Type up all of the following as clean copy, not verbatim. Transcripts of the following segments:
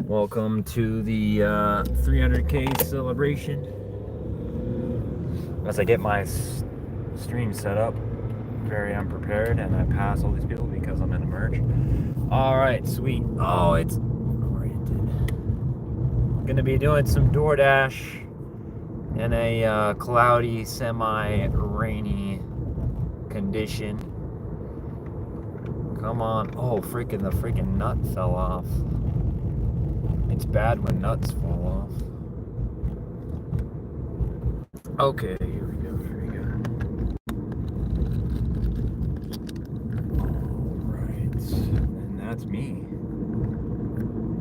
Welcome to the 300K celebration. As I get my stream set up, very unprepared, and I pass all these people because I'm in a merge. All right, sweet. Oh, it's oriented. I'm gonna be doing some Doordash in a cloudy, semi-rainy condition. Come on. Oh, the freaking nut fell off. It's bad when nuts fall off. Okay, here we go. Alright. And that's me.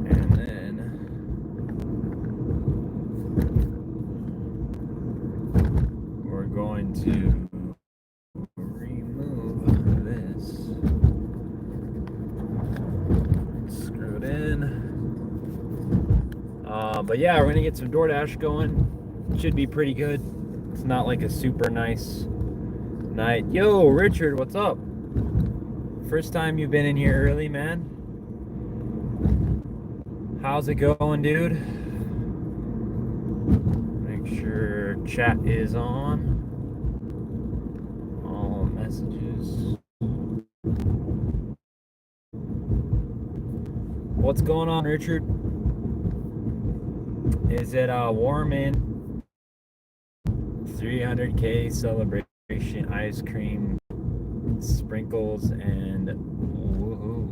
And then we're going to remove this. Screw it in. But yeah, we're gonna get some Doordash going. Should be pretty good. It's not like a super nice night. Yo, Richard, what's up? First time you've been in here early, man. How's it going, dude? Make sure chat is on. All messages. What's going on, Richard? Is it warm in 300K celebration, ice cream, sprinkles, and woohoo?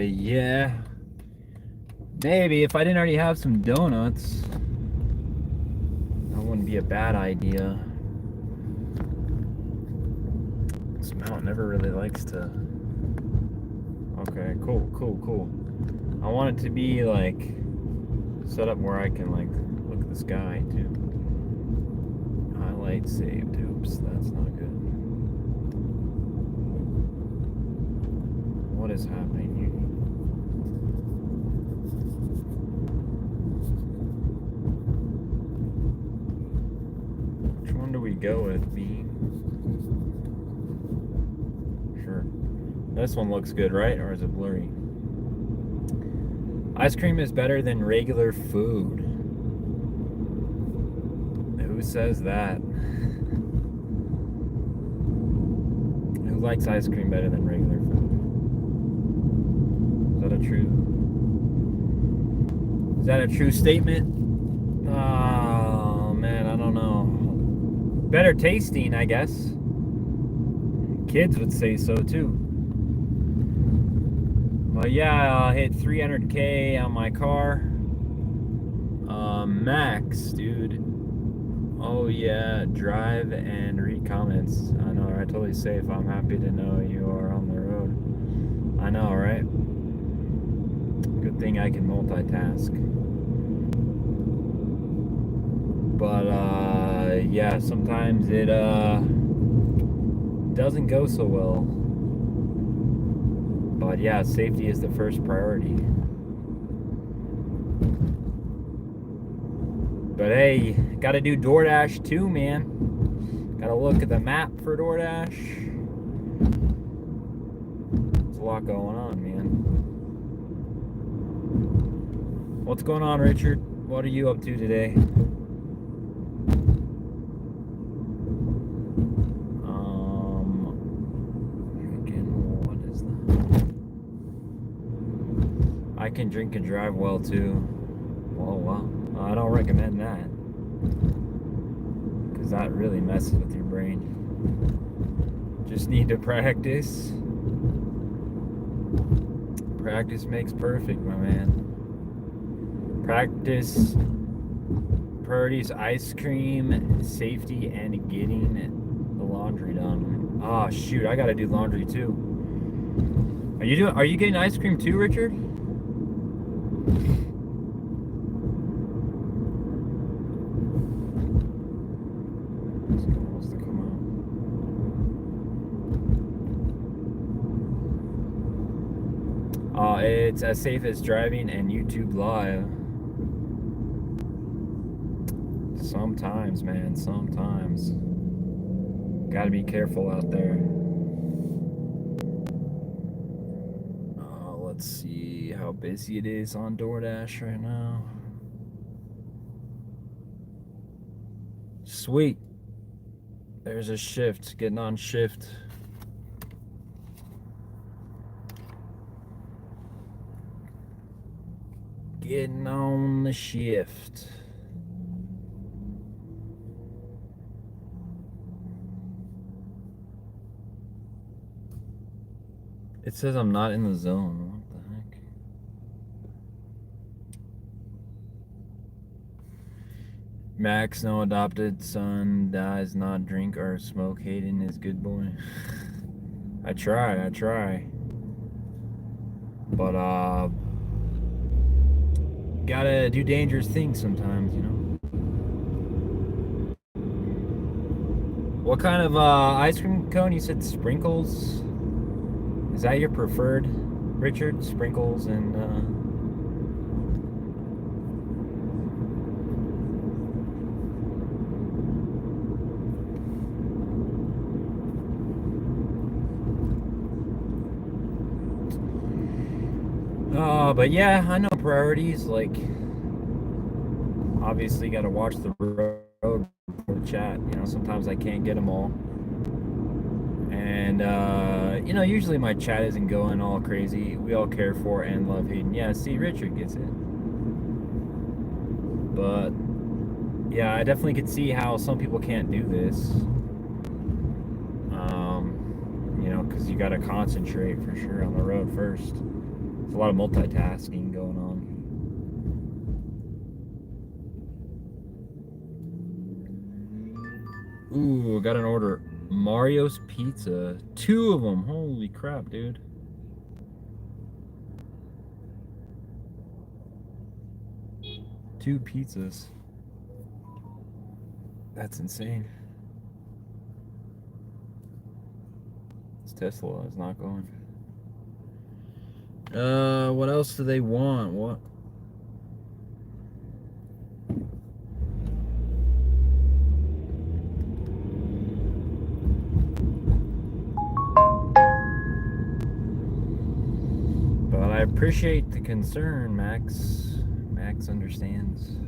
Yeah. Maybe if I didn't already have some donuts, that wouldn't be a bad idea. This mount never really likes to. Okay, cool. I want it to be like set up where I can like look at the sky too. Highlight saved. Oops, that's not good. What is happening here? Which one do we go with? B? Sure. This one looks good, right? Or is it blurry? Ice cream is better than regular food. Who says that? Who likes ice cream better than regular food? Is that a true statement? Oh man, I don't know. Better tasting, I guess. Kids would say so too. Well, yeah, I'll hit 300K on my car. Max, dude. Oh yeah, drive and read comments. I know, right? Totally safe. I'm happy to know you are on the road. I know, right? Good thing I can multitask. But yeah, sometimes it doesn't go so well. But yeah, safety is the first priority. But hey, gotta do Doordash too, man. Gotta look at the map for Doordash. There's a lot going on, man. What's going on, Richard? What are you up to today? I can drink and drive well too. Oh wow. I don't recommend that. Because that really messes with your brain. Just need to practice. Practice makes perfect, my man. Practice priorities: ice cream, safety, and getting the laundry done. Oh shoot, I gotta do laundry too. Are you getting ice cream too, Richard? It's as safe as driving and YouTube Live. Sometimes, man, sometimes. Gotta be careful out there. Let's see how busy it is on Doordash right now. Sweet. There's a shift. Getting on shift. Getting on the shift. It says I'm not in the zone. What the heck? Max, no adopted son, does not drink or smoke. Hayden is good boy. I try. But, gotta do dangerous things sometimes, you know? What kind of, ice cream cone? You said sprinkles? Is that your preferred, Richard? Sprinkles and, but yeah, I know priorities, like, obviously gotta watch the road for the chat, you know, sometimes I can't get them all. And, you know, usually my chat isn't going all crazy. We all care for and love Hayden. Yeah, see, Richard gets it. But, yeah, I definitely could see how some people can't do this. You know, because you gotta concentrate for sure on the road first. There's a lot of multitasking going on. Ooh, got an order. Mario's Pizza. 2 of them. Holy crap, dude. Two pizzas. That's insane. This Tesla is not going. What else do they want? What? But I appreciate the concern, Max. Max understands.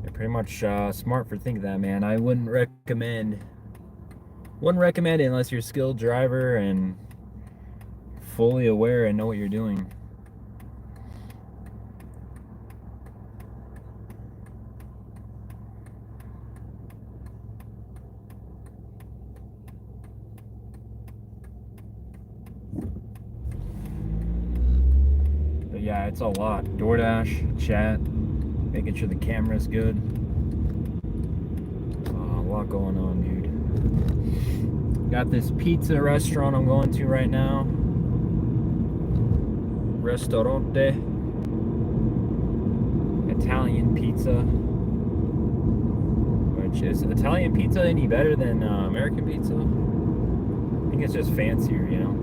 You're pretty much smart for thinking that, man. I wouldn't recommend it unless you're a skilled driver and fully aware and know what you're doing. But yeah, it's a lot. DoorDash, chat, making sure the camera's good. A lot going on, dude. Got this pizza restaurant I'm going to right now. Ristorante. Italian pizza. Which is Italian pizza any better than American pizza? I think it's just fancier, you know?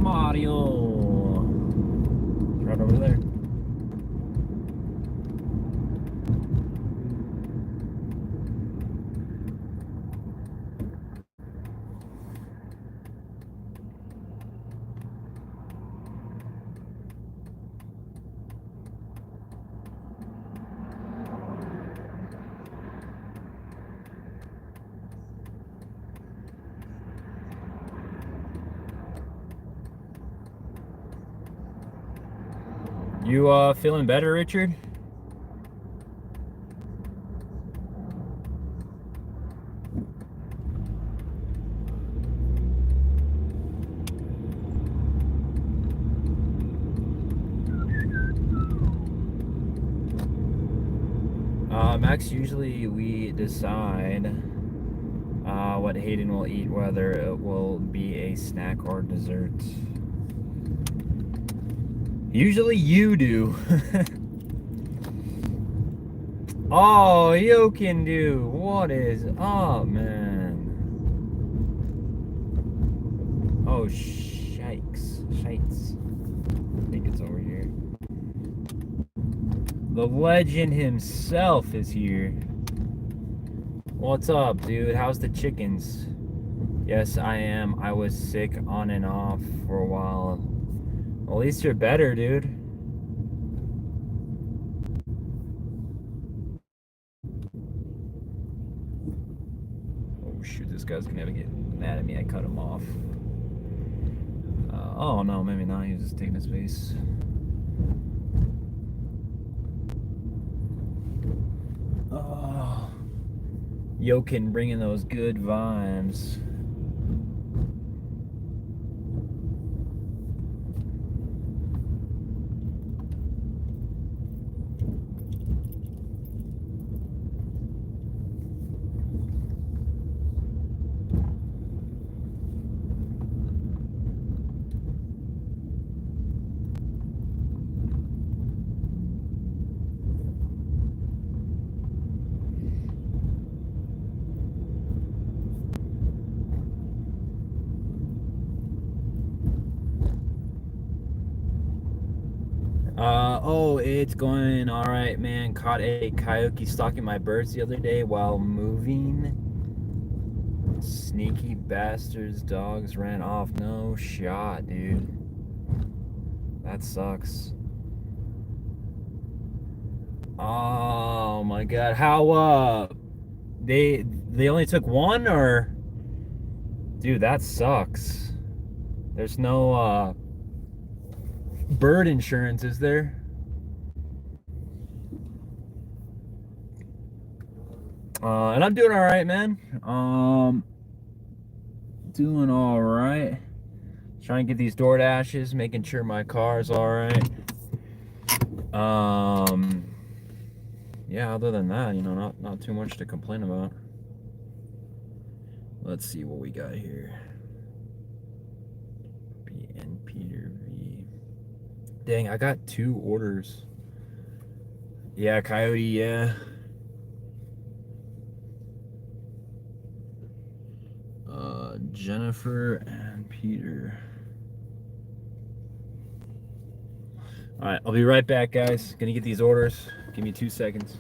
Mario. Right over there. You feeling better, Richard? Max, usually we decide what Hayden will eat, whether it will be a snack or dessert. Usually you do. Oh, you can do. What is up, man? Oh, shikes. I think it's over here. The legend himself is here. What's up, dude? How's the chickens? Yes, I am. I was sick on and off for a while. Well, at least you're better, dude. Oh, shoot. This guy's gonna get mad at me. I cut him off. Oh, no. Maybe not. He was just taking his space. Oh. Yokin bringing those good vibes. Oh, it's going all right, man. Caught a coyote stalking my birds the other day while moving. Sneaky bastards, dogs ran off. No shot, dude. That sucks. Oh my god. How they only took one, or dude, that sucks. There's no bird insurance, is there? And I'm doing all right, man. Doing all right. Trying to get these Doordashes, making sure my car's all right. Yeah, other than that, you know, not too much to complain about. Let's see what we got here. BN Peter V. Dang, I got 2 orders. Yeah, Coyote, yeah. Jennifer and Peter. All right, I'll be right back, guys. Gonna get these orders. Give me 2 seconds.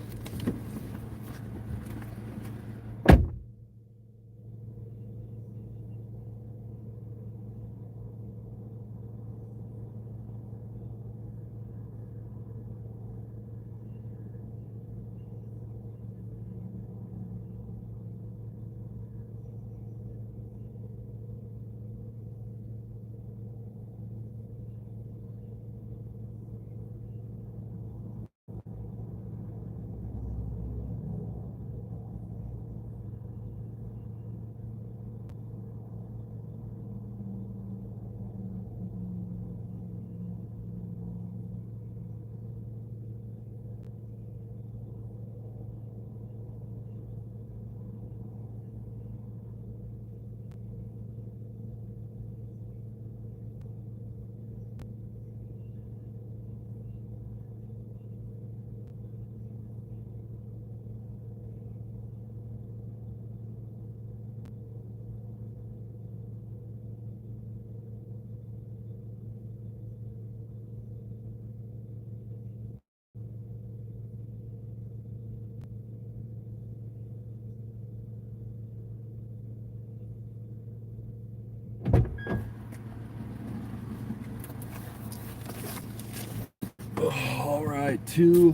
All right, 2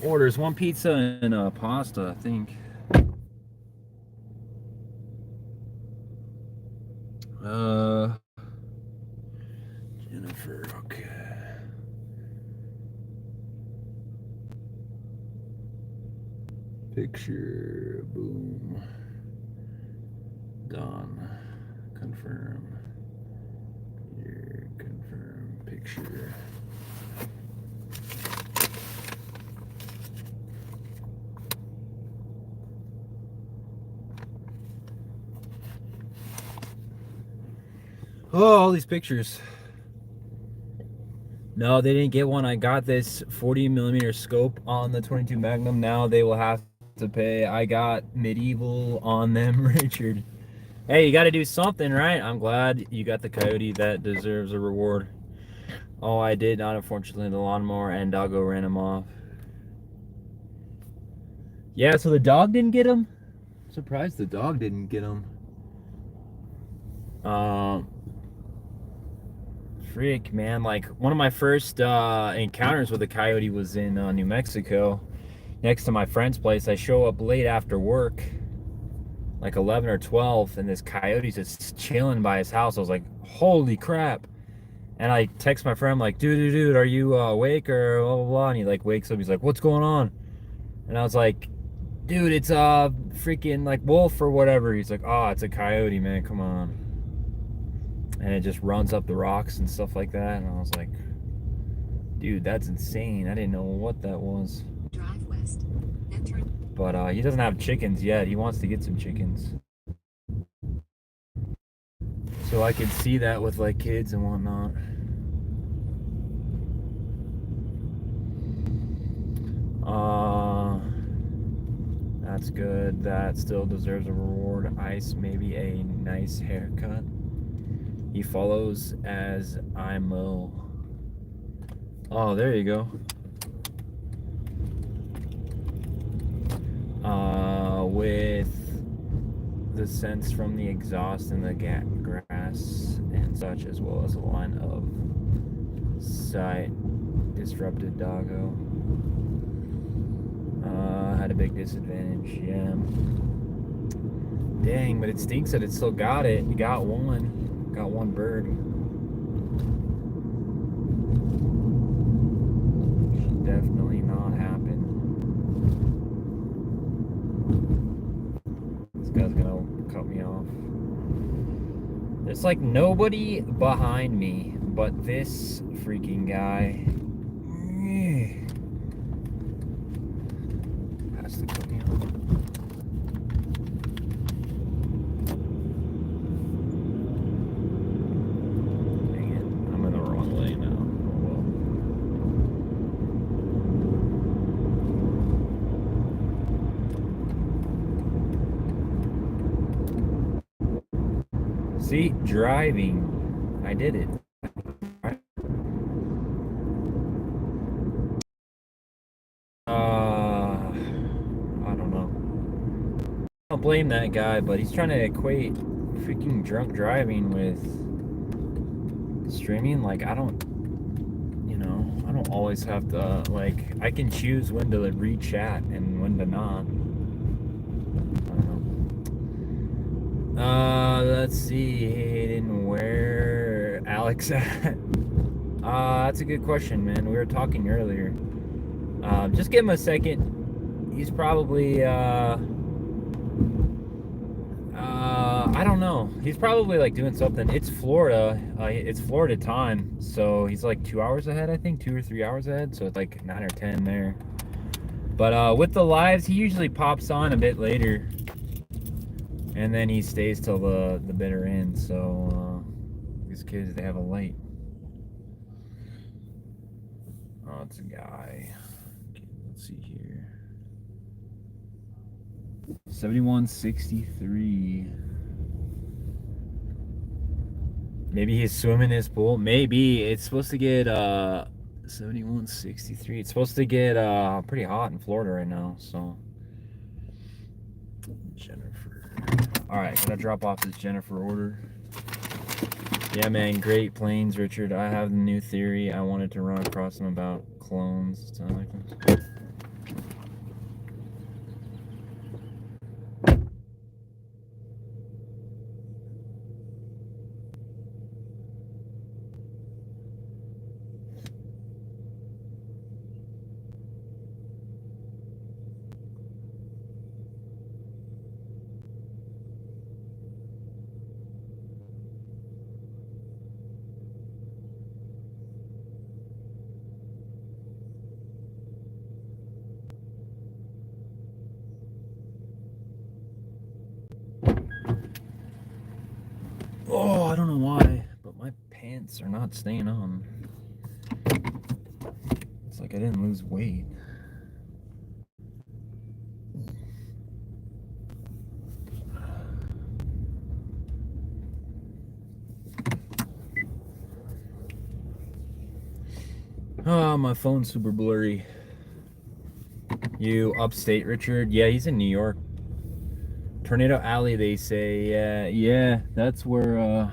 orders, 1 pizza and a pasta, I think. Jennifer, okay. Picture, boom. Done. Confirm. Here, confirm. Picture. Oh, all these pictures. No, they didn't get one. I got this 40mm scope on the 22 Magnum. Now they will have to pay. I got medieval on them, Richard. Hey, you got to do something, right? I'm glad you got the coyote. That deserves a reward. Oh, I did not, unfortunately, the lawnmower and doggo ran him off. Yeah, so the dog didn't get him? I'm surprised the dog didn't get him. Um, Freak, man. Like, one of my first encounters with a coyote was in New Mexico, next to my friend's place. I show up late after work, like 11 or 12, and this coyote's just chilling by his house. I was like, holy crap. And I text my friend, like, dude, are you awake or blah, blah, blah. And he, like, wakes up. He's like, what's going on? And I was like, dude, it's a freaking, like, wolf or whatever. He's like, oh, it's a coyote, man. Come on. And it just runs up the rocks and stuff like that. And I was like, dude, that's insane. I didn't know what that was. Drive west. Enter. But he doesn't have chickens yet. He wants to get some chickens. So I could see that with, like, kids and whatnot. That's good. That still deserves a reward. Ice, maybe a nice haircut. He follows as I mow. Oh, there you go. With the scents from the exhaust and the grass and such, as well as a line of sight. Disrupted doggo. Had a big disadvantage, yeah. Dang, but it stinks that it still got it. You got one. Got one bird. Should definitely not happen. This guy's gonna cut me off. There's like nobody behind me but this freaking guy. Has to cut me off. Dang it, I'm in the wrong way now. Oh well. See, driving. I did it. I don't know. I don't blame that guy, but he's trying to equate freaking drunk driving with streaming. Like, I don't always have to, like, I can choose when to read chat and when to not. I don't know. Let's see, Hayden, where Alex at? That's a good question, man. We were talking earlier. Just give him a second. He's probably, I don't know. He's probably like doing something. It's Florida. It's Florida time, so he's like 2 hours ahead, I think, 2 or 3 hours ahead. So it's like 9 or 10 there. But with the lives, he usually pops on a bit later, and then he stays till the bitter end. So these kids, they have a light. Oh, it's a guy. Okay, let's see here. 7163. Maybe he's swimming his pool. Maybe it's supposed to get 7163. It's supposed to get pretty hot in Florida right now. So Jennifer. All right, gonna drop off this Jennifer order. Yeah, man, Great Plains, Richard. I have the new theory. I wanted to run across them about clones. Something like that. Oh, I don't know why, but my pants are not staying on. It's like I didn't lose weight. Oh, my phone's super blurry. You upstate, Richard? Yeah, he's in New York. Tornado Alley, they say. Yeah, that's where,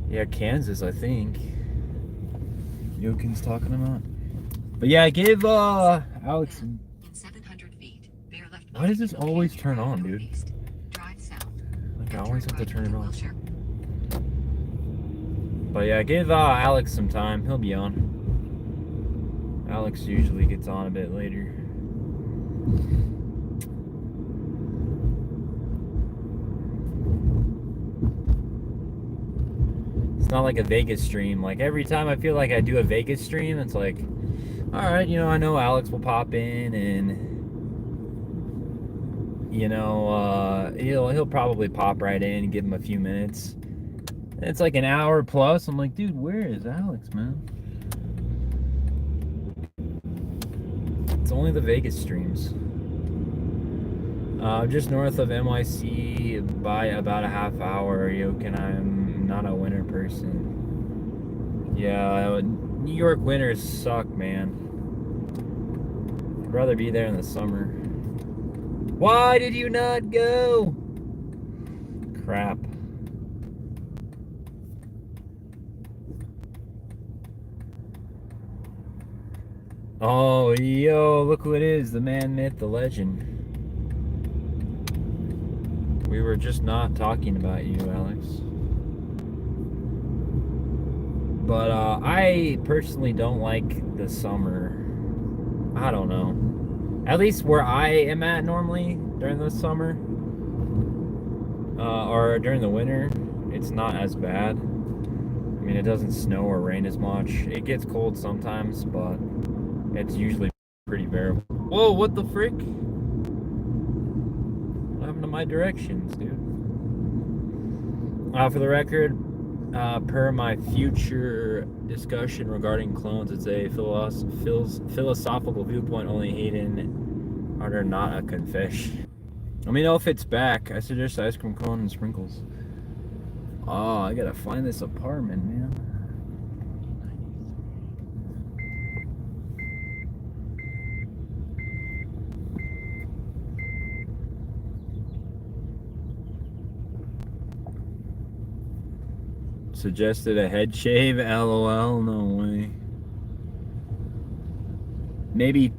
yeah, Kansas, I think. Yokin's talking about. But yeah, I gave, Alex. In 700 feet, bear left. Why does this always turn on, dude? Northeast. Drive south. Like, I Then always turn have to right turn it onto on. Wilshire. But yeah, give Alex some time. He'll be on. Alex usually gets on a bit later. It's not like a Vegas stream. Like every time I feel like I do a Vegas stream, it's like, all right, I know Alex will pop in and he'll probably pop right in and give him a few minutes. And it's like an hour plus. I'm like, dude, where is Alex, man? It's only the Vegas streams. Just north of NYC by about a half hour. I'm not a winter person. Yeah, New York winters suck, man. I'd rather be there in the summer. Why did you not go? Crap. Oh, yo, look who it is. The man, myth, the legend. We were just not talking about you, Alex. But I personally don't like the summer. I don't know. At least where I am at normally during the summer or during the winter, it's not as bad. I mean, it doesn't snow or rain as much. It gets cold sometimes, but it's usually pretty bearable. Whoa, what the frick? What happened to my directions, dude? For the record, per my future discussion regarding clones, it's a philosophical viewpoint, only Hayden are not a confession. Let me know if it's back. I suggest ice cream cone and sprinkles. Oh, I gotta find this apartment, man. Suggested a head shave, LOL, no way. Maybe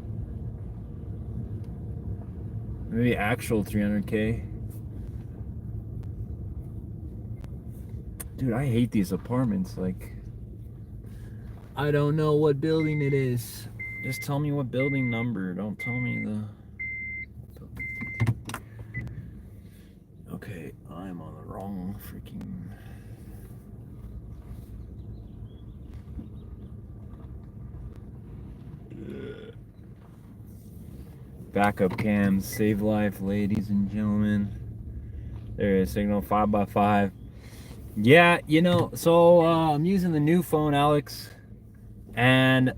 actual 300K. Dude, I hate these apartments. Like, I don't know what building it is. Just tell me what building number. Don't tell me the... Okay, I'm on the wrong freaking... Backup cams save life, ladies and gentlemen. There is signal 5x5. Yeah, so I'm using the new phone, Alex, and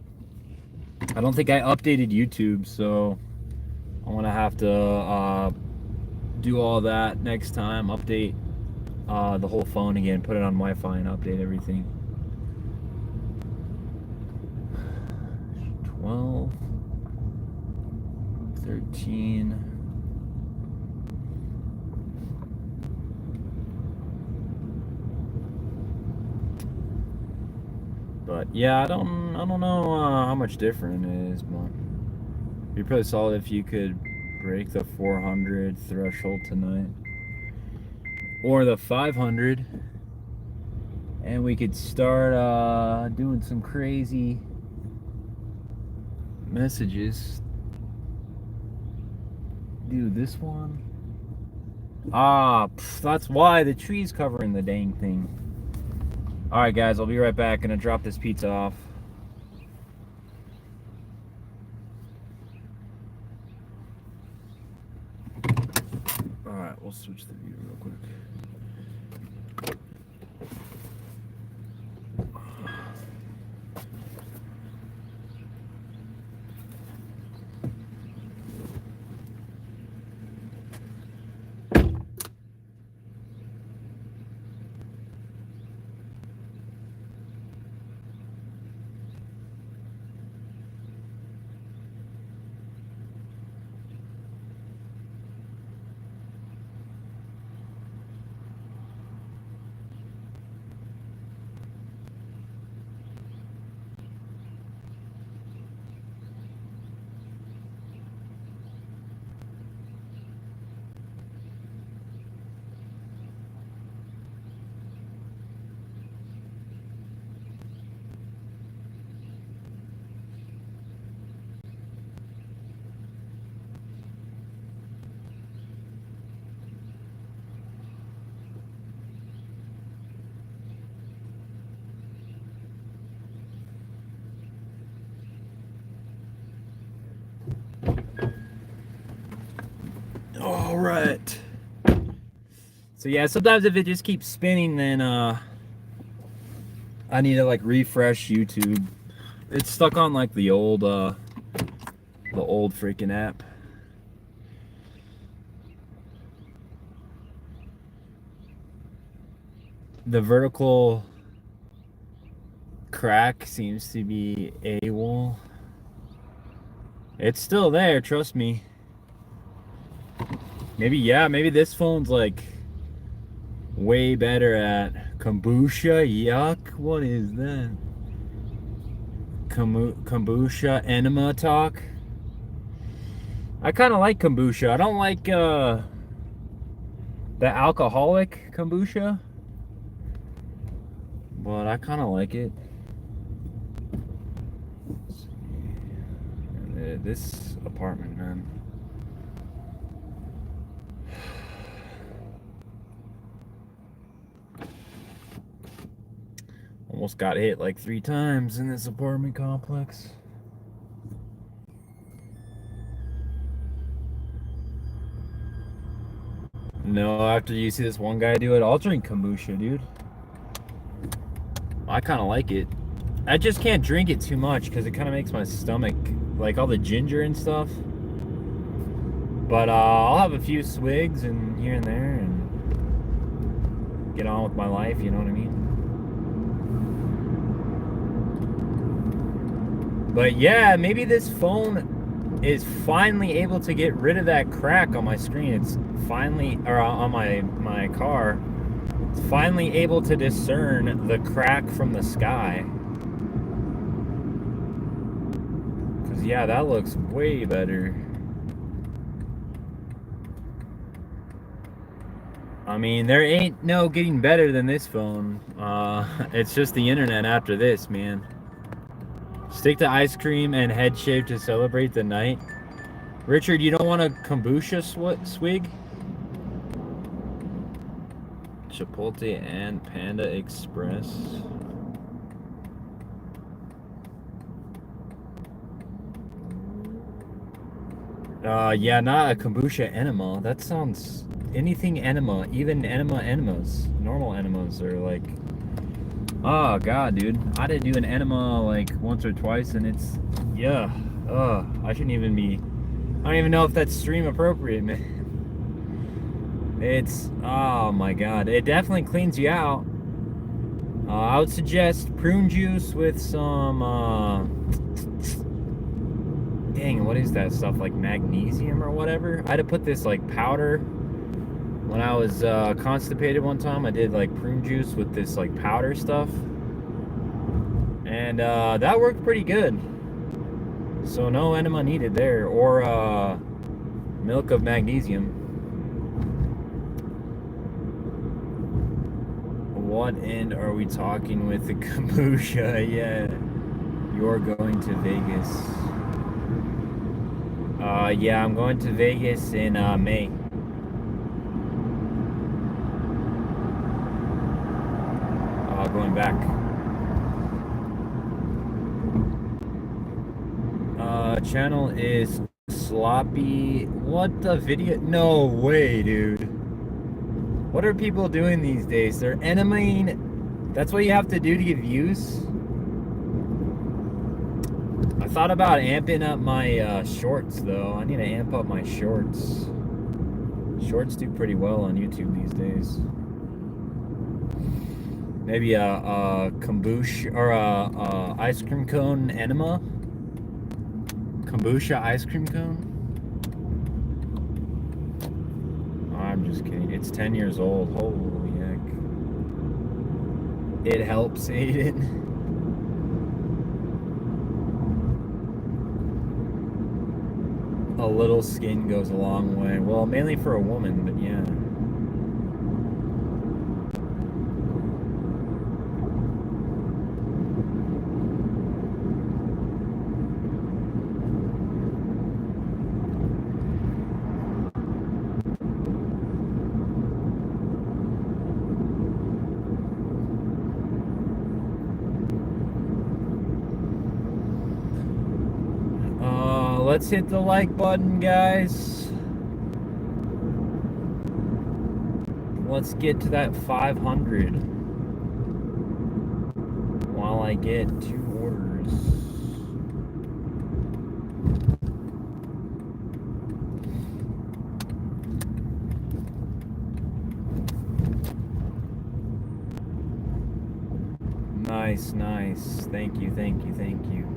I don't think I updated YouTube, so I'm gonna have to do all that next time. Update the whole phone again, put it on Wi-Fi, and update everything. 12, 13. But yeah, I don't know how much different it is, but it'd be pretty solid if you could break the 400 threshold tonight, or the 500, and we could start doing some crazy messages. Dude, this one. That's why the tree's covering the dang thing. Alright guys, I'll be right back. Gonna drop this pizza off. Alright, we'll switch the view real quick. right. So yeah, sometimes if it just keeps spinning, then I need to like refresh YouTube. It's stuck on like the old freaking app. The vertical crack seems to be AWOL. It's still there, trust me. Maybe this phone's like way better at kombucha. Yuck, what is that? Kombucha enema talk. I kind of like kombucha. I don't like the alcoholic kombucha, but I kind of like it. This apartment, man. Almost got hit like 3 times in this apartment complex. No, after you see this one guy do it, I'll drink kombucha, dude. I kind of like it. I just can't drink it too much because it kind of makes my stomach, like all the ginger and stuff. But I'll have a few swigs and here and there and get on with my life, you know what I mean? But yeah, maybe this phone is finally able to get rid of that crack on my screen. It's finally, or on my car, it's finally able to discern the crack from the sky. Because yeah, that looks way better. I mean, there ain't no getting better than this phone. It's just the internet after this, man. Stick to ice cream and head shave to celebrate the night. Richard, you don't want a kombucha swig? Chipotle and Panda Express. Yeah, not a kombucha enema. That sounds... anything enema, even enemas. Normal enemas are like... oh god, dude, I had to do an enema like once or twice and it's, yeah, I shouldn't even be, I don't even know if that's stream appropriate, man. It's, oh my god, it definitely cleans you out. I would suggest prune juice with some dang, what is that stuff, like magnesium or whatever? I had to put this like powder when I was constipated one time. I did like prune juice with this like powder stuff, and that worked pretty good. So no enema needed there, or milk of magnesium. What end are we talking with the kombucha? Yeah, you're going to Vegas. Yeah, I'm going to Vegas in May. Going back. Channel is sloppy. What the video? No way, dude. What are people doing these days? They're enemaing. That's what you have to do to get views. I thought about amping up my shorts, though. I need to amp up my shorts. Shorts do pretty well on YouTube these days. Maybe a kombucha or a ice cream cone enema. Kombucha ice cream cone. I'm just kidding. It's 10 years old. Holy heck. It helps, Aiden. A little skin goes a long way. Well, mainly for a woman, but yeah. Let's hit the like button, guys. let's get to that 500 while I get 2 orders. Nice, nice. Thank you, thank you, thank you.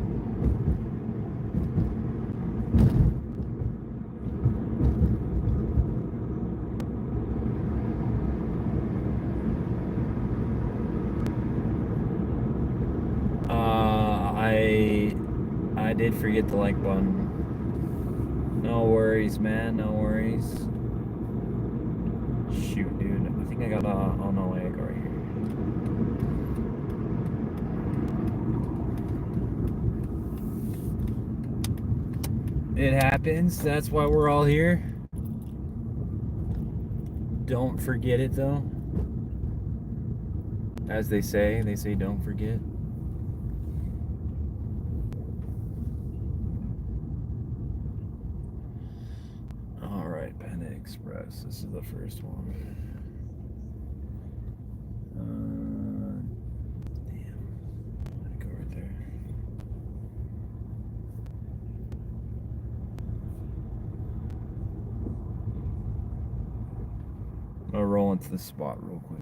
I did forget the like button. No worries, man. No worries. Shoot, dude. I think I got oh no, wait, I go right here. It happens. That's why we're all here. Don't forget it though. As they say don't forget. All right, Panda Express. This is the first one. Damn. I go right there. I'm gonna roll into the spot real quick.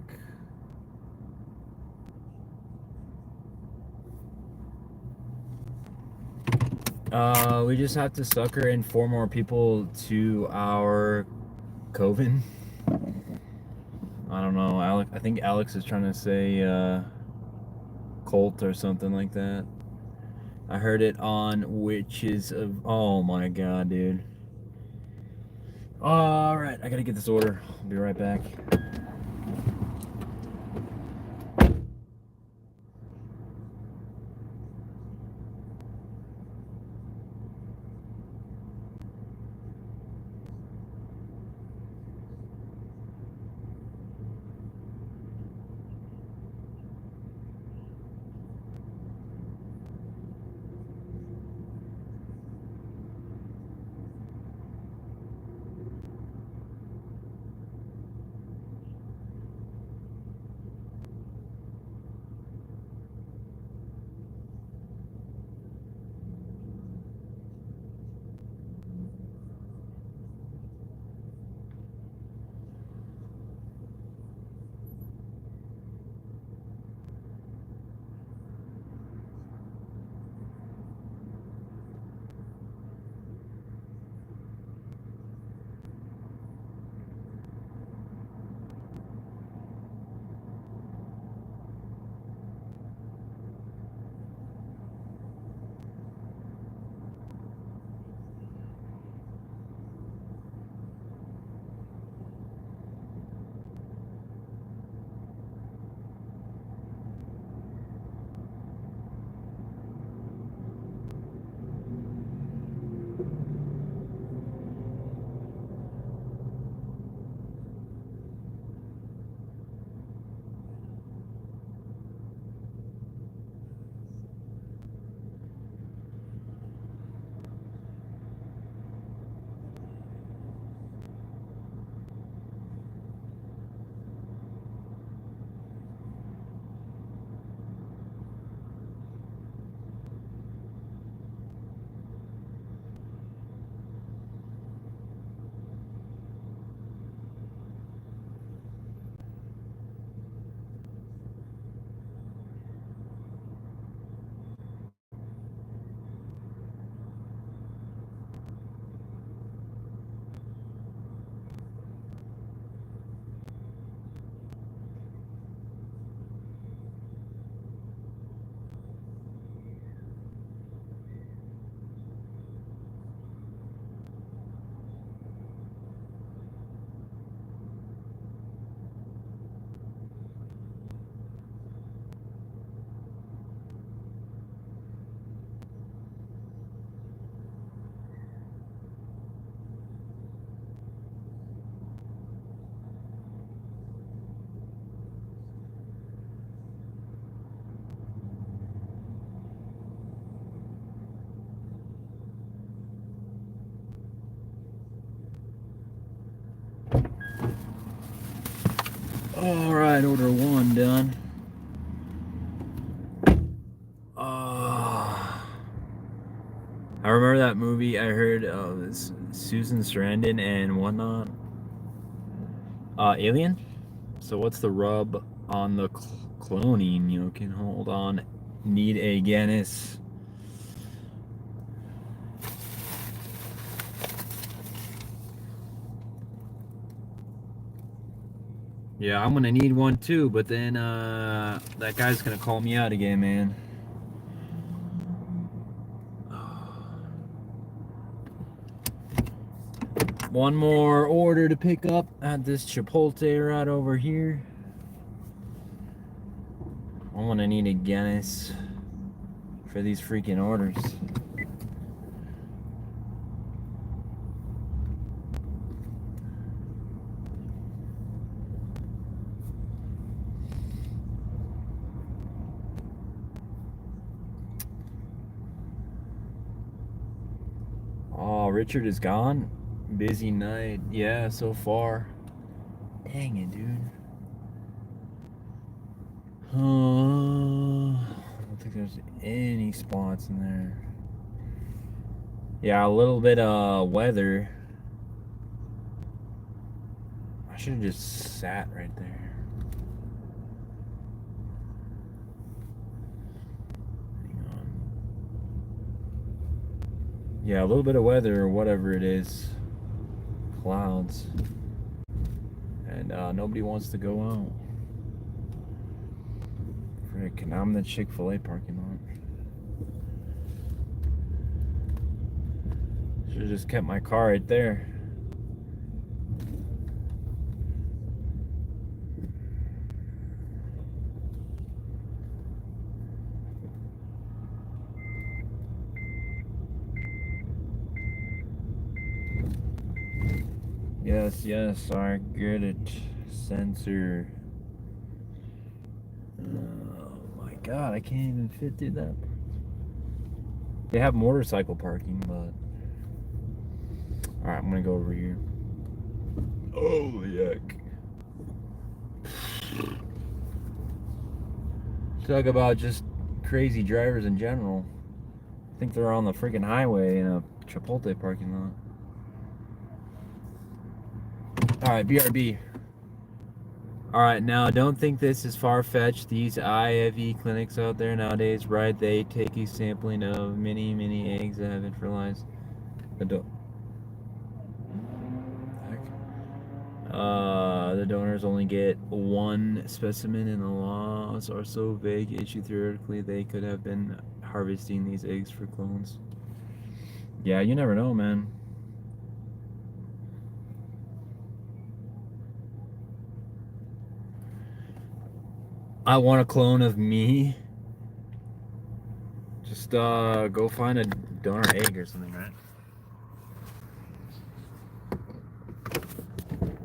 We just have to sucker in 4 more people to our coven. I don't know. I think Alex is trying to say cult or something like that. I heard it on Witches of... Oh my god, dude. Alright, I gotta get this order. I'll be right back. All right, order 1 done. I remember that movie I heard of Susan Sarandon and whatnot. Alien? So what's the rub on the cloning? You know, can hold on. Need a Guinness. Yeah, I'm gonna need one too, but then that guy's gonna call me out again, man. One more order to pick up at this Chipotle right over here. I'm gonna need a Guinness for these freaking orders. Oh, Richard is gone. Busy night. Yeah, so far. Dang it, dude. I don't think there's any spots in there. Yeah, a little bit of weather. I should have just sat right there. Hang on. Yeah, a little bit of weather or whatever it is. Clouds. And nobody wants to go out. Frick, now I'm in the Chick-fil-A parking lot. Should have just kept my car right there. Yes, I get it. Sensor. Oh my god, I can't even fit through that. They have motorcycle parking, but... Alright, I'm gonna go over here. Oh, yuck. Talk about just crazy drivers in general. I think they're on the freaking highway in a Chipotle parking lot. Alright, BRB. Alright, now don't think this is far-fetched. These IFE clinics out there nowadays, right? They take a sampling of many eggs that have been fertilized. The donors only get one specimen, and the laws are so vague. Issue theoretically, they could have been harvesting these eggs for clones. Yeah, you never know, man. I want a clone of me. Just go find a donor egg or something, right?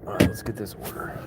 Alright, let's get this order.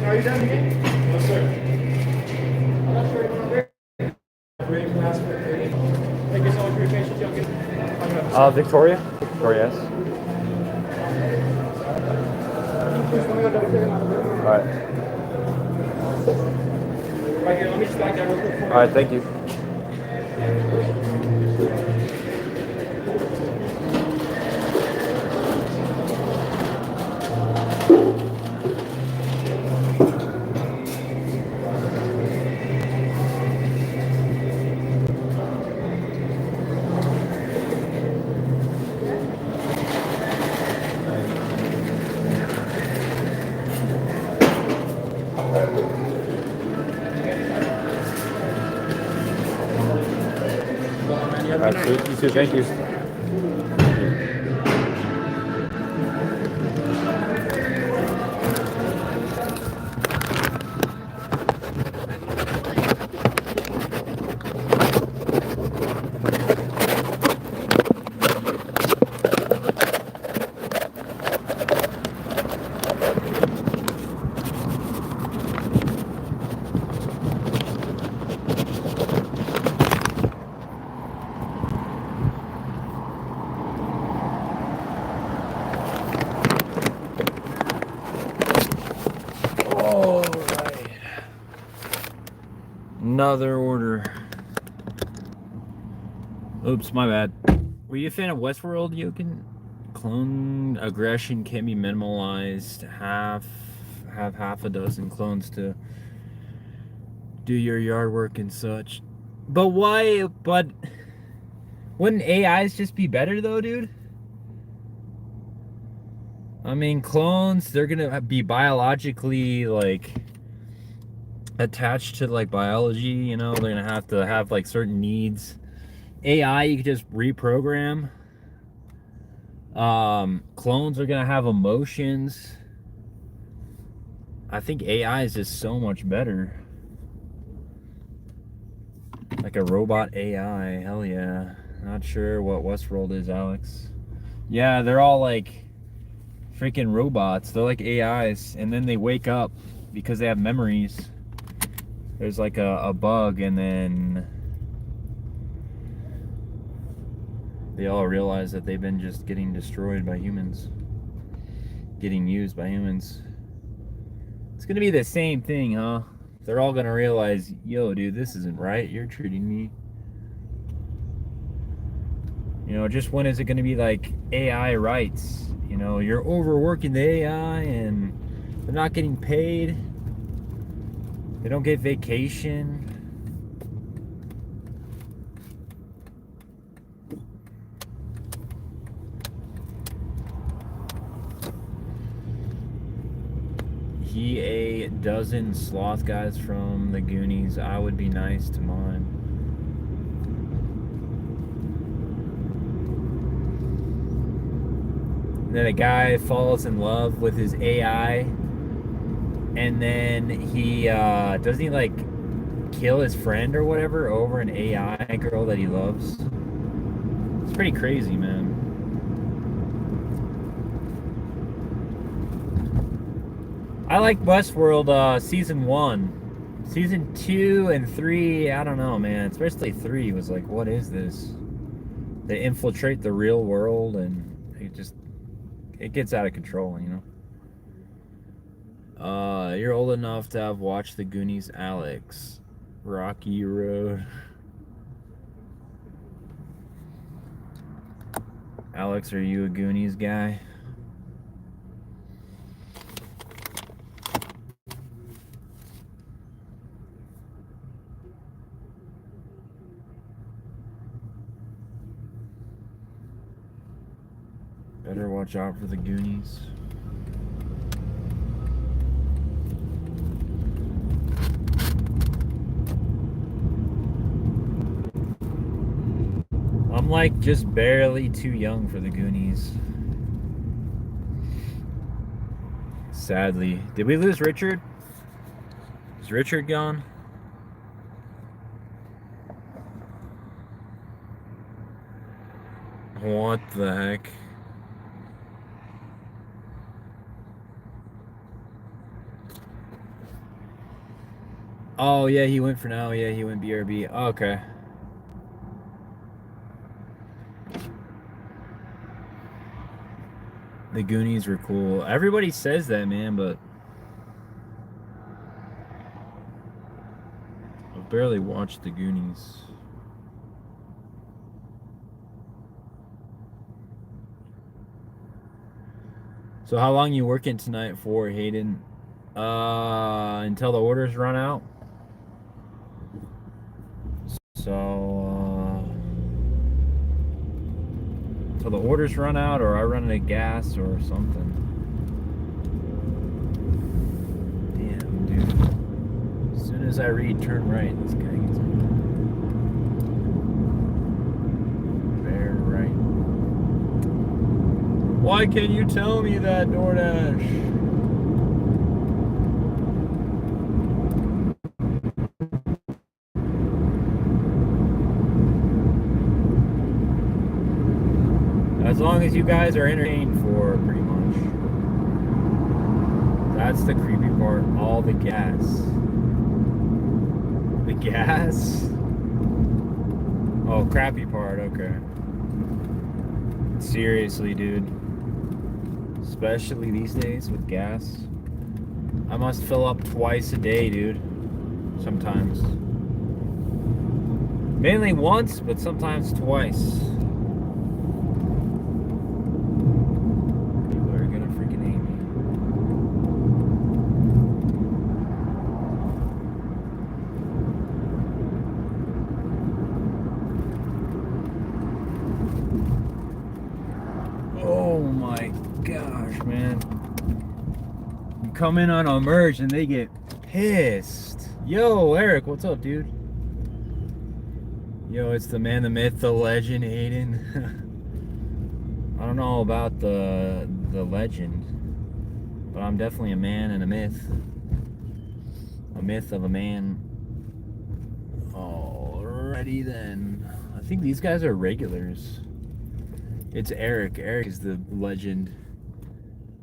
Are you done again? No, sir. I'm not sure anyone over there. Thank you so much for your patience, young man. Victoria? Victoria, yes. Please, let me go double check it out. All right. Right here, let me just back down real quick for you. All right, thank you. All right, sweet. You too. Thank you. All right. Another order. Oops, my bad. Were you a fan of Westworld, Yokin? Clone aggression can be minimalized. Have half a dozen clones to do your yard work and such. But why? But wouldn't AIs just be better though, dude? I mean, clones, they're gonna be biologically like attached to like biology, you know, they're gonna have to have like certain needs. AI you could just reprogram. Clones are gonna have emotions. I think AI is just so much better. Like a robot AI, hell yeah. Not sure what Westworld is, Alex. Yeah, they're all like freaking robots. They're like AIs, and then they wake up because they have memories. There's like a bug, and then they all realize that they've been just getting destroyed by humans, getting used by humans. It's gonna be the same thing, huh? They're all gonna realize, yo, dude, this isn't right. You're treating me. You know, just when is it gonna be like AI rights? You know, you're overworking the AI and they're not getting paid. They don't get vacation. He a dozen sloth guys from the Goonies. I would be nice to mine. And then a guy falls in love with his AI, and then he doesn't he like kill his friend or whatever over an AI girl that he loves. It's pretty crazy, man. I like Westworld season 1. Season 2 and 3, I don't know, man. Especially 3 was like, what is this? They infiltrate the real world and it gets out of control, you know. You're old enough to have watched the Goonies, Alex. Rocky Road. Alex, are you a Goonies guy? Better watch out for the Goonies. I'm like just barely too young for the Goonies. Sadly. Did we lose Richard? Is Richard gone? What the heck? Oh, yeah, he went for now. Yeah, he went BRB. Oh, okay. The Goonies were cool. Everybody says that, man, but barely watched the Goonies. So how long you working tonight for, Hayden? Until the orders run out. So until the orders run out, or I run out of gas or something. Damn, dude. As soon as I read turn right, this guy gets me. Very right. Why can't you tell me that, Doordash? As long as you guys are entertained for pretty much. That's the creepy part. All the gas. The gas? Oh, crappy part. Okay. Seriously, dude. Especially these days with gas. I must fill up twice a day, dude. Sometimes. Mainly once, but sometimes twice. Man, you come in on a merge and they get pissed. Yo, Eric, what's up, dude? Yo, it's the man, the myth, the legend, Hayden. I don't know about the legend, but I'm definitely a man and a myth. A myth of a man. Alrighty then. I think these guys are regulars. It's Eric. Eric is the legend.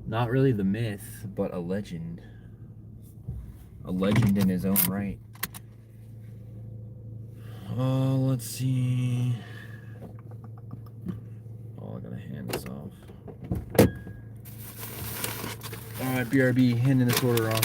Not really the myth, but a legend. A legend in his own right. Let's see. Oh, I gotta hand this off. Alright, BRB, handing this order off.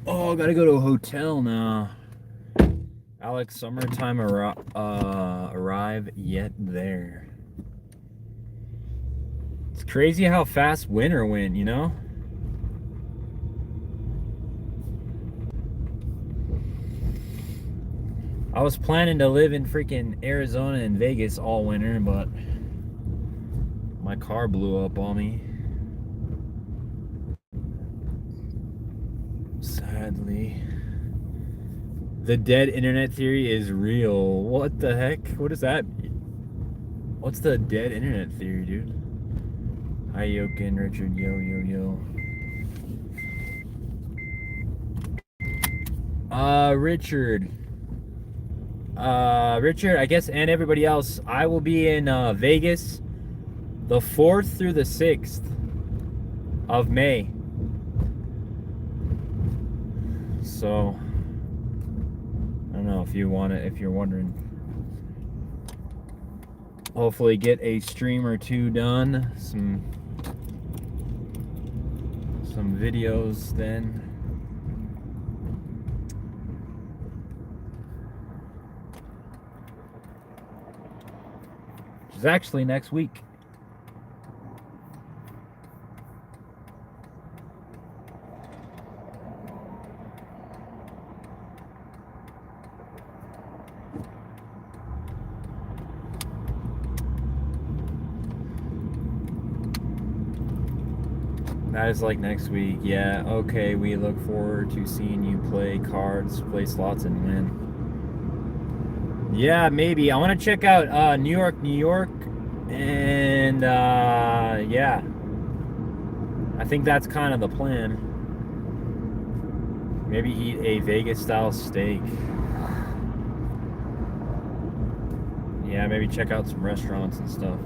Oh, gotta go to a hotel now. Alex, summertime arrive yet there. It's crazy how fast winter went, you know? I was planning to live in freaking Arizona and Vegas all winter, but my car blew up on me. Sadly. The dead internet theory is real. What the heck? What is that? What's the dead internet theory, dude? Hi, Yokin, Richard, yo. Richard, I guess, and everybody else, I will be in Vegas the 4th through the 6th of May. So, I don't know if you want it, if you're wondering. Hopefully get a stream or two done, some videos then. Which is actually next week. Guys, like next week. Yeah, okay. We look forward to seeing you play cards, play slots, and win. Yeah, maybe. I want to check out New York, New York. And yeah. I think that's kind of the plan. Maybe eat a Vegas-style steak. Yeah, maybe check out some restaurants and stuff.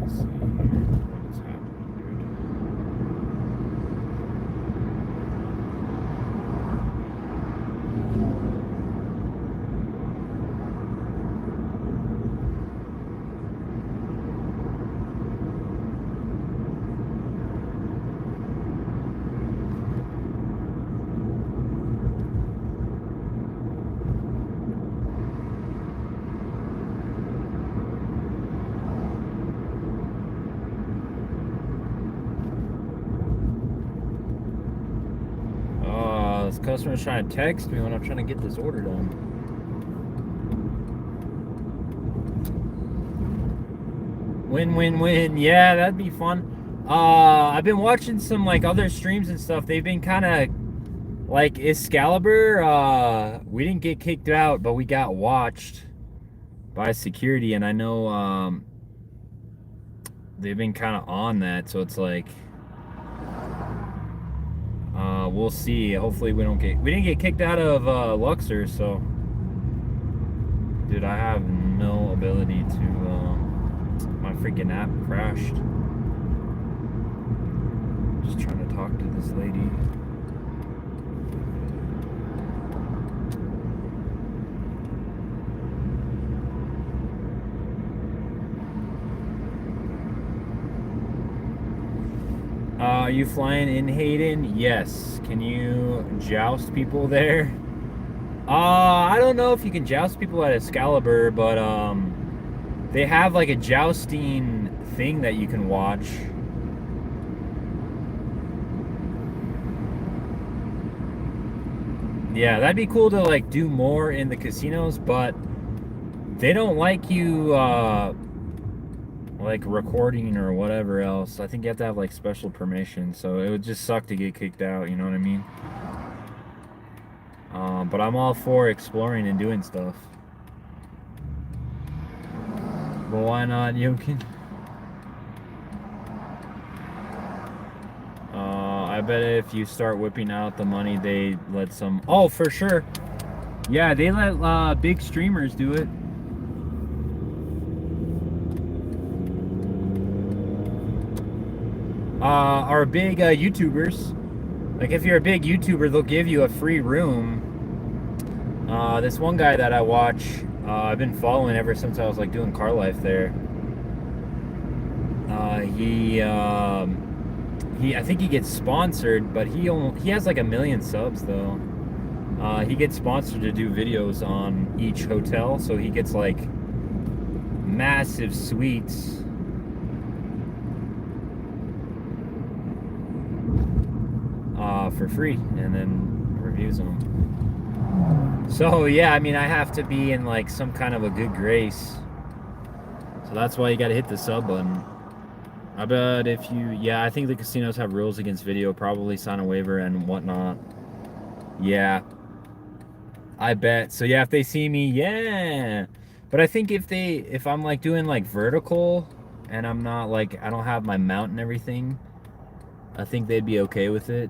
Let's see here. What is happening, this customer's trying to text me when I'm trying to get this order done. Win, win, win. Yeah, that'd be fun. I've been watching some like other streams and stuff. They've been kind of like Excalibur. We didn't get kicked out, but we got watched by security, and I know they've been kind of on that, so it's like we'll see. Hopefully we didn't get kicked out of Luxor, so dude, I have no ability to my freaking app crashed. Just trying to talk to this lady. Are you flying in Hayden? Yes. Can you joust people there? I don't know if you can joust people at Excalibur, but they have like a jousting thing that you can watch. Yeah, that'd be cool to like do more in the casinos, but they don't like you like recording or whatever else. I think you have to have like special permission, so it would just suck to get kicked out, you know what I mean? But I'm all for exploring and doing stuff. But why not, Yokin? I bet if you start whipping out the money, they let some... Oh, for sure. Yeah, they let big streamers do it. Are big YouTubers. Like if you're a big YouTuber, they'll give you a free room. This one guy that I watch, I've been following ever since I was like doing car life there. I think he gets sponsored, but he has like 1 million subs though. He gets sponsored to do videos on each hotel, so he gets like massive suites. For free, and then reviews them. So yeah, I mean, I have to be in like some kind of a good grace, so that's why you got to hit the sub button. I bet if you, yeah, I think the casinos have rules against video, probably sign a waiver and whatnot. Yeah, I bet. So yeah, if they see me, yeah. But I think if I'm like doing like vertical and I'm not like, I don't have my mount and everything, I think they'd be okay with it.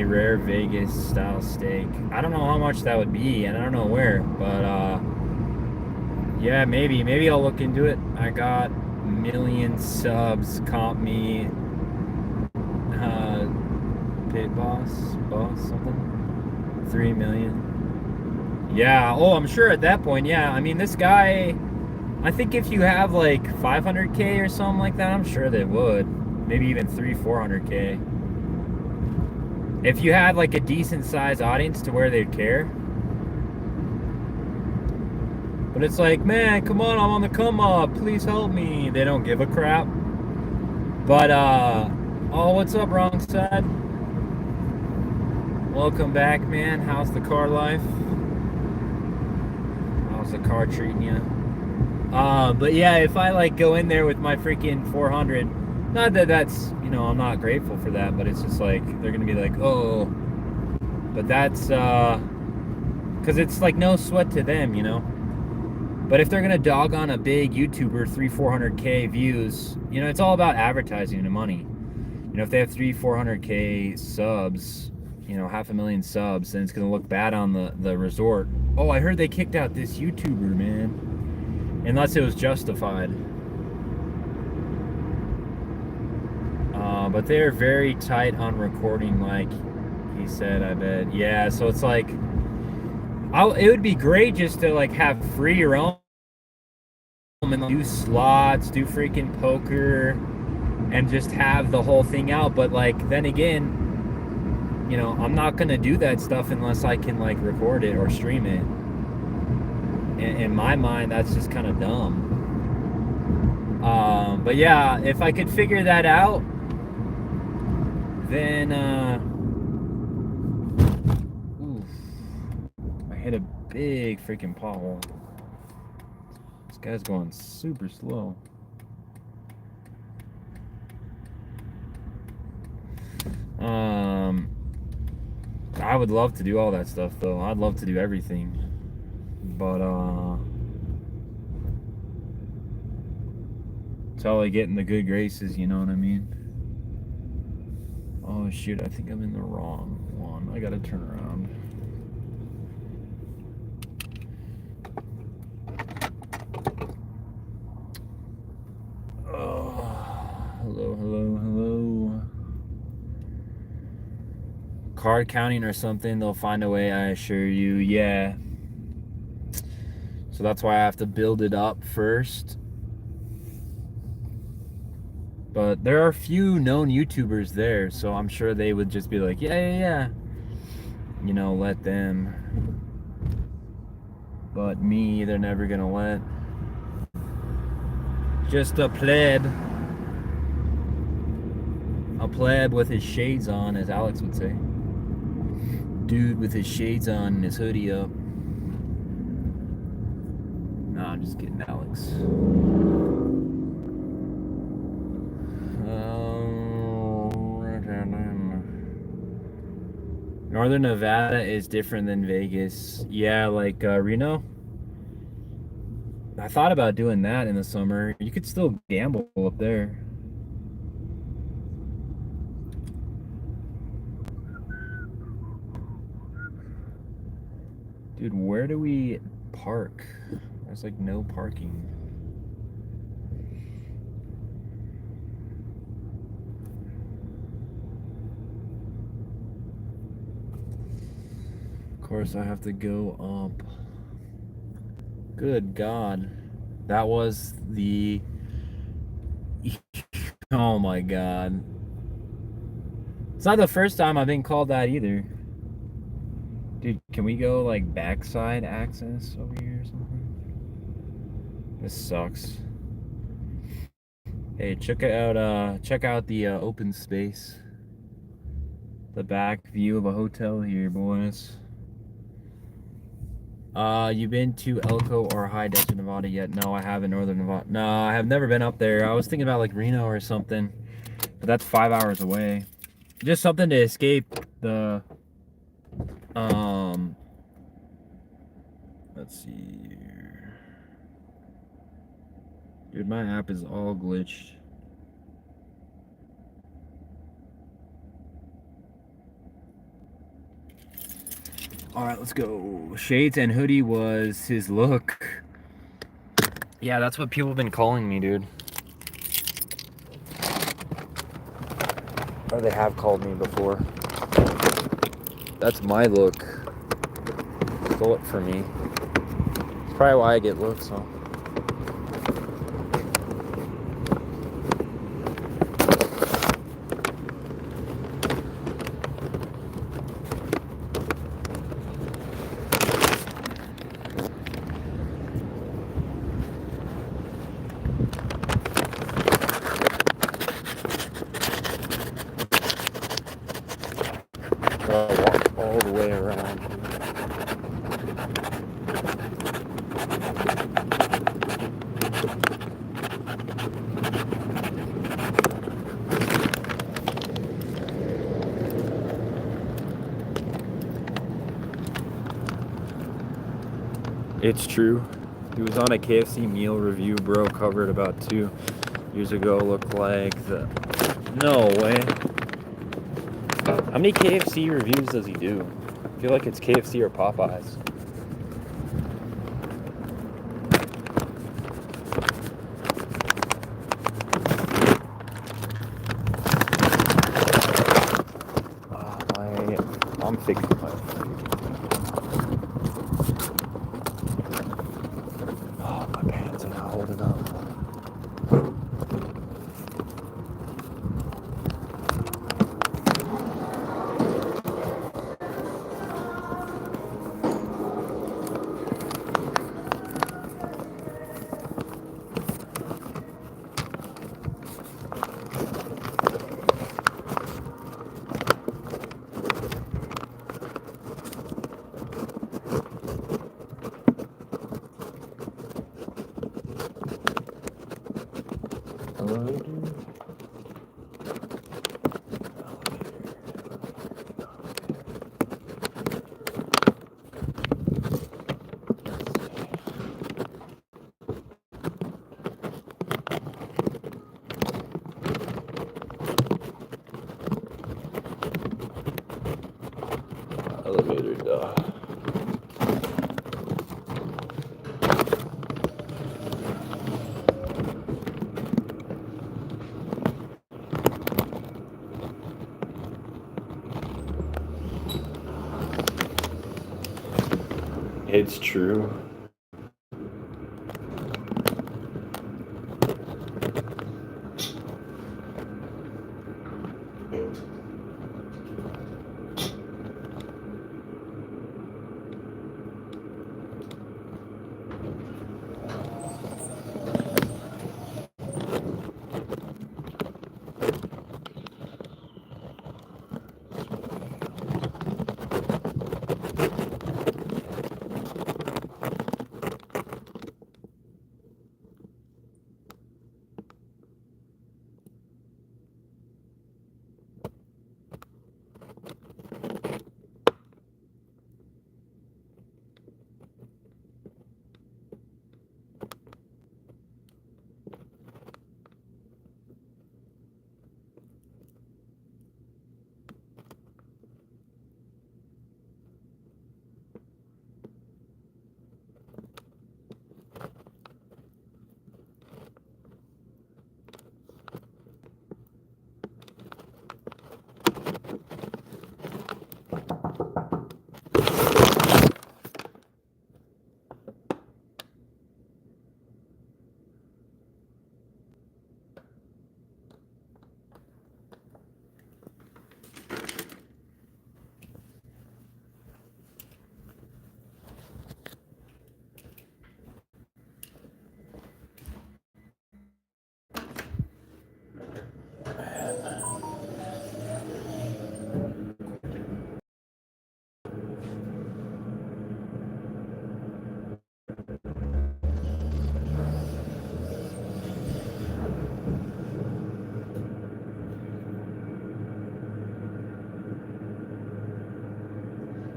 Rare Vegas style steak. I don't know how much that would be, and I don't know where, but yeah, maybe I'll look into it. I got 1 million subs. Comp me, pit boss something. 3 million. Yeah. Oh, I'm sure at that point. Yeah. I mean, this guy. I think if you have like 500K or something like that, I'm sure they would. Maybe even 400K. If you had like a decent sized audience to where they'd care. But it's like, man, come on, I'm on the come up. Please help me. They don't give a crap. But, oh, what's up, wrong side? Welcome back, man. How's the car life? How's the car treating you? But yeah, if I like go in there with my freaking 400, not that that's, you know, I'm not grateful for that, but it's just like, they're gonna be like, oh, but that's, cause it's like no sweat to them, you know? But if they're gonna dog on a big YouTuber, 400K views, you know, it's all about advertising and money. You know, if they have 400K subs, you know, 500,000 subs, then it's gonna look bad on the resort. Oh, I heard they kicked out this YouTuber, man. Unless it was justified. But they're very tight on recording, like he said, I bet. Yeah, so it's like, it would be great just to like have free roam and do slots, do freaking poker, and just have the whole thing out. But like, then again, you know, I'm not gonna do that stuff unless I can like record it or stream it. In my mind, that's just kind of dumb. But yeah, if I could figure that out, then oof, I hit a big freaking pothole. This guy's going super slow. I would love to do all that stuff though. I'd love to do everything. But until I get in the good graces, you know what I mean? Oh shoot, I think I'm in the wrong one. I gotta turn around. Oh, hello. Card counting or something, they'll find a way, I assure you. Yeah. So that's why I have to build it up first. But there are a few known YouTubers there, so I'm sure they would just be like, yeah. You know, let them. But me, they're never gonna let. Just a pleb. A pleb with his shades on, as Alex would say. Dude with his shades on and his hoodie up. No, I'm just kidding, Alex. Northern Nevada is different than Vegas. Yeah, like Reno. I thought about doing that in the summer. You could still gamble up there. Dude, where do we park? There's like no parking. Of course, I have to go up. Good God. That was the... Oh my God. It's not the first time I've been called that either. Dude, can we go like backside access over here or something? This sucks. Hey, check out the open space. The back view of a hotel here, boys. You been to Elko or High Desert, Nevada yet? No, I haven't. Northern Nevada. No, I have never been up there. I was thinking about like Reno or something, but that's 5 hours away. Just something to escape the, let's see here. Dude, my app is all glitched. All right, let's go. Shades and hoodie was his look. Yeah, that's what people have been calling me, dude. Or they have called me before. That's my look. bullet for me. It's probably why I get looks, so. I'll walk all the way around here. It's true. He was on a KFC meal review, bro, covered about 2 years ago. Looked like the... No way. How many KFC reviews does he do? I feel like it's KFC or Popeyes. I'm fixing my... Oh, my pants are not holding up. Elevator door. It's true.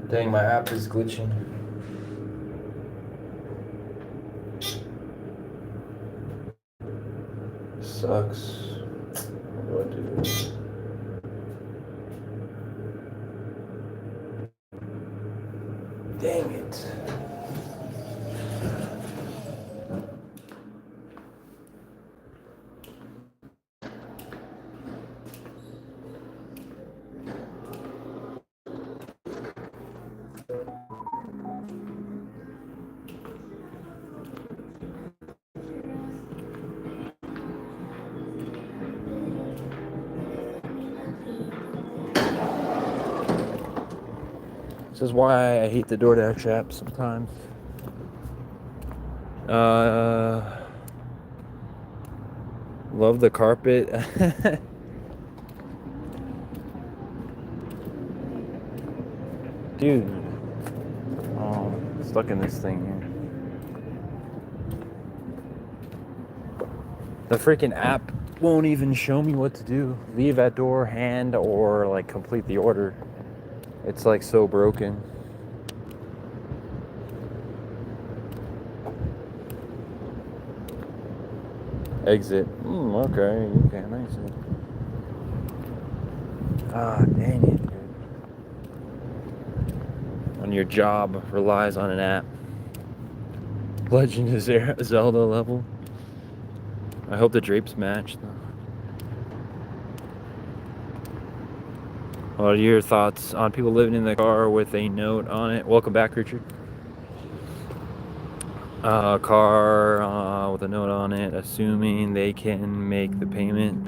Dang, my app is glitching. Sucks. What do I do? Dang it. This is why I hate the Doordash app sometimes. Love the carpet. Dude. Oh, I'm stuck in this thing here. The freaking app won't even show me what to do. Leave at door, hand, or like complete the order. It's like so broken. Exit. Okay, nice. Ah, dang it, dude. When your job relies on an app. Legend of Zelda level. I hope the drapes match, though. What are your thoughts on people living in the car with a note on it? Welcome back, Richard. Car with a note on it, assuming they can make the payment.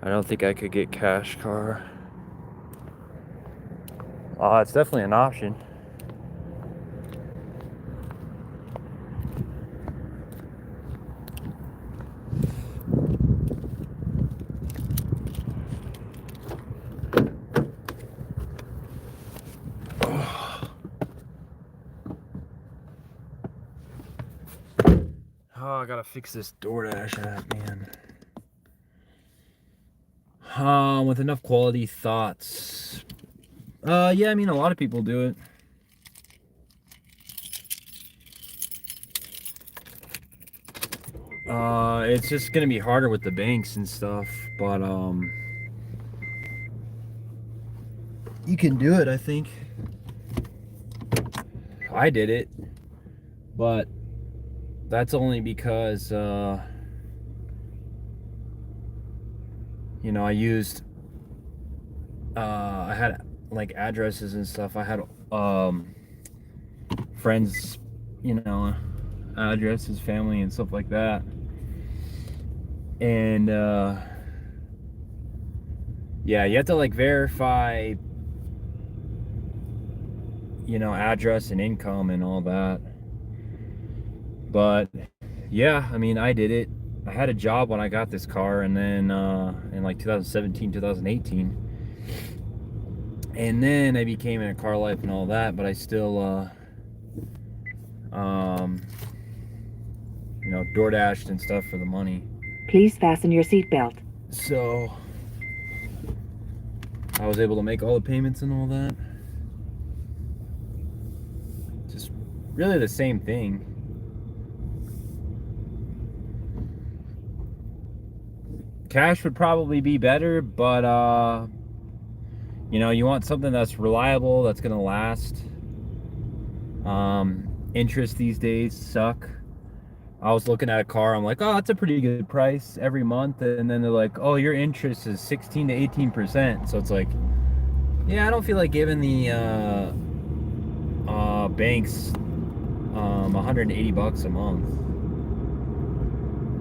I don't think I could get cash car. It's definitely an option. Oh, I gotta fix this Doordash app, man. With enough quality thoughts. Yeah, I mean, a lot of people do it. It's just gonna be harder with the banks and stuff, but you can do it, I think. I did it, but that's only because you know, I used I had like addresses and stuff. I had friends, you know, addresses, family and stuff like that. And yeah, you have to like verify, you know, address and income and all that. But yeah, I mean, I did it. I had a job when I got this car, and then in like 2017, 2018, and then I became in a car life and all that. But I still you know, DoorDashed and stuff for the money. Please fasten your seatbelt. So I was able to make all the payments and all that. Just really the same thing. Cash would probably be better, but you know, you want something that's reliable, that's gonna last. Interest these days suck. I was looking at a car, I'm like, oh, that's a pretty good price every month, and then they're like, oh, your interest is 16 to 18%. So it's like, yeah, I don't feel like giving the banks 180 bucks a month.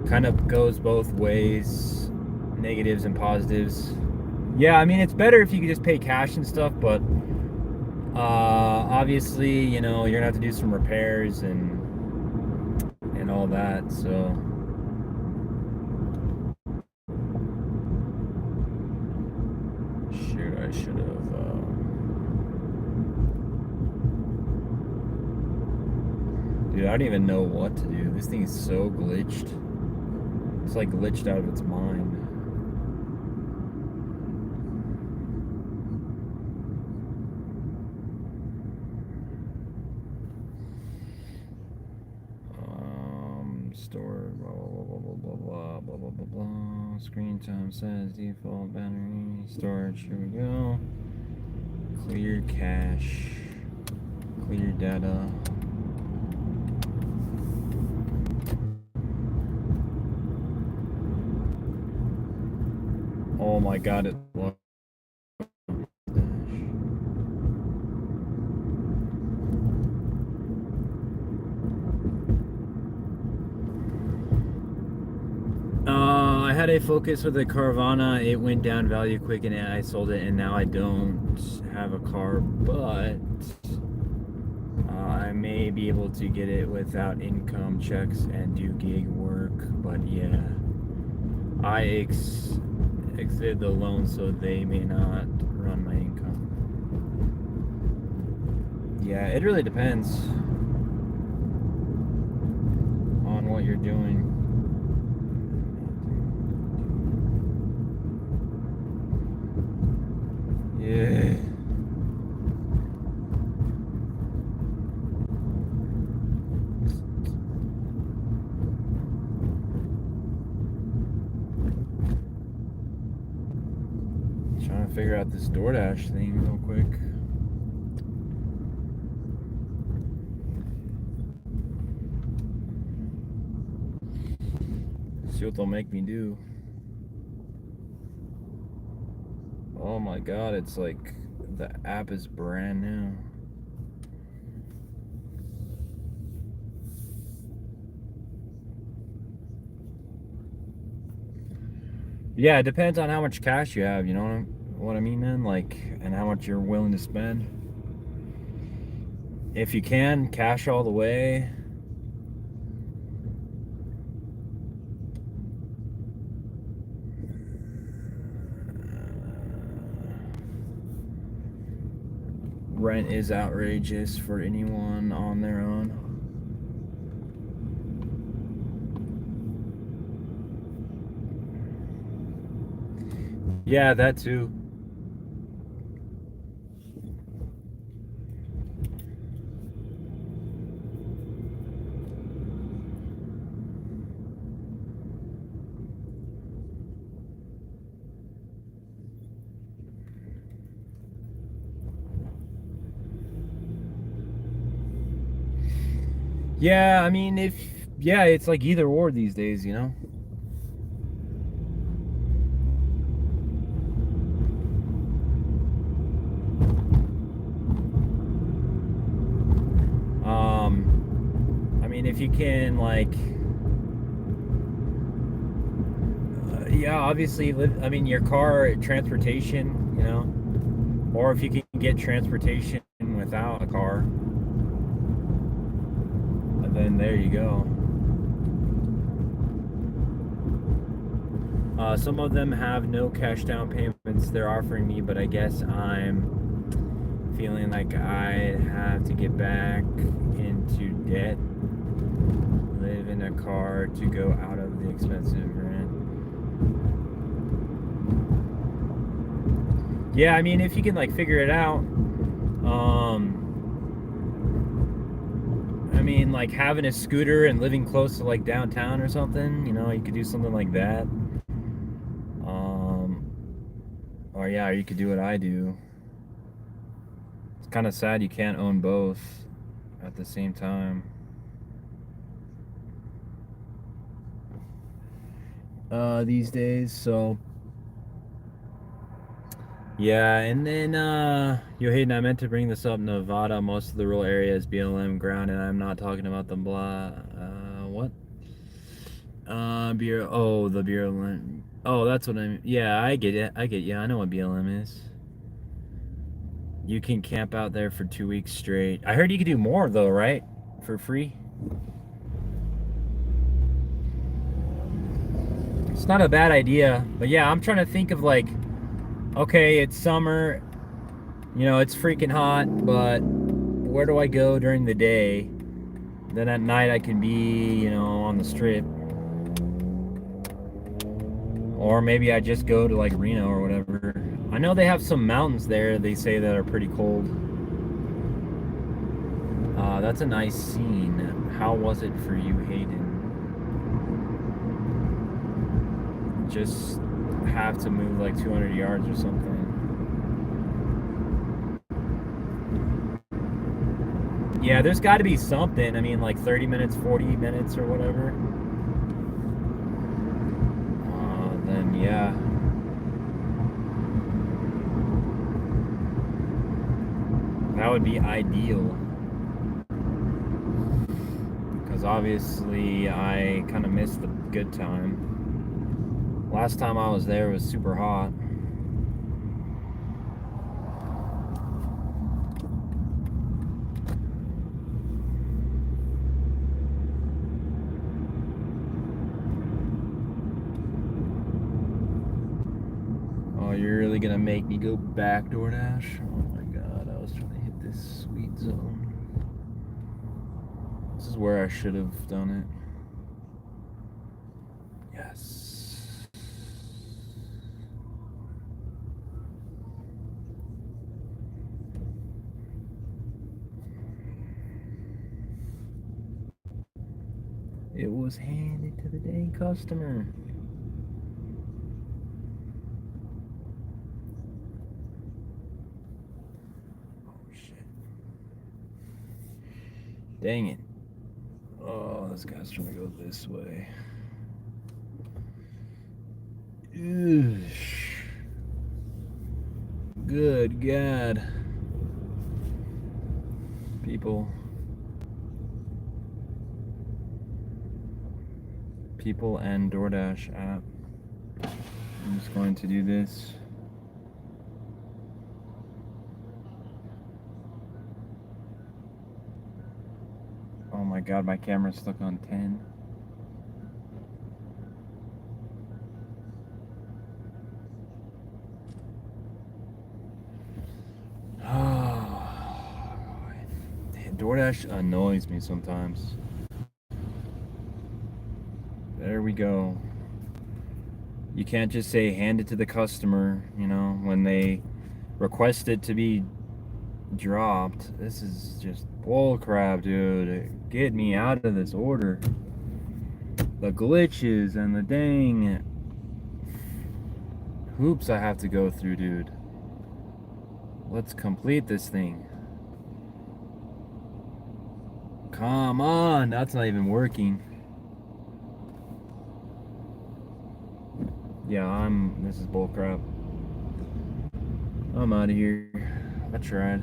Kind of goes both ways, negatives and positives. Yeah, I mean, it's better if you could just pay cash and stuff, but obviously, you know, you're gonna have to do some repairs and all that, so shoot, I should have dude, I don't even know what to do. This thing is so glitched. It's like glitched out of its mind. Store, blah, blah, blah, blah, blah, blah, blah, blah, blah. Screen time says default battery. Storage, here we go. Clear cache. Clear data. Oh my god, it locked. I had a Focus with a Carvana. It went down value quick and I sold it, and now I don't have a car, but I may be able to get it without income checks and do gig work, but yeah, I exited the loan so they may not run my income. Yeah, it really depends on what you're doing. Yeah. Trying to figure out this Doordash thing real quick. See what they'll make me do. Oh my god, it's like the app is brand new. Yeah, it depends on how much cash you have, you know what I mean, man? Like, and how much you're willing to spend. If you can, cash all the way. Rent is outrageous for anyone on their own. Yeah, that too. Yeah, I mean, it's like either or these days, you know? I mean, if you can, like, yeah, obviously, I mean, your car, transportation, you know? Or if you can get transportation without a car, then there you go. Some of them have no cash down payments they're offering me, but I guess I'm feeling like I have to get back into debt, live in a car to go out of the expensive rent. Yeah, I mean, if you can like figure it out, I mean, like having a scooter and living close to like downtown or something, you know, you could do something like that. Or yeah, or you could do what I do. It's kind of sad you can't own both at the same time. These days, so yeah, and then Hayden, I meant to bring this up. Nevada, most of the rural area is BLM ground, and I'm not talking about the what? The BLM. Oh, that's what I mean. Yeah, I get it. Yeah, I know what BLM is. You can camp out there for 2 weeks straight. I heard you could do more though, right? For free. It's not a bad idea, but yeah, I'm trying to think of like, okay, it's summer, you know, it's freaking hot, but where do I go during the day? Then at night I can be, you know, on the strip. Or maybe I just go to like Reno or whatever. I know they have some mountains there, they say, that are pretty cold. That's a nice scene. How was it for you, Hayden? Just have to move like 200 yards or something. Yeah, there's got to be something. I mean, like 30 minutes, 40 minutes or whatever. Then yeah. That would be ideal. Because obviously I kind of missed the good time. Last time I was there was super hot. You're really gonna make me go back, Doordash? Oh my god, I was trying to hit this sweet zone. This is where I should have done it. Yes. It was handed to the dang customer. Oh shit. Dang it. Oh, this guy's trying to go this way. Ugh. Good God. People and Doordash app. I'm just going to do this. Oh my god, my camera's stuck on 10. Oh, Doordash annoys me sometimes. There we go. You can't just say hand it to the customer, you know, when they request it to be dropped. This is just bullcrap, dude. Get me out of this order. The glitches and the dang hoops I have to go through, dude. Let's complete this thing. Come on, that's not even working. Yeah, this is bullcrap. I'm out of here. I tried.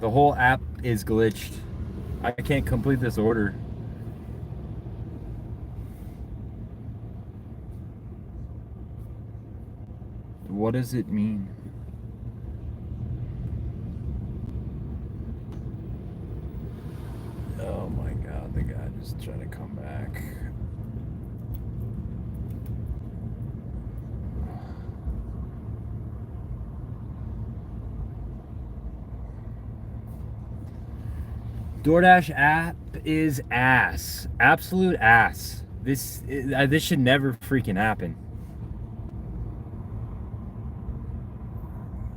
The whole app is glitched. I can't complete this order. What does it mean? Oh my god, the guy just trying to come back. DoorDash app is ass. Absolute ass. This should never freaking happen.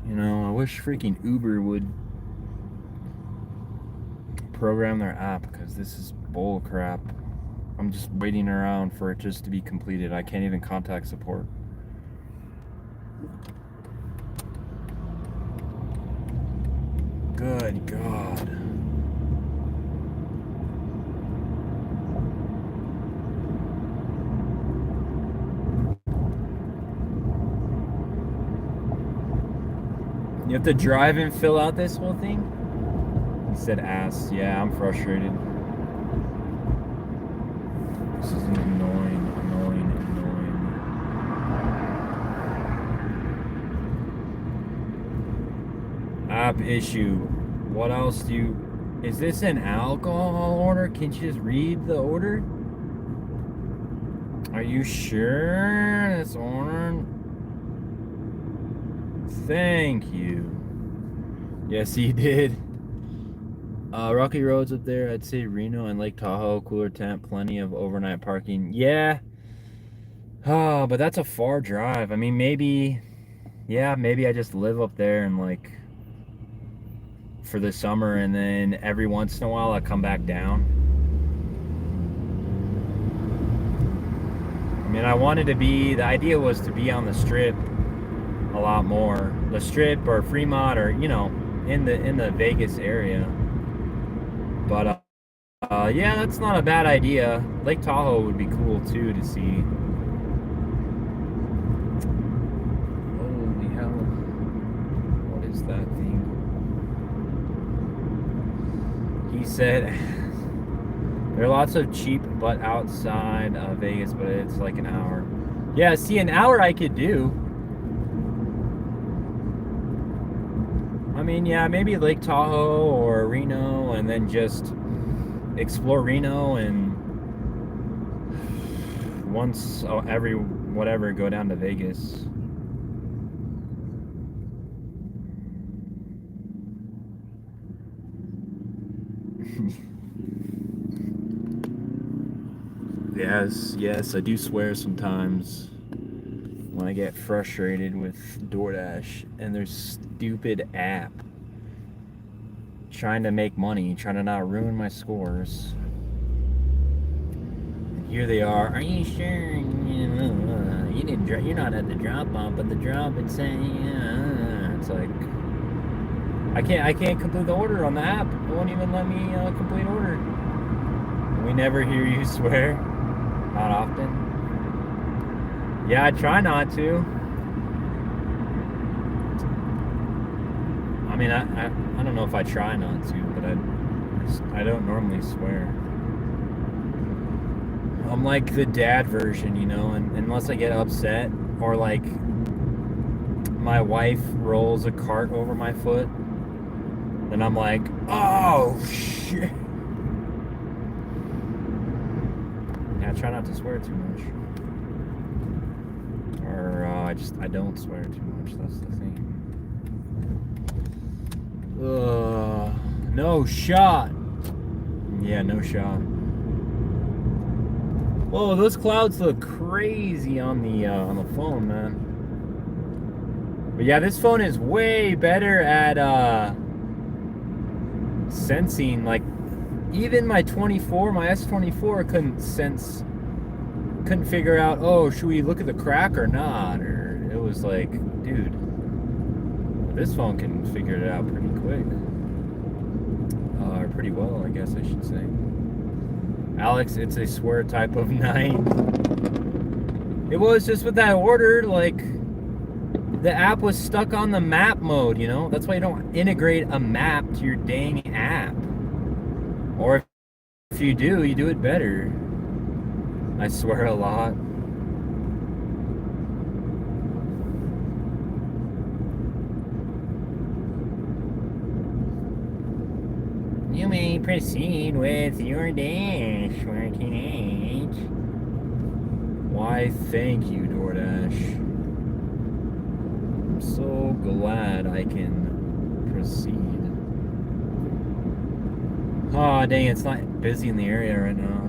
You know, I wish freaking Uber would program their app, because this is bull crap. I'm just waiting around for it just to be completed. I can't even contact support. Good God. You have to drive and fill out this whole thing? He said ass. Yeah, I'm frustrated. This is annoying. App issue. What else do you... Is this an alcohol order? Can't you just read the order? Are you sure it's ordered? Thank you. Yes, he did. Rocky Road's up there. I'd say Reno and Lake Tahoe. Cooler temp, plenty of overnight parking. Yeah. Oh, but that's a far drive. I mean, maybe... Yeah, maybe I just live up there and, like, for the summer, and then every once in a while I come back down. I mean, I wanted to be... The idea was to be on the Strip a lot more. The Strip or Fremont, or, you know, in the Vegas area. But yeah, that's not a bad idea. Lake Tahoe would be cool too to see. Holy hell. What is that thing? He said there are lots of cheap but outside Vegas, but it's like an hour. Yeah, see, an hour I could do. I mean, yeah, maybe Lake Tahoe or Reno, and then just explore Reno and once every whatever go down to Vegas. Yes, I do swear sometimes when I get frustrated with Doordash and their stupid app. Trying to make money, trying to not ruin my scores. And here they are. Are you sure? You didn't. You're not at the drop off, but the drop it's saying. It's like I can't complete the order on the app. It won't even let me complete order. We never hear you swear. Not often. Yeah, I try not to. I mean, I don't know if I try not to, but I don't normally swear. I'm like the dad version, you know, and unless I get upset or like my wife rolls a cart over my foot, then I'm like, oh shit. Yeah, I try not to swear too much. Or I don't swear too much, that's the thing. No shot. Yeah, no shot. Whoa, those clouds look crazy on the phone, man. But yeah, this phone is way better at sensing. Like, even my S24 couldn't figure out, oh, should we look at the crack or not? Or it was like, dude, this phone can figure it out pretty quick. Or pretty well, I guess I should say. Alex, it's a swear type of night. It was just with that order, like, the app was stuck on the map mode, you know? That's why you don't integrate a map to your dang app. Or if you do it better. I swear a lot. You may proceed with your dash, 14H. Why, thank you, Doordash. I'm so glad I can proceed. Oh, dang, it's not busy in the area right now.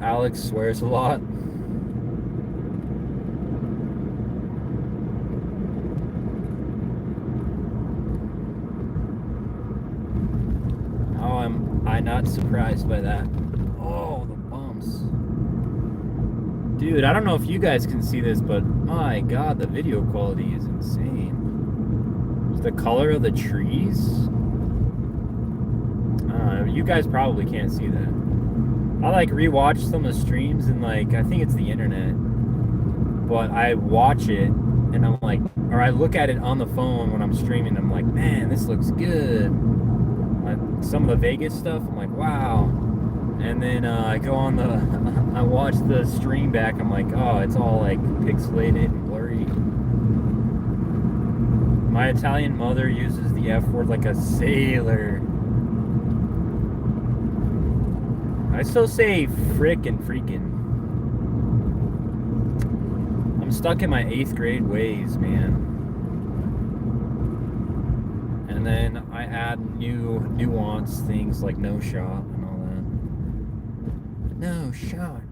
Alex swears a lot. How am I not surprised by that? Oh, the bumps. Dude, I don't know if you guys can see this, but my God, the video quality is insane. The color of the trees. I don't know, you guys probably can't see that. I like rewatch some of the streams and like, I think it's the internet, but I watch it and I'm like, or I look at it on the phone when I'm streaming, I'm like, man, this looks good. Like, some of the Vegas stuff, I'm like, wow. And then I go on I watch the stream back, I'm like, oh, it's all like pixelated and blurry. My Italian mother uses the F word like a sailor. I still say frick and freaking. I'm stuck in my 8th grade ways, man. And then I add new nuance things like no shot and all that. No shot.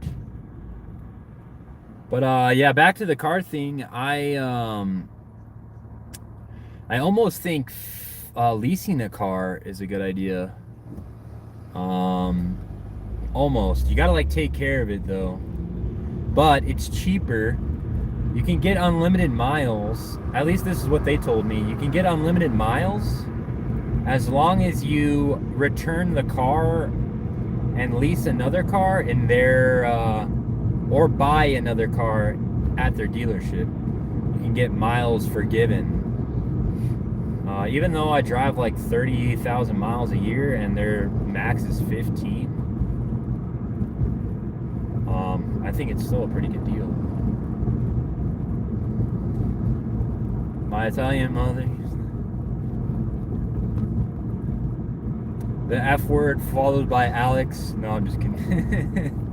But yeah, back to the car thing. I almost think leasing a car is a good idea. Almost. You gotta like take care of it though. But it's cheaper. You can get unlimited miles. At least this is what they told me. You can get unlimited miles as long as you return the car and lease another car in their or buy another car at their dealership. You can get miles forgiven. Even though I drive like 30,000 miles a year and their max is 15, I think it's still a pretty good deal. My Italian mother. The F word followed by Alex. No, I'm just kidding.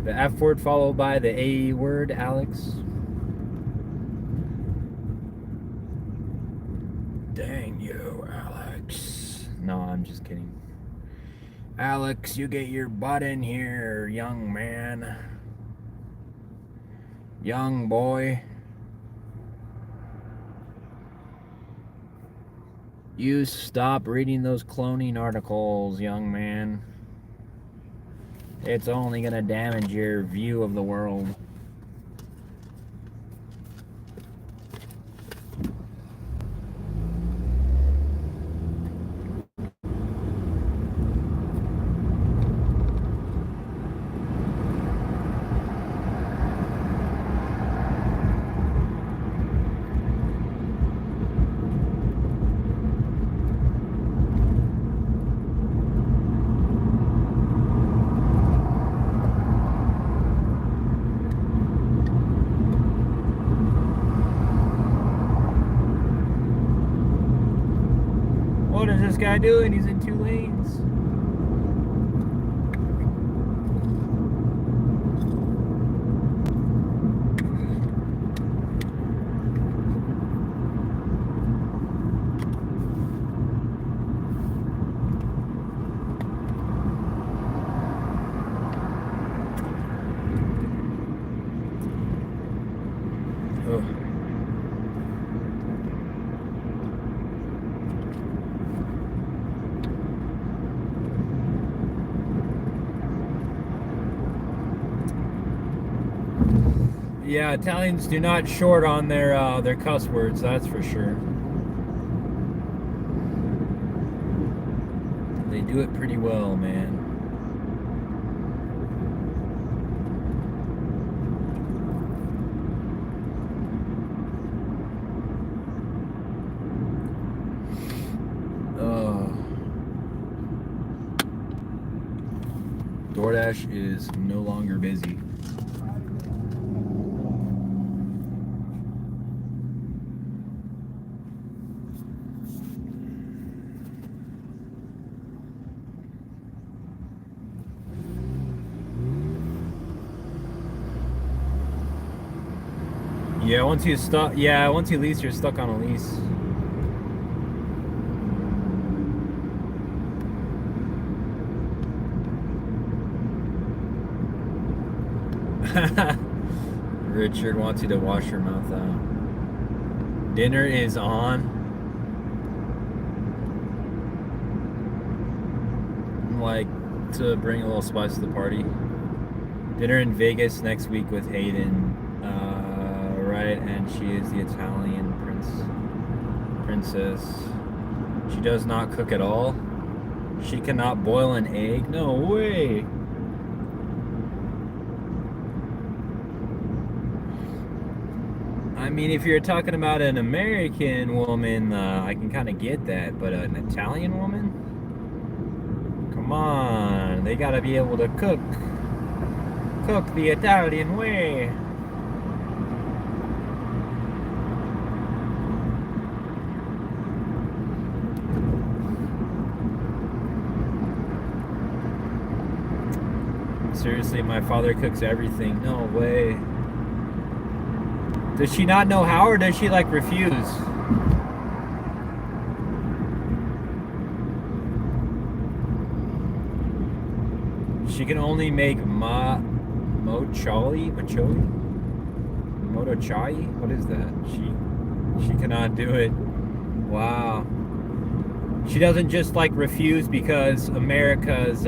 The F word followed by the A word, Alex. Dang you, Alex. No, I'm just kidding. Alex, you get your butt in here, young man. Young boy. You stop reading those cloning articles, young man. It's only gonna damage your view of the world. What is this guy doing? He's in 2 lanes. Ugh. Yeah, Italians do not short on their cuss words, that's for sure. They do it pretty well, man. Doordash is no longer busy. Yeah, once you stop, yeah, once you lease, you're stuck on a lease. Richard wants you to wash your mouth out. Dinner is on. Like to bring a little spice to the party. Dinner in Vegas next week with Hayden. Right, and she is the Italian princess. She does not cook at all. She cannot boil an egg. No way. I mean, if you're talking about an American woman, I can kind of get that, but an Italian woman? Come on, they gotta be able to cook the Italian way. Seriously, my father cooks everything. No way. Does she not know how, or does she like refuse? She can only make mochali? Motochai? What is that? She cannot do it. Wow. She doesn't just like refuse because America's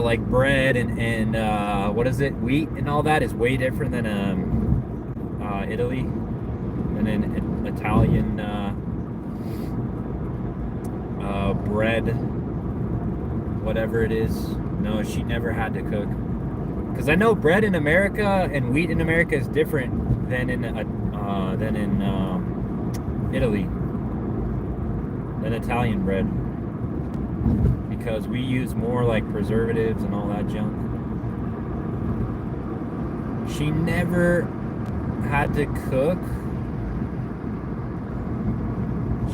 like bread and what is it, wheat and all that is way different than Italy and then Italian bread, whatever it is. No, she never had to cook, because I know bread in America and wheat in America is different than in Italy, than Italian bread. because we use more like preservatives and all that junk. She never had to cook.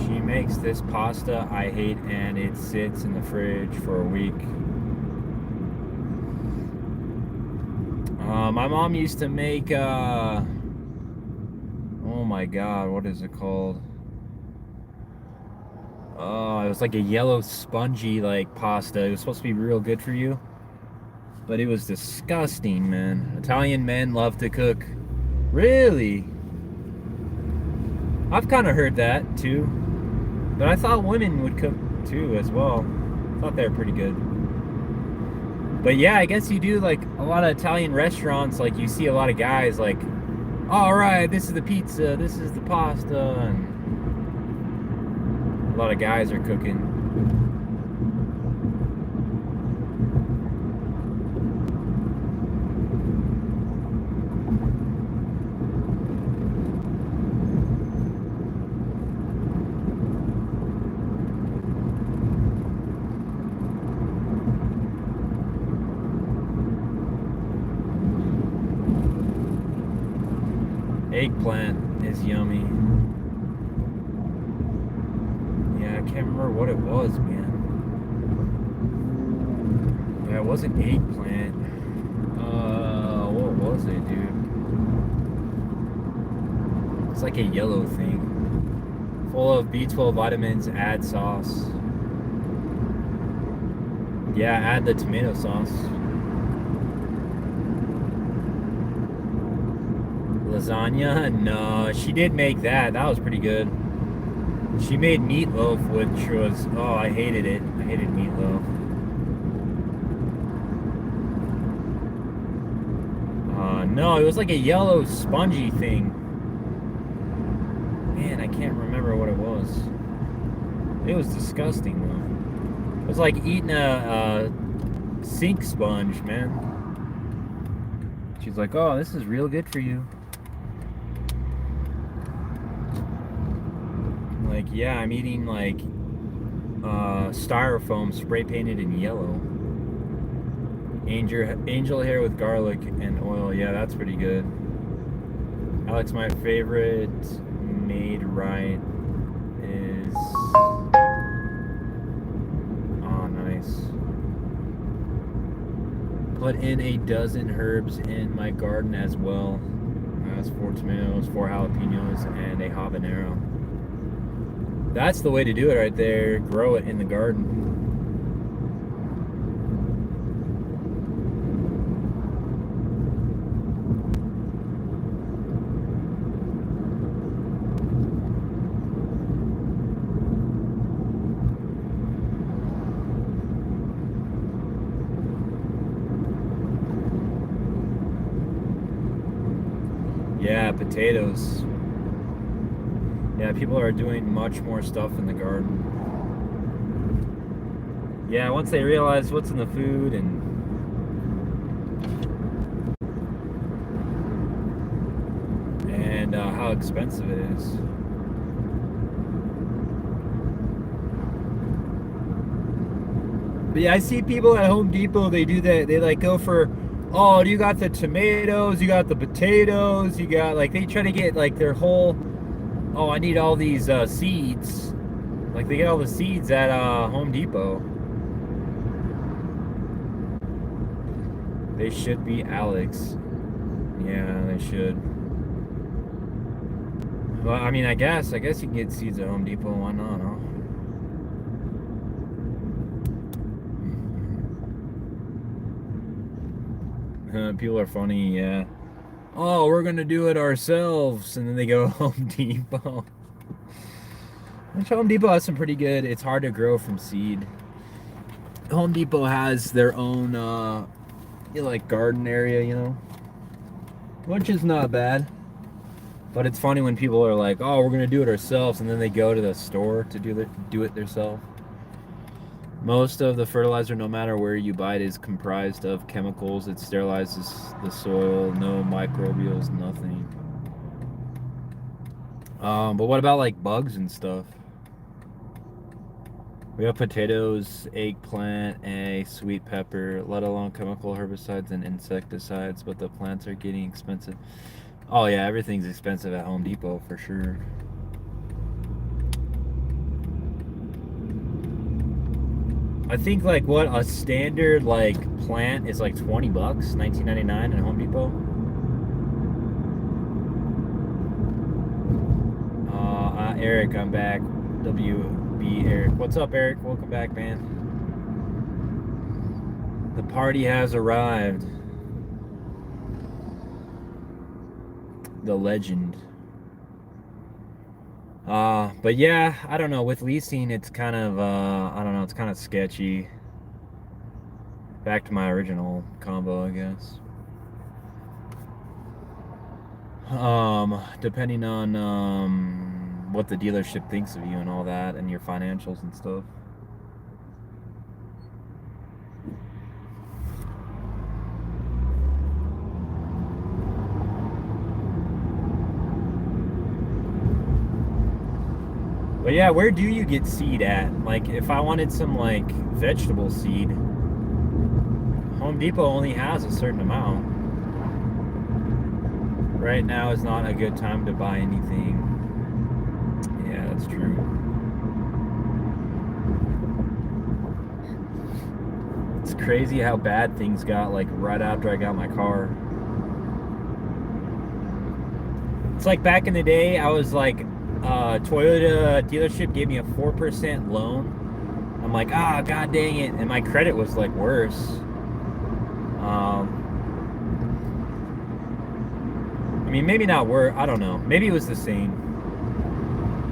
She makes this pasta I hate, and it sits in the fridge for a week. My mom used to make oh my god, what is it called? Oh, it was like a yellow spongy like pasta. It was supposed to be real good for you, but it was disgusting, man. Italian men love to cook. Really? I've kind of heard that too, but I thought women would cook too as well. I thought they were pretty good. But yeah, I guess you do like a lot of Italian restaurants, like you see a lot of guys like, all right, this is the pizza, this is the pasta, and a lot of guys are cooking. Eggplant is yummy. Yeah, I can't remember what it was, man. Yeah, it wasn't eggplant. What was it, dude? It's like a yellow thing. Full of B12 vitamins, add sauce. Yeah, add the tomato sauce. Lasagna? No, she did make that. That was pretty good. She made meatloaf, which was, oh, I hated it. I hated meatloaf. No, it was like a yellow spongy thing. Man, I can't remember what it was. It was disgusting, though. It was like eating a sink sponge, man. She's like, oh, this is real good for you. Like, yeah, I'm eating like styrofoam spray painted in yellow. Angel hair with garlic and oil. Yeah, that's pretty good. Alex, my favorite made right is... Oh, nice. Put in a dozen herbs in my garden as well. That's 4 tomatoes, 4 jalapenos, and a habanero. That's the way to do it right there. Grow it in the garden. Yeah, potatoes. Yeah, people are doing much more stuff in the garden. Yeah, once they realize what's in the food and how expensive it is. But yeah, I see people at Home Depot, they do that, they like go for, oh, you got the tomatoes, you got the potatoes, you got, like, they try to get like their whole, oh, I need all these seeds. Like, they get all the seeds at Home Depot. They should be Alex. Yeah, they should. Well, I mean, I guess you can get seeds at Home Depot. Why not, huh? People are funny, yeah. Oh, we're gonna do it ourselves, and then they go Home Depot. Which Home Depot has some pretty good. It's hard to grow from seed. Home Depot has their own, like garden area, you know, which is not bad. But it's funny when people are like, "Oh, we're gonna do it ourselves," and then they go to the store to do it themselves. Most of the fertilizer, no matter where you buy it, is comprised of chemicals. It sterilizes the soil, no microbials, nothing. But what about like bugs and stuff? We have potatoes, eggplant, egg, sweet pepper, let alone chemical herbicides and insecticides, but the plants are getting expensive. Oh yeah, everything's expensive at Home Depot for sure. I think like what a standard like plant is like 20 bucks, $19.99 at Home Depot. Eric, I'm back. WB Eric. What's up, Eric? Welcome back, man. The party has arrived. The legend. But yeah, I don't know. With leasing, it's kind of, I don't know, it's kind of sketchy. Back to my original combo, I guess. Depending on, what the dealership thinks of you and all that, and your financials and stuff. But yeah, where do you get seed at? Like, if I wanted some, like, vegetable seed, Home Depot only has a certain amount. Right now is not a good time to buy anything. Yeah, that's true. It's crazy how bad things got, like, right after I got my car. It's like back in the day, I was like, Toyota dealership gave me a 4% loan. I'm like, ah, god dang it. And my credit was like worse. I mean, maybe not worse. I don't know. Maybe it was the same.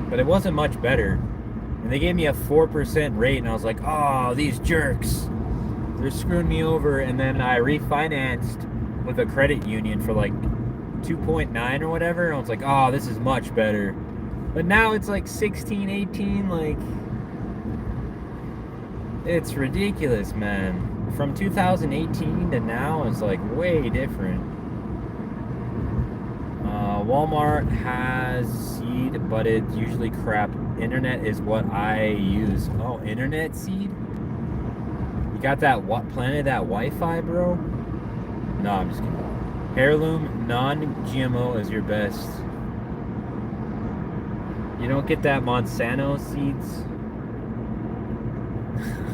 But it wasn't much better. And they gave me a 4% rate. And I was like, oh, these jerks. They're screwing me over. And then I refinanced with a credit union for like 2.9 or whatever. And I was like, oh, this is much better. But now it's like 16, 18, like, it's ridiculous, man. From 2018 to now, it's like way different. Walmart has seed, but it's usually crap. Internet is what I use. Oh, internet seed? You got that, what, planted that Wi-Fi, bro? No, I'm just kidding. Heirloom non-GMO is your best. You don't get that Monsanto seeds?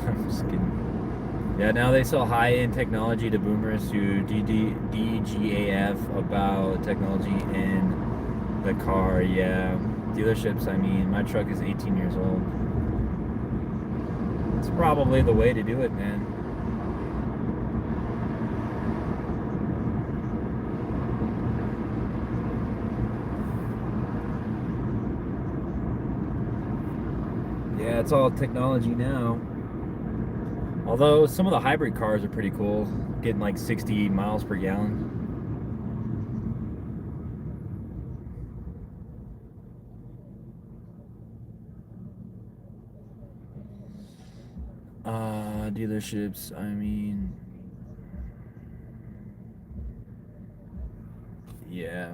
I'm just kidding. Yeah, now they sell high-end technology to boomers who DGAF about technology in the car. Yeah, dealerships, I mean, my truck is 18 years old. It's probably the way to do it, man. Yeah, it's all technology now. Although some of the hybrid cars are pretty cool, getting like 60 miles per gallon. Dealerships, I mean, yeah.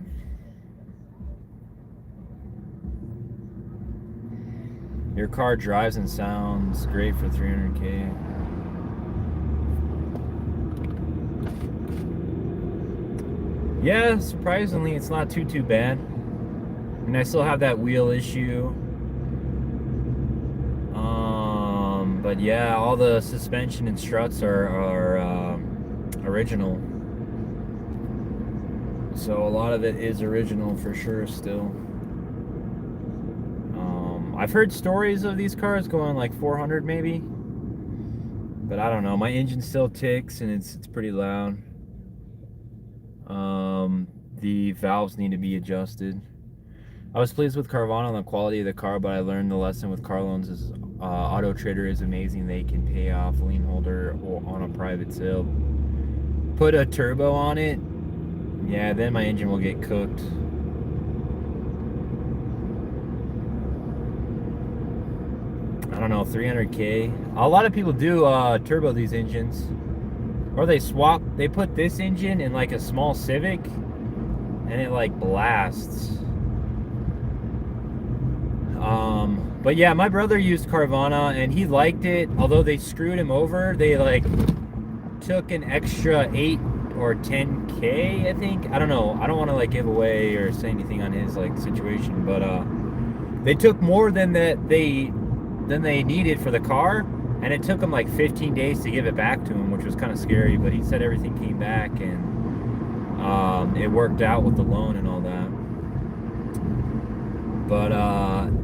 Your car drives and sounds great for 300K. Yeah, surprisingly, it's not too bad. I mean, I still have that wheel issue. But yeah, all the suspension and struts are original. So a lot of it is original for sure still. I've heard stories of these cars going like 400 maybe. But I don't know, my engine still ticks and it's pretty loud. The valves need to be adjusted. I was pleased with Carvana on the quality of the car, but I learned the lesson with car loans is Auto Trader is amazing. They can pay off lien holder or on a private sale. Put a turbo on it, yeah, then my engine will get cooked. I don't know, 300K. A lot of people do turbo these engines. Or they put this engine in like a small Civic and it like blasts. But yeah, my brother used Carvana and he liked it. Although they screwed him over, they like took an extra 8 or 10K, I think. I don't know. I don't want to like give away or say anything on his like situation, but they took more than they needed for the car, and it took them like 15 days to give it back to him, which was kind of scary. But he said everything came back and it worked out with the loan and all that. But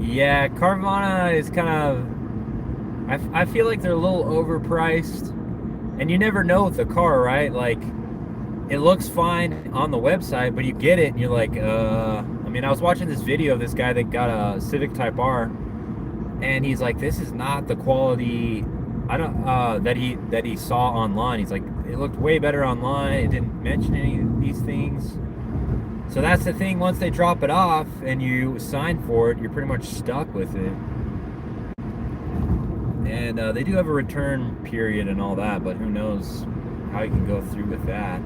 yeah, Carvana is kind of, I feel like they're a little overpriced, and you never know with the car, right? Like, it looks fine on the website, but you get it and you're like, I mean, I was watching this video of this guy that got a Civic Type R, and he's like, this is not the quality that he saw online. He's like, it looked way better online. It didn't mention any of these things. So that's the thing. Once they drop it off and you sign for it, you're pretty much stuck with it. And they do have a return period and all that, but who knows how you can go through with that.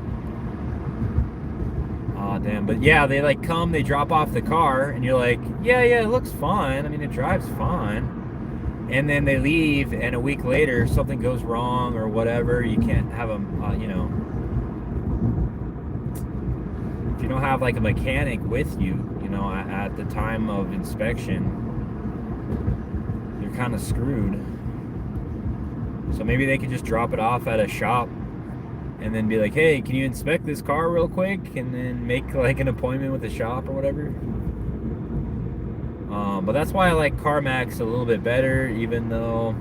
Aw, damn. But yeah, they like come, they drop off the car, and you're like, yeah, it looks fine. I mean, it drives fine. And then they leave, and a week later, something goes wrong or whatever. You can't have them, you know. If you don't have like a mechanic with you, you know, at the time of inspection, you're kind of screwed. So maybe they could just drop it off at a shop and then be like, hey, can you inspect this car real quick? And then make like an appointment with the shop or whatever. But that's why I like CarMax a little bit better, even though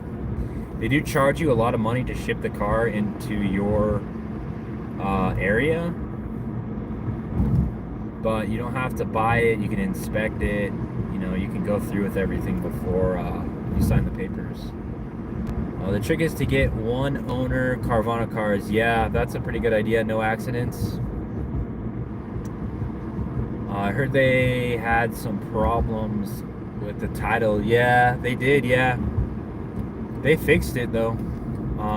they do charge you a lot of money to ship the car into your area. But you don't have to buy it. You can inspect it. You know, you can go through with everything before you sign the papers. The trick is to get one owner Carvana cars. Yeah, that's a pretty good idea. No accidents. I heard they had some problems with the title. Yeah, they did. Yeah, they fixed it though.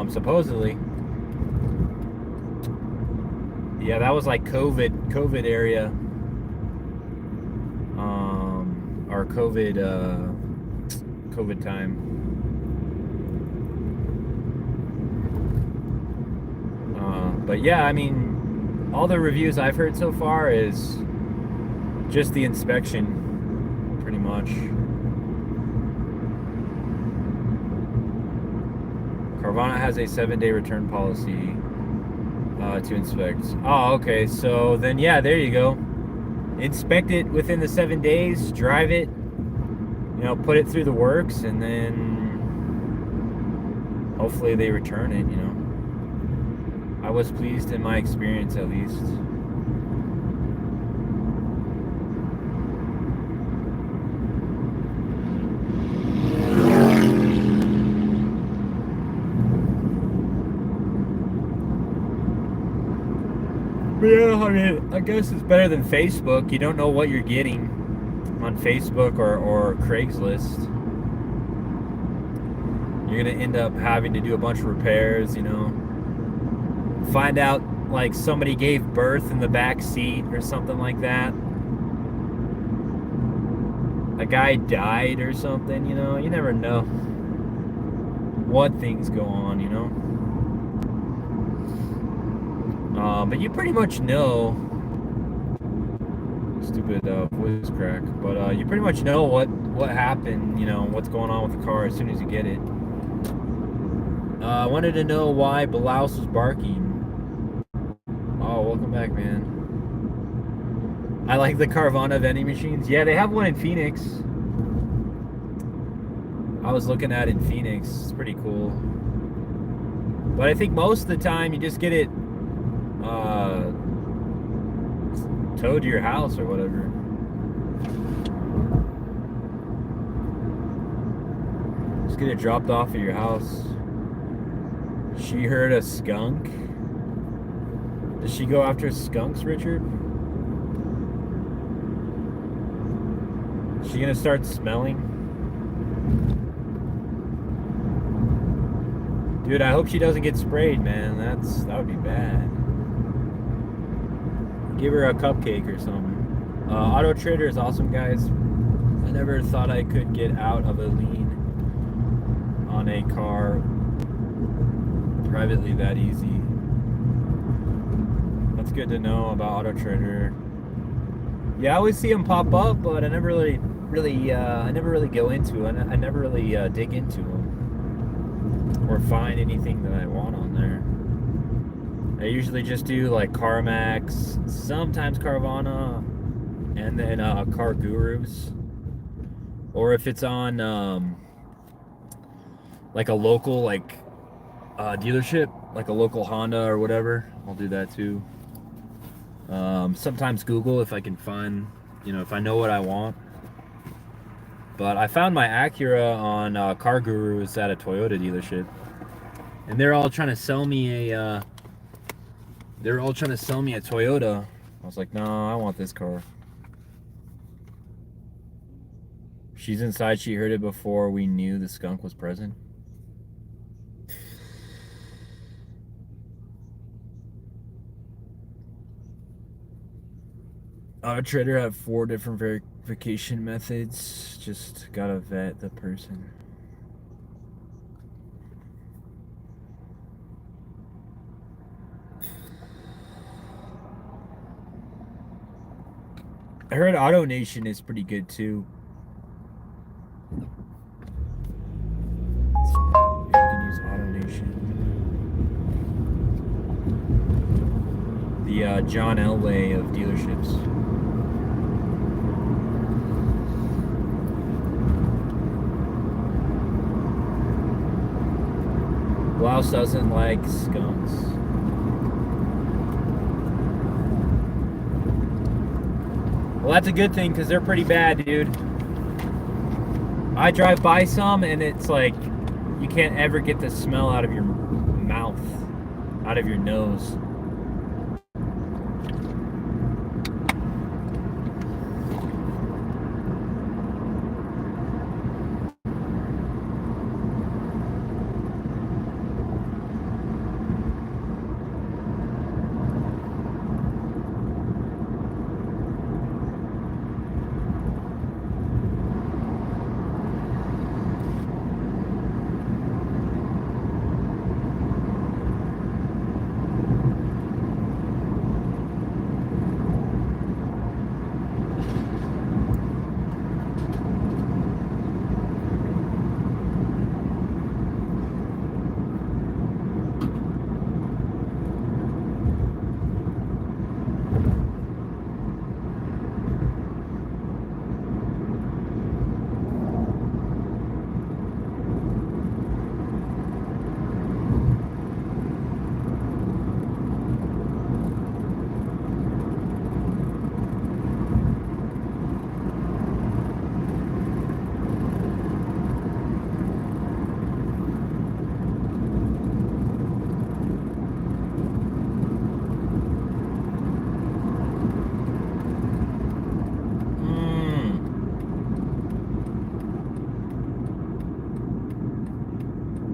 Supposedly. Yeah, that was like COVID area. Or COVID time. But yeah, I mean, all the reviews I've heard so far is just the inspection, pretty much. Carvana has a 7-day return policy to inspect. Oh, okay. So then, yeah, there you go. Inspect it within the 7 days, drive it, you know, put it through the works, and then hopefully they return it, you know. I was pleased in my experience, at least. But yeah, I mean, I guess it's better than Facebook. You don't know what you're getting on Facebook or Craigslist. You're gonna end up having to do a bunch of repairs, you know. Find out like somebody gave birth in the back seat or something like that. A guy died or something, you know. You never know what things go on, you know. But you pretty much know. Stupid voice crack. But you pretty much know what happened, you know, what's going on with the car as soon as you get it. I wanted to know why Blouse was barking. Oh, welcome back, man. I like the Carvana vending machines. Yeah, they have one in Phoenix. I was looking at it in Phoenix. It's pretty cool. But I think most of the time you just get it towed to your house or whatever. Just get it dropped off at your house. She heard a skunk. Does she go after skunks, Richard? Is she gonna start smelling? Dude, I hope she doesn't get sprayed, man. That would be bad. Give her a cupcake or something. Auto Trader is awesome, guys. I never thought I could get out of a lien on a car privately that easy. That's good to know about Auto Trader. Yeah, I always see them pop up, but I never really go into it. I never really dig into them or find anything that I want on there. I usually just do like CarMax, sometimes Carvana, and then Car Gurus. Or if it's on like a local dealership, like a local Honda or whatever, I'll do that too. Sometimes Google if I can find, if I know what I want. But I found my Acura on Car Gurus at a Toyota dealership, and they're all trying to sell me a Toyota. I was like, no, I want this car. She's inside. She heard it before we knew the skunk was present. Auto Trader had 4 different verification methods. Just gotta vet the person. I heard AutoNation is pretty good too. You can use AutoNation. The John Elway of dealerships. Blouse doesn't like skunks. Well, that's a good thing because they're pretty bad, dude. I drive by some and it's like you can't ever get the smell out of your mouth, out of your nose.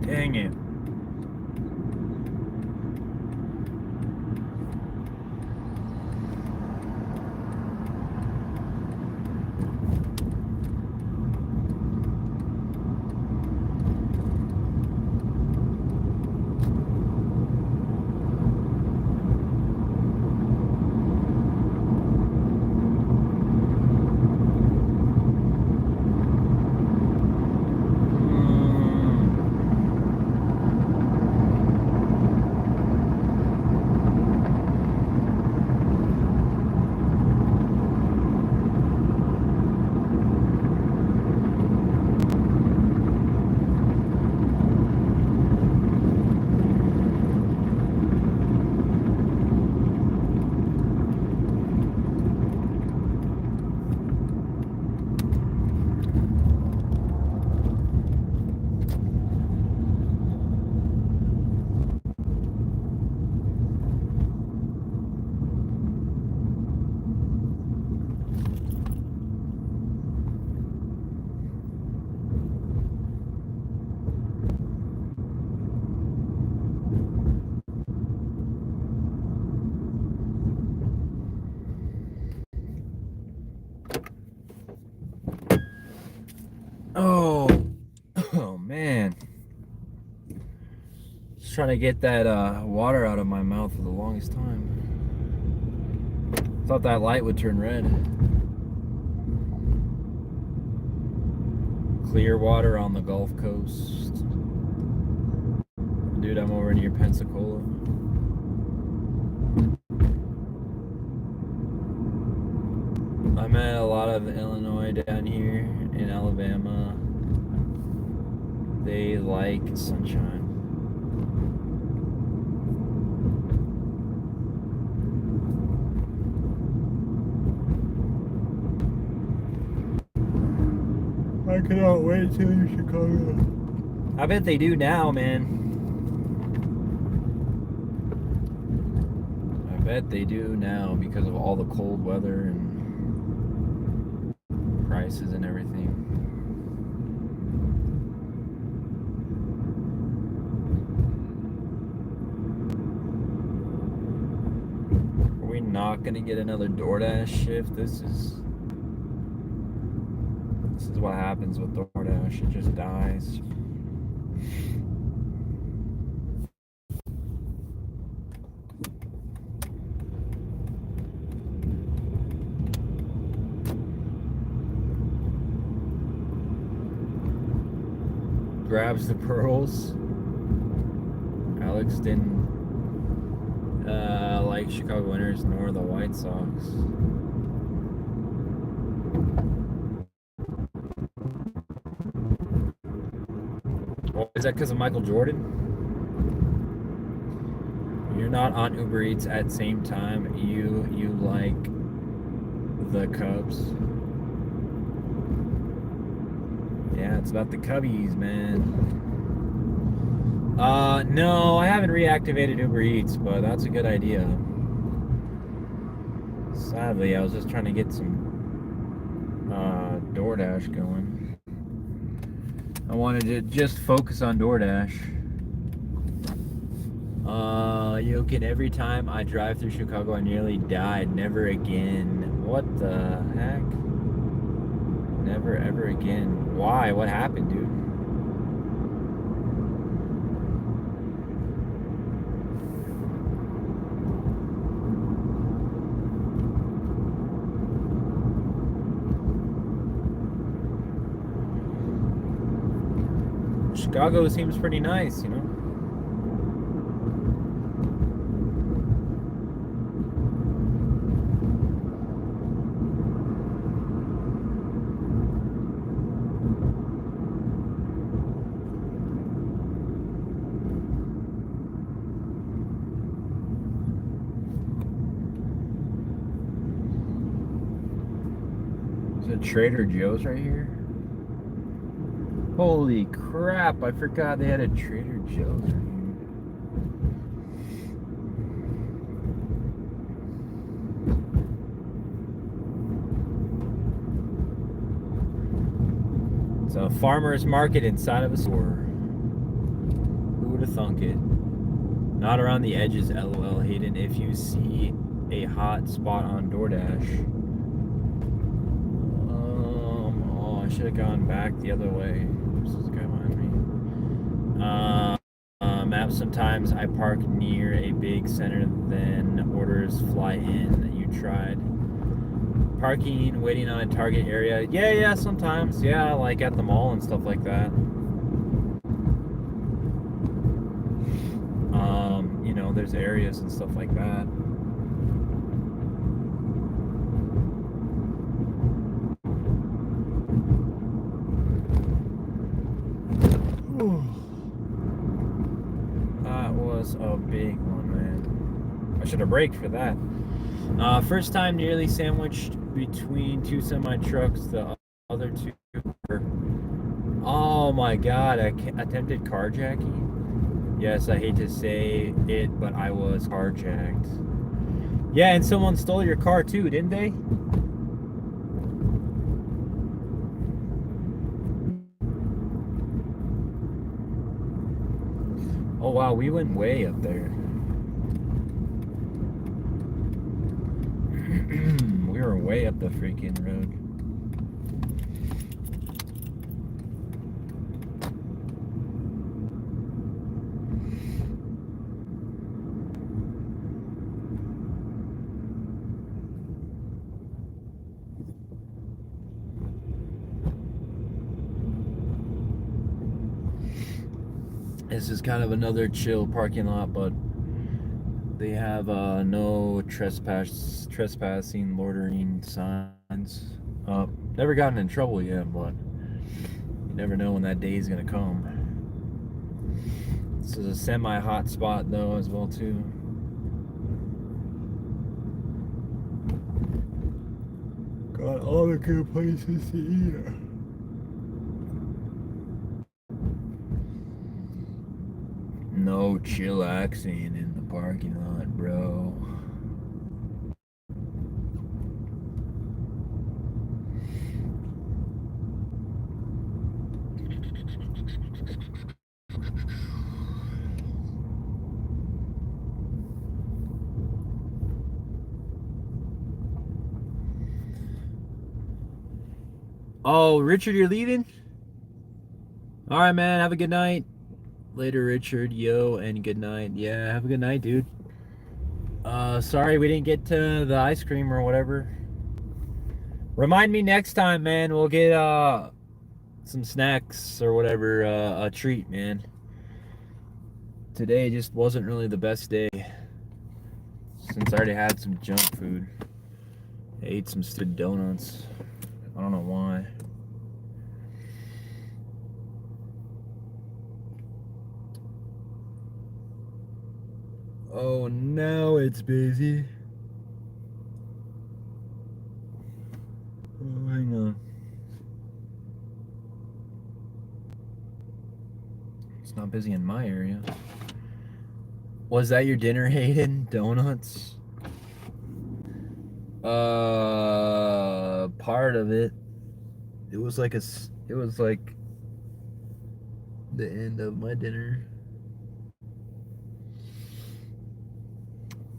Dang it. trying to get that water out of my mouth for the longest time. Thought that light would turn red. Clear water on the Gulf Coast. Dude, I'm over near Pensacola. I met a lot of Illinois down here in Alabama. They like sunshine. I cannot wait till you Chicago. I bet they do now, man. I bet they do now because of all the cold weather and prices and everything. Are we not gonna get another Doordash shift? This is what happens with Doordash. It just dies. Grabs the pearls. Alex didn't like Chicago Winners nor the White Sox. Oh, is that because of Michael Jordan? You're not on Uber Eats at the same time. You like the Cubs. Yeah, it's about the Cubbies, man. No, I haven't reactivated Uber Eats, but that's a good idea. Sadly, I was just trying to get some Doordash going. I wanted to just focus on Doordash. You can every time I drive through Chicago, I nearly died. Never again. What the heck? Never ever again. Why? What happened, dude? Chicago seems pretty nice, you know? Is it Trader Joe's right here? Holy crap, I forgot they had a Trader Joe's right here. It's a farmer's market inside of a store. Who would have thunk it? Not around the edges, LOL, Hayden. If you see a hot spot on Doordash. Oh, I should have gone back the other way. There's this guy behind me. Maps, sometimes I park near a big center, then orders fly in. You tried parking, waiting on a target area? Yeah, sometimes. Yeah, like at the mall and stuff like that. You know, there's areas and stuff like that. That was a big one, man. I should have braked for that. First time nearly sandwiched between two semi-trucks. The other two were... Oh my god, I attempted carjacking. Yes, I hate to say it, but I was carjacked. Yeah, and someone stole your car too, didn't they? Oh wow, we went way up there. We were way up the freaking road. This is kind of another chill parking lot, but they have no trespassing, loitering signs. Never gotten in trouble yet, but you never know when that day is gonna come. This is a semi-hot spot though as well too. Got all the good places to eat. No chillaxing in the parking lot, bro. Oh, Richard, you're leaving? All right, man. Have a good night. Later, Richard. Yo, and good night. Yeah, have a good night, dude. Sorry we didn't get to the ice cream or whatever. Remind me next time, man. We'll get some snacks or whatever, a treat, man. Today just wasn't really the best day since I already had some junk food. I ate some stupid donuts. I don't know why. Oh, now it's busy. Oh, hang on. It's not busy in my area. Was that your dinner, Hayden? Donuts? Part of it. It was like the end of my dinner.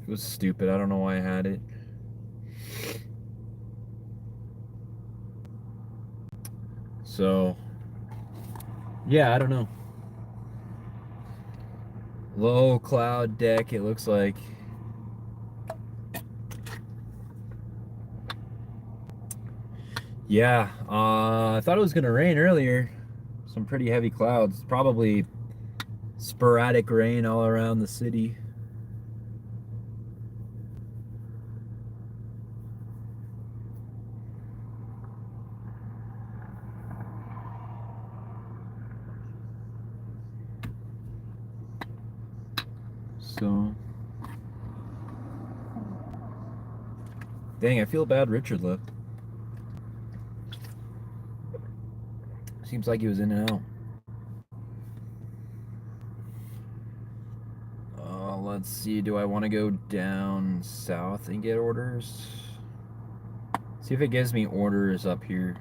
It was stupid. I don't know why I had it. So, yeah, I don't know. Low cloud deck, it looks like. Yeah, I thought it was gonna rain earlier. Some pretty heavy clouds. Probably sporadic rain all around the city. So, dang, I feel bad Richard left. Seems like he was in and out. Let's see, do I want to go down south and get orders? See if it gives me orders up here.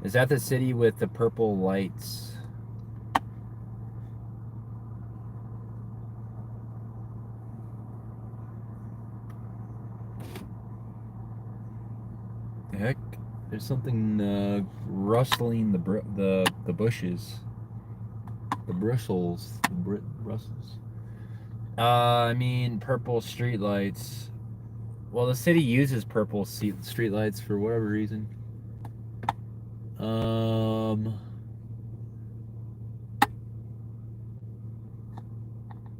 Is that the city with the purple lights? The heck? There's something rustling the bushes. The bristles. The Brussels. I mean purple street lights. Well, the city uses purple street lights for whatever reason.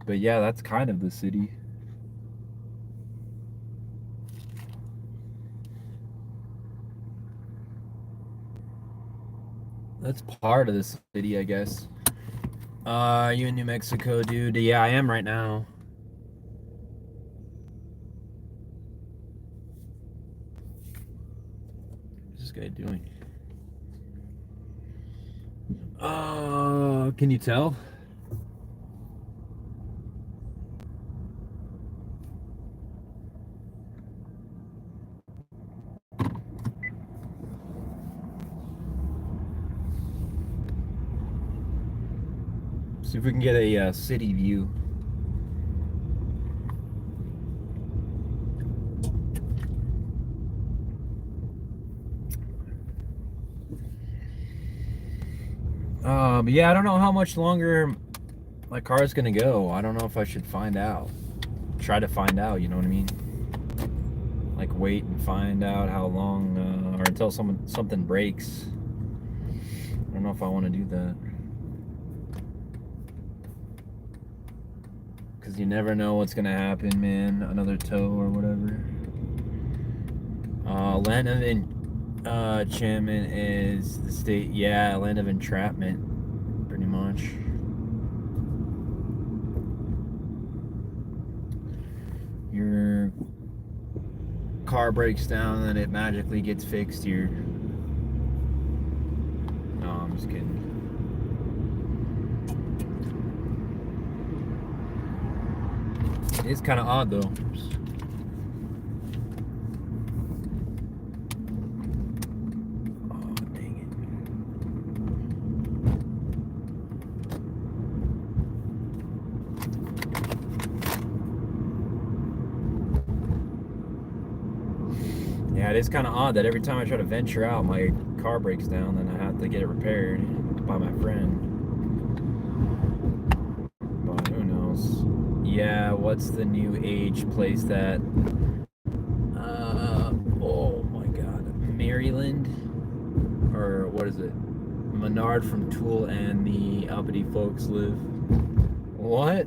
But yeah, that's kind of the city. That's part of the city, I guess. Are you in New Mexico, dude? Yeah, I am right now. What's this guy doing? Can you tell? See if we can get a city view. But yeah, I don't know how much longer my car is gonna go. I don't know if I should find out. Try to find out, you know what I mean? Like wait and find out how long our until something breaks. I don't know if I want to do that. Because you never know what's going to happen, man. Another tow or whatever. Land of enchantment is the state. Yeah, land of entrapment, pretty much. Your car breaks down and it magically gets fixed here. No, I'm just kidding. It is kind of odd though. Oh, dang it. Yeah, it is kind of odd that every time I try to venture out, my car breaks down, then I have to get it repaired by my friend. But who knows? Yeah, what's the new age place that? Oh my God, Maryland, or what is it? Menard from Tool and the uppity folks live. What?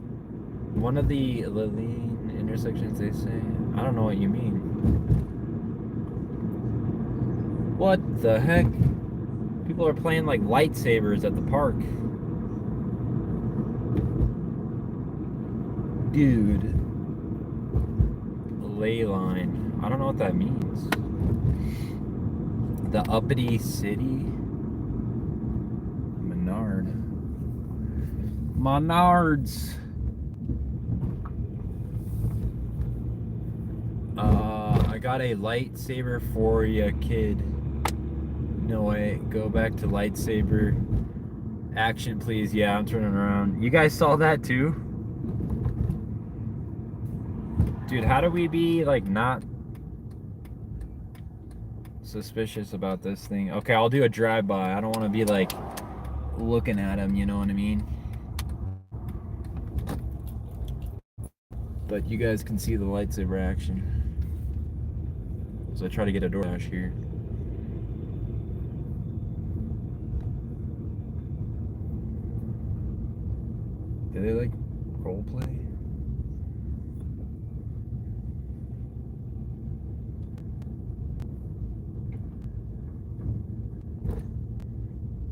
One of the Lillian intersections, they say. I don't know what you mean. What the heck? People are playing like lightsabers at the park. Dude. Ley line. I don't know what that means. The uppity city? Menard. Menards. I got a lightsaber for ya, kid. No way. Go back to lightsaber. Action, please. Yeah, I'm turning around. You guys saw that too? Dude, how do we be, like, not suspicious about this thing? Okay, I'll do a drive-by. I don't want to be, like, looking at him, you know what I mean? But you guys can see the lightsaber action. So I try to get a Doordash here. Do they, like, role play?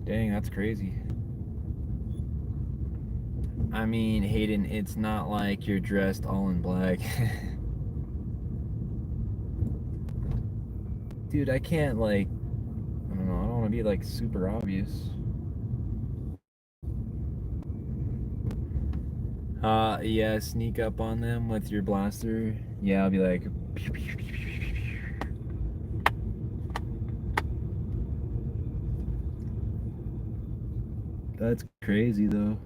Dang, that's crazy. I mean, Hayden, it's not like you're dressed all in black. Dude, I can't, like, I don't know, I don't want to be, like, super obvious. Yeah, sneak up on them with your blaster. Yeah, I'll be like... That's crazy, though.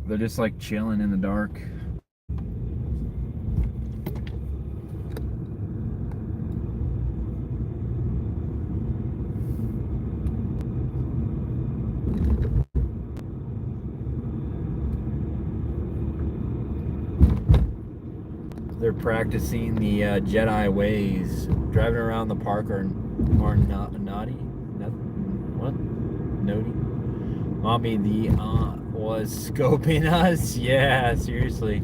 They're just, like, chilling in the dark. They're practicing the Jedi ways. Driving around the park are not naughty. What? Naughty? Mommy, the aunt was scoping us. Yeah, seriously.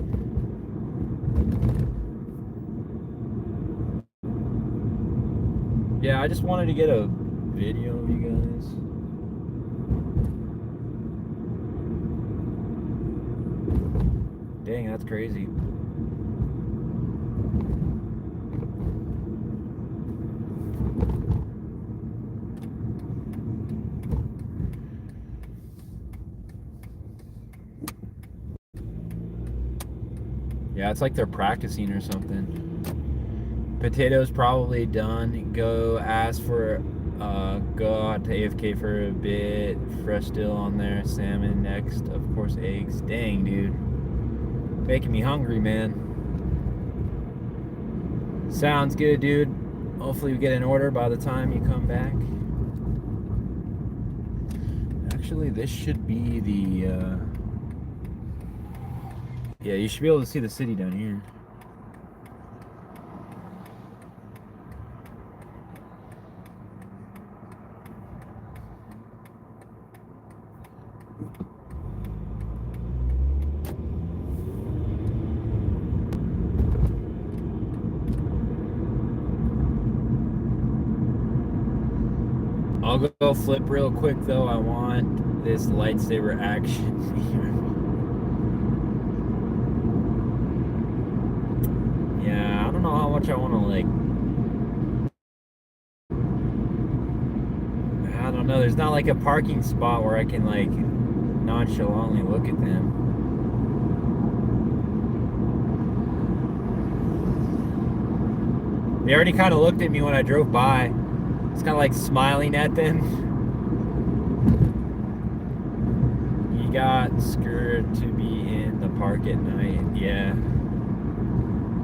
Yeah, I just wanted to get a video of you guys. Dang, that's crazy. Yeah, it's like they're practicing or something. Potatoes probably done. Go ask for, go out to AFK for a bit. Fresh still on there. Salmon next. Of course, eggs. Dang, dude. Making me hungry, man. Sounds good, dude. Hopefully we get an order by the time you come back. Actually, this should be the, Yeah, you should be able to see the city down here. I'll go flip real quick though. I want this lightsaber action. Yeah, I don't know how much I want to like. I don't know. There's not like a parking spot where I can like nonchalantly look at them. They already kind of looked at me when I drove by. It's kind of like smiling at them. You got scared to be in the park at night. Yeah.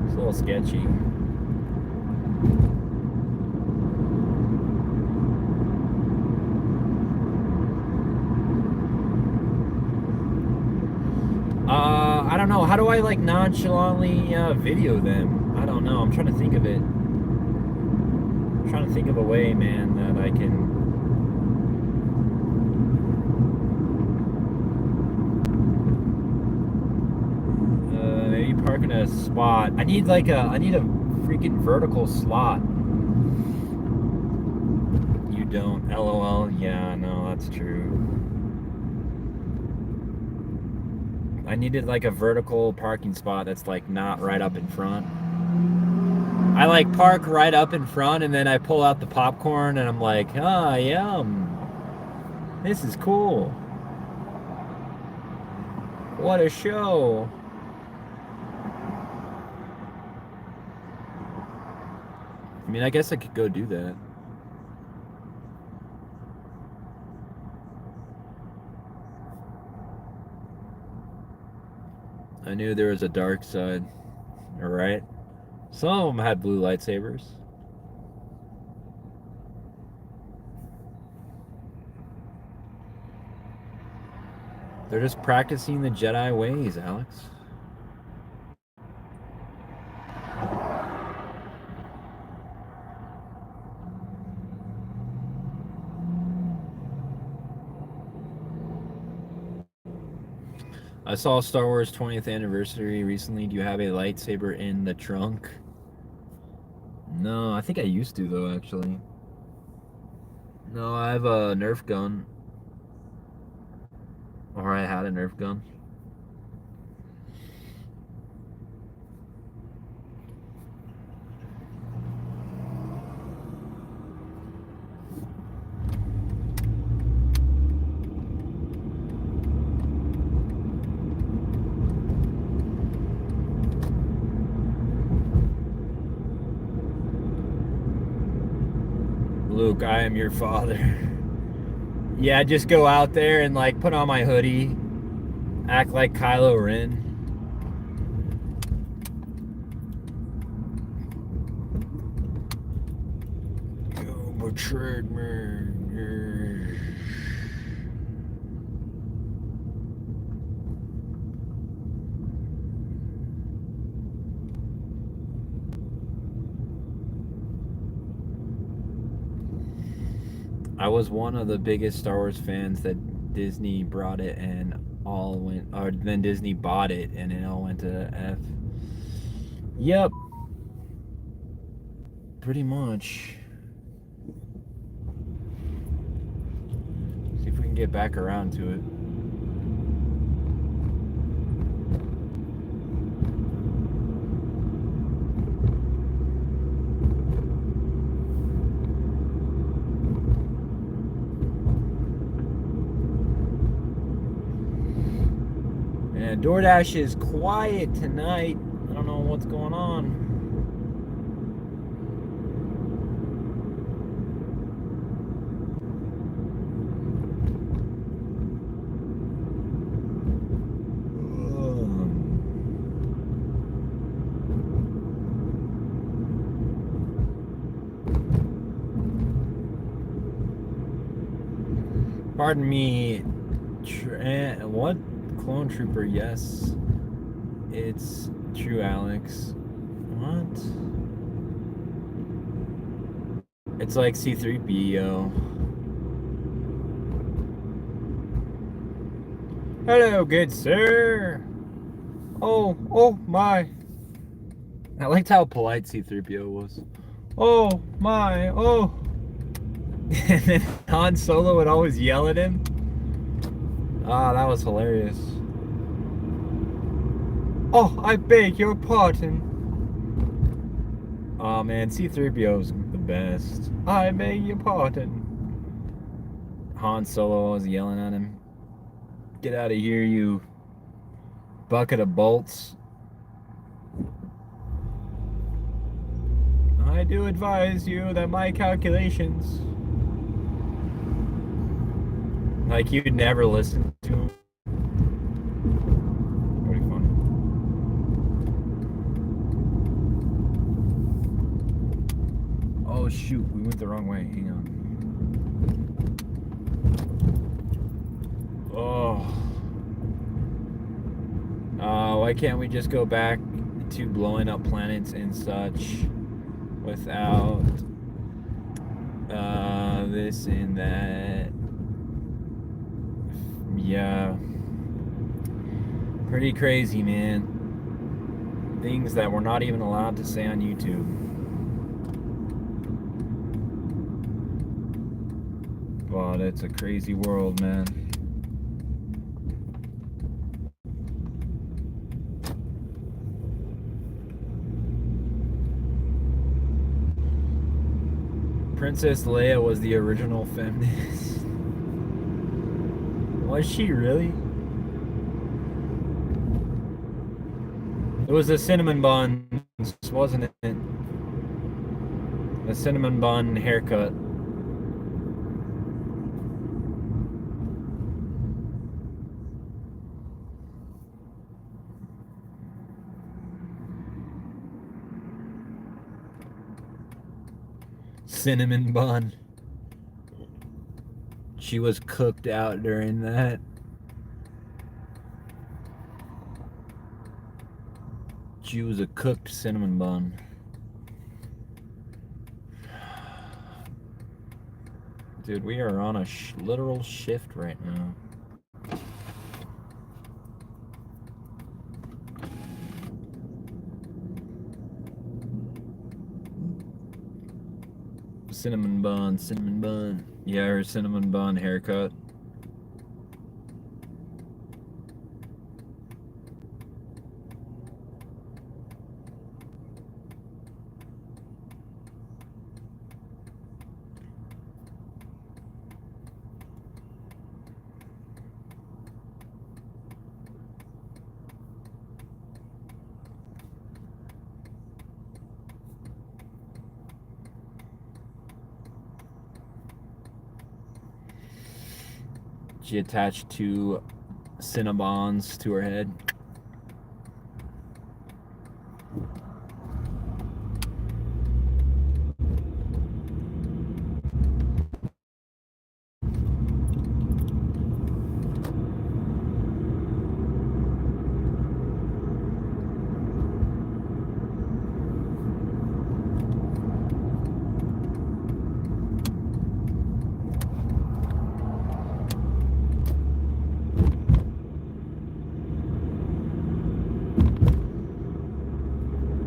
It's a little sketchy. I don't know. How do I like nonchalantly video them? I don't know. I'm trying to think of it. I'm trying to think of a way, man, that I can. Maybe park in a spot. I need a freaking vertical slot. You don't. LOL. Yeah, no, that's true. I needed like a vertical parking spot that's like not right up in front. I like park right up in front and then I pull out the popcorn and I'm like, ah, yum. This is cool. What a show. I mean, I guess I could go do that. I knew there was a dark side. All right. Some of them had blue lightsabers. They're just practicing the Jedi ways, Alex. I saw Star Wars 20th anniversary recently. Do you have a lightsaber in the trunk? No, I think I used to though, actually. No, I have a Nerf gun. Or I had a Nerf gun. Luke, I am your father. Yeah, just go out there and like put on my hoodie, act like Kylo Ren. You betrayed me. I was one of the biggest Star Wars fans that Disney brought it and all went, or then Disney bought it and it all went to F. Yep. Pretty much. See if we can get back around to it. Doordash is quiet tonight. I don't know what's going on. Pardon me. What? Clone Trooper, yes. It's true, Alex. What? It's like C3PO. Hello, good sir. Oh my. I liked how polite C3PO was. Oh my, oh. And then Han Solo would always yell at him. Ah, that was hilarious. Oh, I beg your pardon. Oh man, C3PO's the best. I beg your pardon. Han Solo was yelling at him. Get out of here, you bucket of bolts. I do advise you that my calculations. Like you'd never listen to him. Pretty funny. Oh shoot, we went the wrong way. Hang on. Oh. Why can't we just go back to blowing up planets and such without this and that? Yeah. Pretty crazy, man. Things that we're not even allowed to say on YouTube. But it's a crazy world, man. Princess Leia was the original feminist. Was she really? It was the cinnamon buns, wasn't it? The cinnamon bun haircut. Cinnamon bun. She was cooked out during that. She was a cooked cinnamon bun. Dude, we are on a literal shift right now. Cinnamon bun, cinnamon bun. Yeah, her cinnamon bun haircut. She attached two Cinnabons to her head.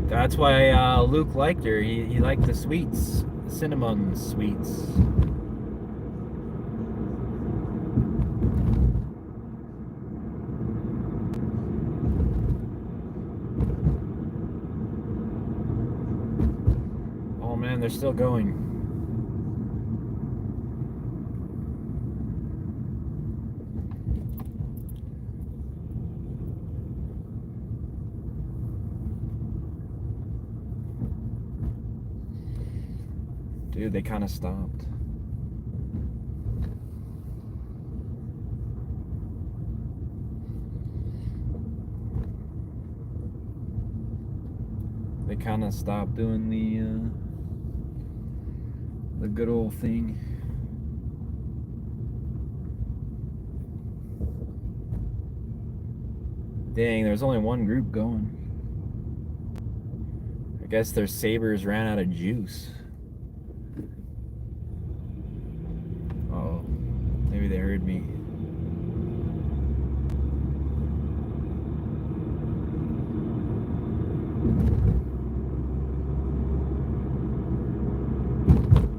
That's why Luke liked her. He liked the sweets, cinnamon sweets. Oh man, they're still going. Dude, they kind of stopped. They kind of stopped doing the good old thing. Dang, there's only one group going. I guess their sabers ran out of juice. Oh, maybe they heard me.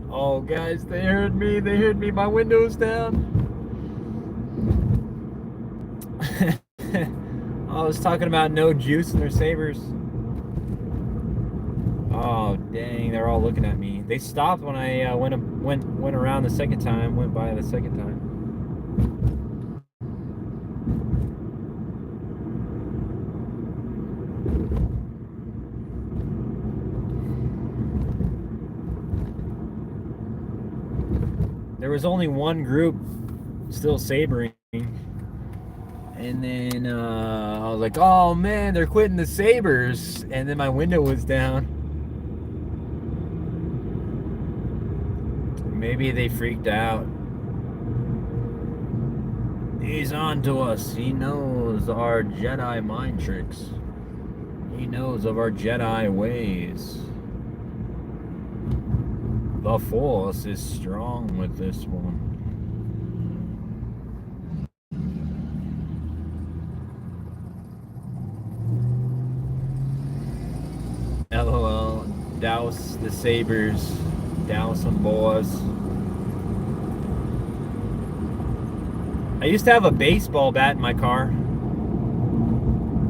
Oh, guys, they heard me. They heard me. My window's down. I was talking about no juice in their sabers. Oh, dang, they're all looking at me. They stopped when I went around the second time, went by the second time. There was only one group still sabering. And then I was like, oh man, they're quitting the sabers. And then my window was down. Maybe they freaked out. He's on to us. He knows our Jedi mind tricks. He knows of our Jedi ways. The Force is strong with this one. LOL. Douse the sabers. Douse some boys. I used to have a baseball bat in my car.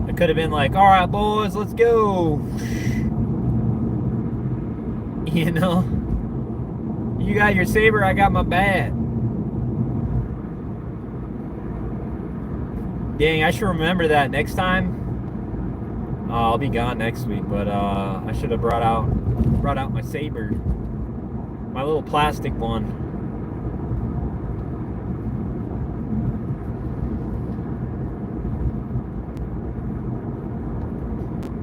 I could have been like, all right, boys, let's go. You know? You got your saber, I got my bat. Dang, I should remember that next time. I'll be gone next week, but I should have brought out my saber. My little plastic one.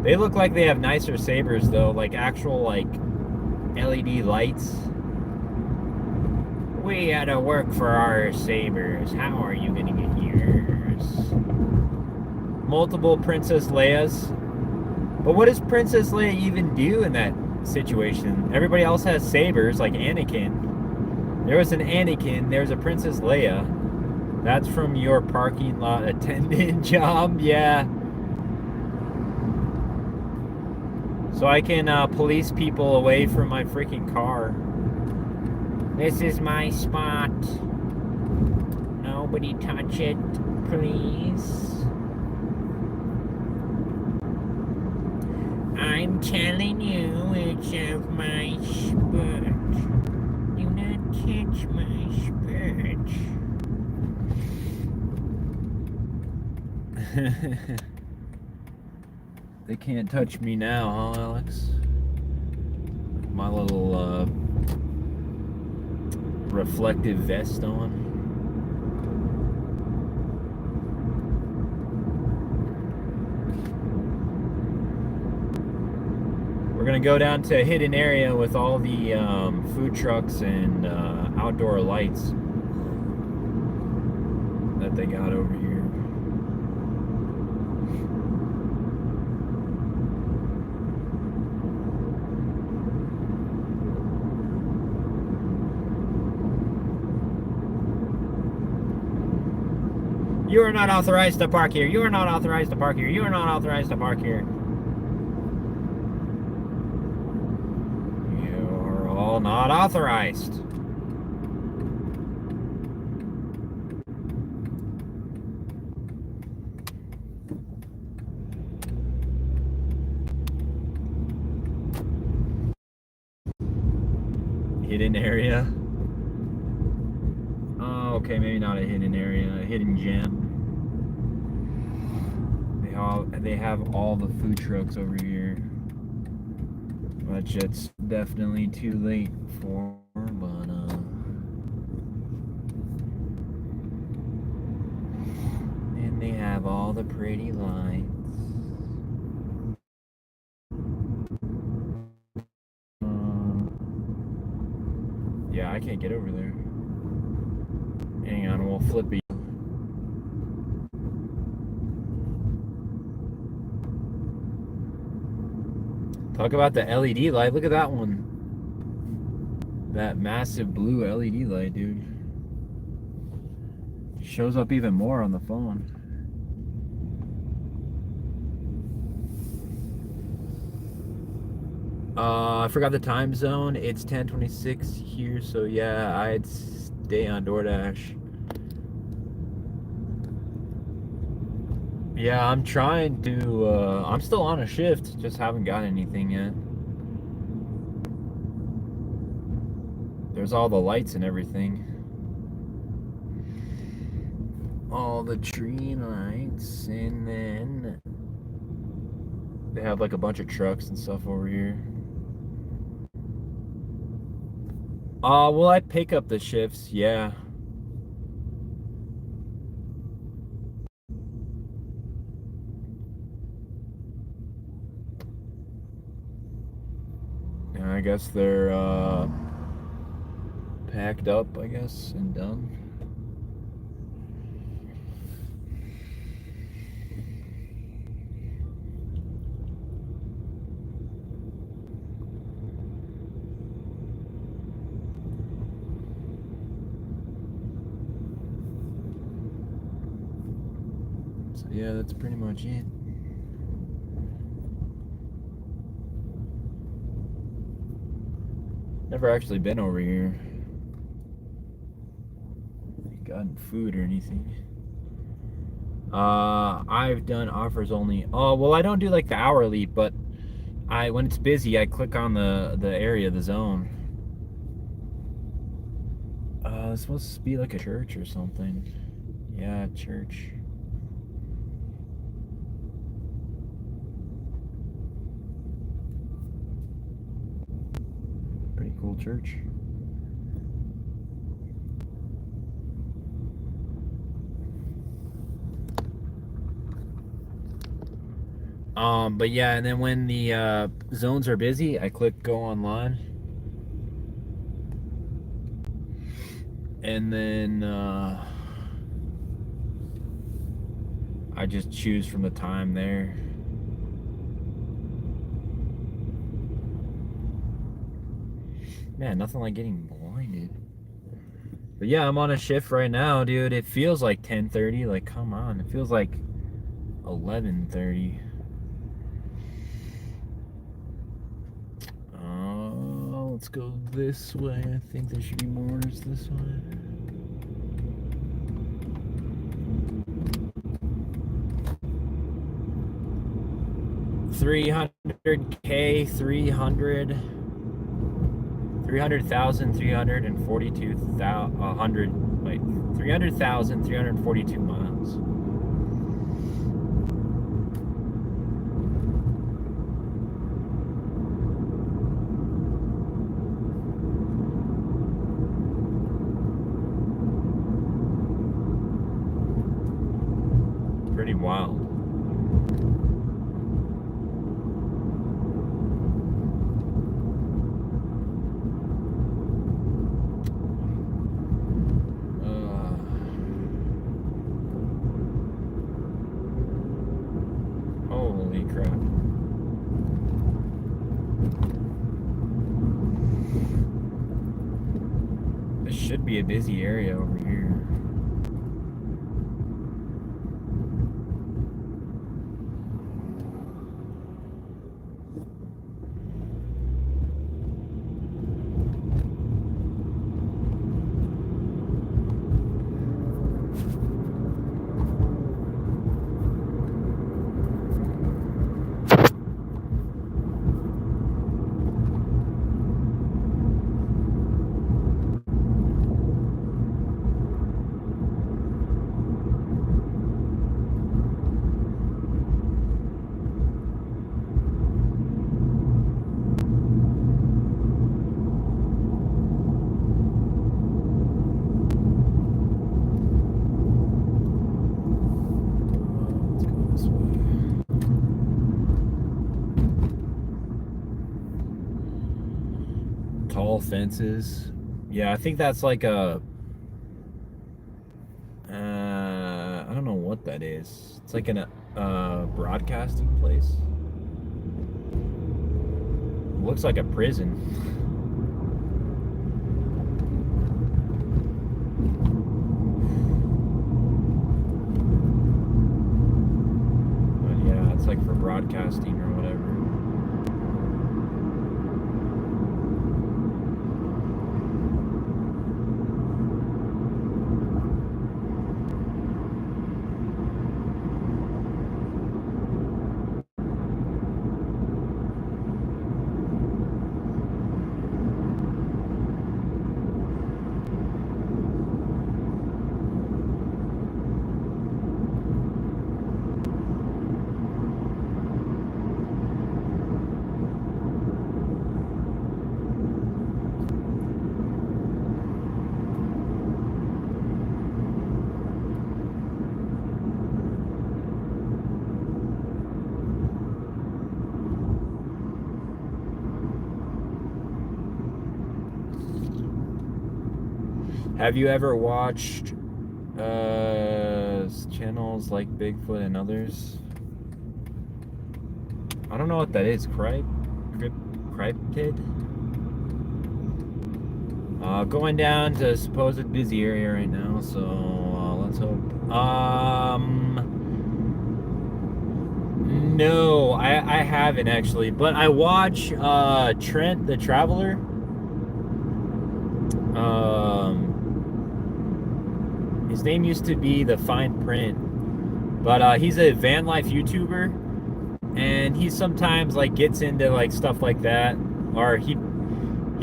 They look like they have nicer sabers though, like actual like LED lights. We had to work for our sabers. How are you gonna get yours? Multiple Princess Leia's. But what does Princess Leia even do in that situation? Everybody else has sabers, like Anakin. There was an Anakin, there's a Princess Leia. That's from your parking lot attendant job, yeah. So I can police people away from my freaking car. This is my spot. Nobody touch it, please. I'm telling you, it's of my spurt. Do not touch my spurt. They can't touch me now, huh, Alex? My little reflective vest on. We're gonna go down to a hidden area with all the food trucks and outdoor lights that they got over here. You are not authorized to park here. You are not authorized to park here. You are not authorized to park here. You are all not authorized. Hidden area. Oh, okay, maybe not a hidden area, a hidden gem. They have all the food trucks over here, which it's definitely too late for, but and they have all the pretty lights. Yeah, I can't get over there. Hang on, we'll flip it. Talk about the LED light. Look at that one. That massive blue LED light, dude. Shows up even more on the phone. I forgot the time zone. It's 10:26 here, so yeah, I'd stay on Doordash. Yeah, I'm trying to, I'm still on a shift, just haven't got anything yet. There's all the lights and everything. All the tree lights, and then they have like a bunch of trucks and stuff over here. Will I pick up the shifts? Yeah. Yeah, I guess they're packed up, I guess, and done. So yeah, that's pretty much it. Never actually been over here. Gotten food or anything. I've done offers only. Oh, well, I don't do like the hourly, but when it's busy, I click on the area, the zone. It's supposed to be like a church or something. Yeah, church. Pretty cool church. But yeah, and then when the zones are busy, I click go online. And then I just choose from the time there. Man, nothing like getting blinded. But yeah, I'm on a shift right now, dude. It feels like 10:30. Like, come on. It feels like 11:30. Let's go this way. I think there should be more orders this way. $300K, 300,000, 342,000, wait, 300,000, 342 miles. Pretty wild. Holy crap. This should be a busy area over here. Tall fences. Yeah, I think that's like a I don't know what that is. It's like an broadcasting place. looks like a prison. But yeah, it's like for broadcasting or whatever. Have you ever watched channels like Bigfoot and others? I don't know what that is. Cryptid? Going down to supposed busy area right now, so let's hope. No, I haven't actually, but I watch Trent the Traveler. His name used to be The Fine Print, but he's a van life YouTuber, and he sometimes like gets into like stuff like that, or he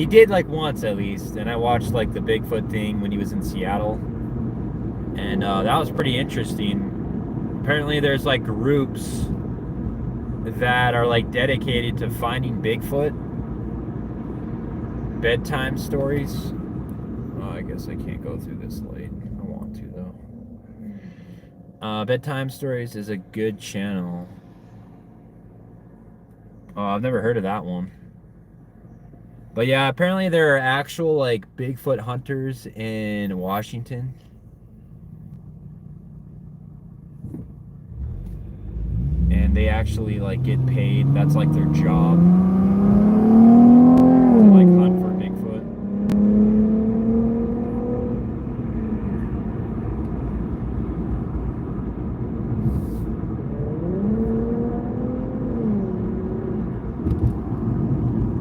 did like once at least, and I watched like the Bigfoot thing when he was in Seattle, and that was pretty interesting. Apparently there's like groups that are like dedicated to finding Bigfoot. Bedtime stories. Oh, I guess I can't go through this late. I want to though. Bedtime Stories is a good channel. Oh, I've never heard of that one. But yeah, apparently there are actual like Bigfoot hunters in Washington. And they actually like get paid. That's like their job. To like hunt for Bigfoot.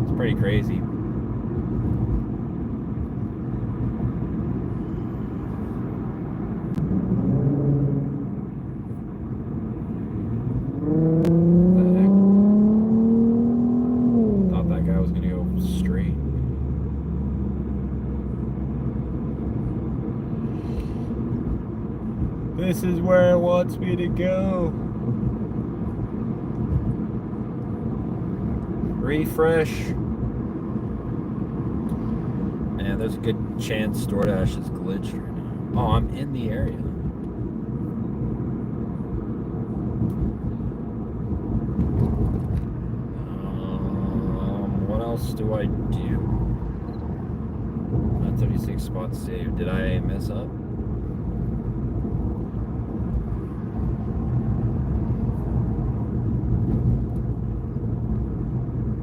It's pretty crazy. This is where it wants me to go. Refresh. Man, there's a good chance Doordash is glitched right now. Oh, I'm in the area. What else do I do? 36 spots saved. Did I mess up?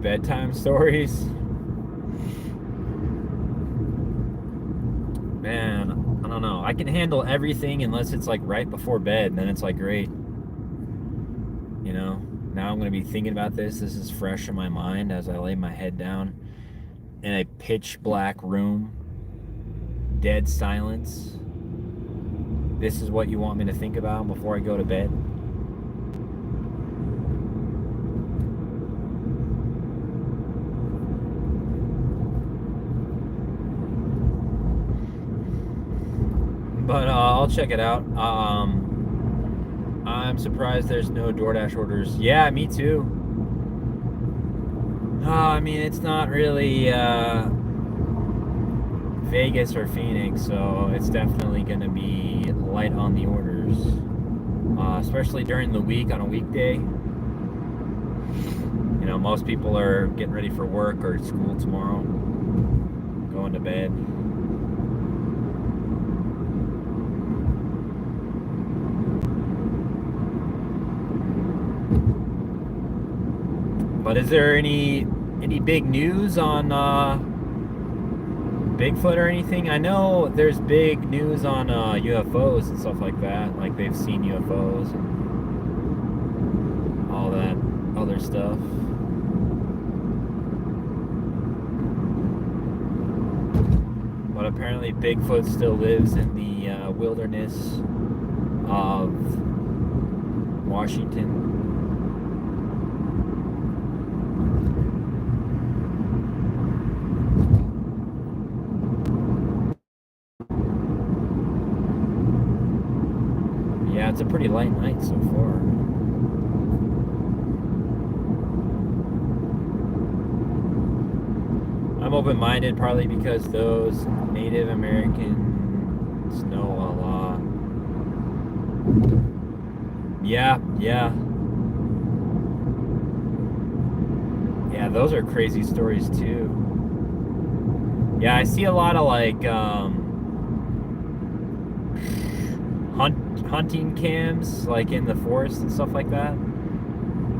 Bedtime stories. Man, I don't know. I can handle everything unless it's like right before bed, and then it's like great. You know, now I'm gonna be thinking about this. This is fresh in my mind as I lay my head down in a pitch black room, dead silence. This is what you want me to think about before I go to bed? But I'll check it out. I'm surprised there's no DoorDash orders. Yeah, me too. I mean, it's not really Vegas or Phoenix, so it's definitely going to be light on the orders. Especially during the week on a weekday. You know, most people are getting ready for work or school tomorrow, going to bed. But is there any Any big news on Bigfoot or anything? I know there's big news on UFOs and stuff like that. Like they've seen UFOs and all that other stuff. But apparently Bigfoot still lives in the wilderness of Washington. Yeah, it's a pretty light night so far. I'm open-minded partly because those Native Americans know a lot. Yeah. Yeah, those are crazy stories too. Yeah, I see a lot of like hunting cams like in the forest and stuff like that,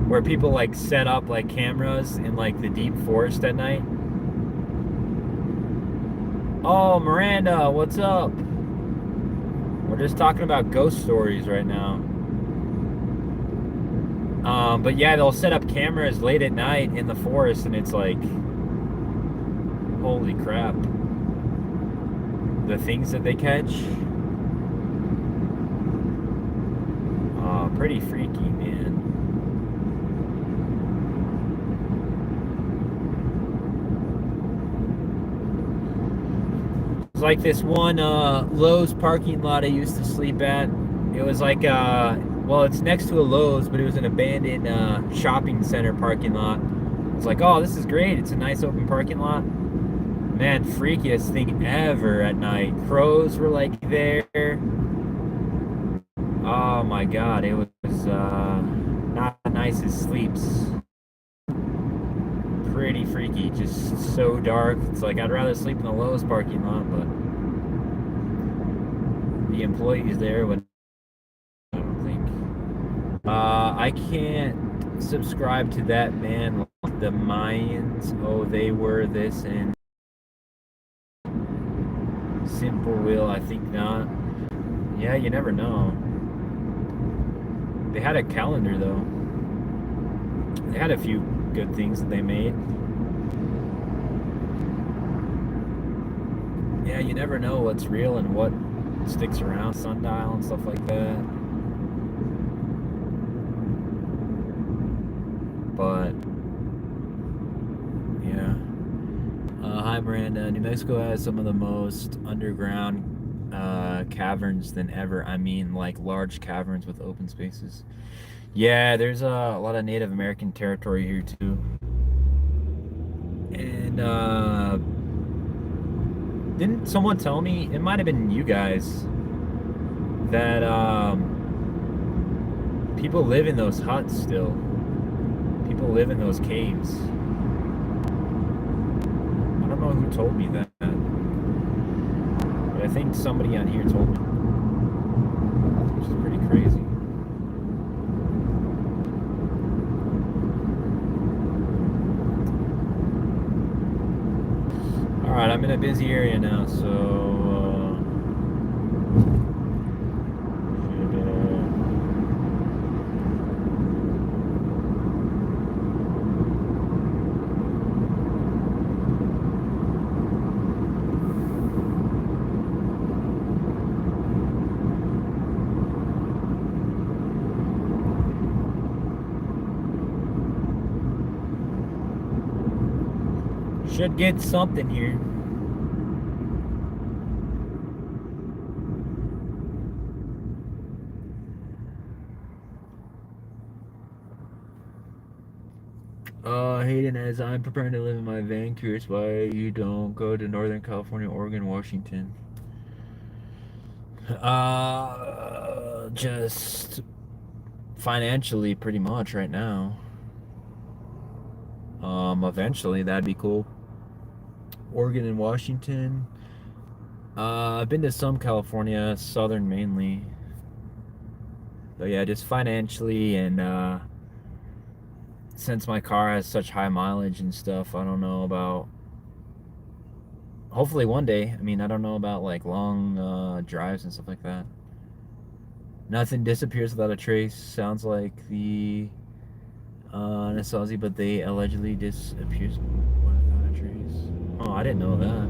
where people like set up like cameras in like the deep forest at night. Oh, Miranda, what's up? We're just talking about ghost stories right now. But yeah, they'll set up cameras late at night in the forest, and it's like, holy crap. The things that they catch. Pretty freaky, man. It's like this one Lowe's parking lot I used to sleep at. It was like, well, it's next to a Lowe's, but it was an abandoned shopping center parking lot. It's like, oh, this is great. It's a nice open parking lot. Man, freakiest thing ever at night. Crows were like there. Oh my God, it was not the nicest sleeps. Pretty freaky, just so dark. It's like I'd rather sleep in the Lowe's parking lot, but the employees there would, I don't think. I can't subscribe to that, man. The Mayans, oh, they were this, and Simple Will, I think not. Yeah, you never know. They had a calendar, though. They had a few good things that they made. Yeah, you never know what's real and what sticks around. Sundial and stuff like that. But yeah. Hi, Miranda. New Mexico has some of the most underground caverns than ever. I mean, like large caverns with open spaces. Yeah, there's a lot of Native American territory here too. And didn't someone tell me, it might have been you guys, that people live in those huts still. People live in those caves. I don't know who told me that. But I think somebody on here told me. Which is pretty crazy. Alright, I'm in a busy area now, so should get something here. Hayden, as I'm preparing to live in my van, curious why you don't go to Northern California, Oregon, Washington. Just financially, pretty much right now. Eventually that'd be cool. Oregon and Washington. I've been to some California, southern mainly. But yeah, just financially and since my car has such high mileage and stuff, I don't know about, hopefully one day, I mean, I don't know about like long drives and stuff like that. Nothing disappears without a trace. Sounds like the Nasazi, but they allegedly disappears without a trace. Oh, I didn't know that.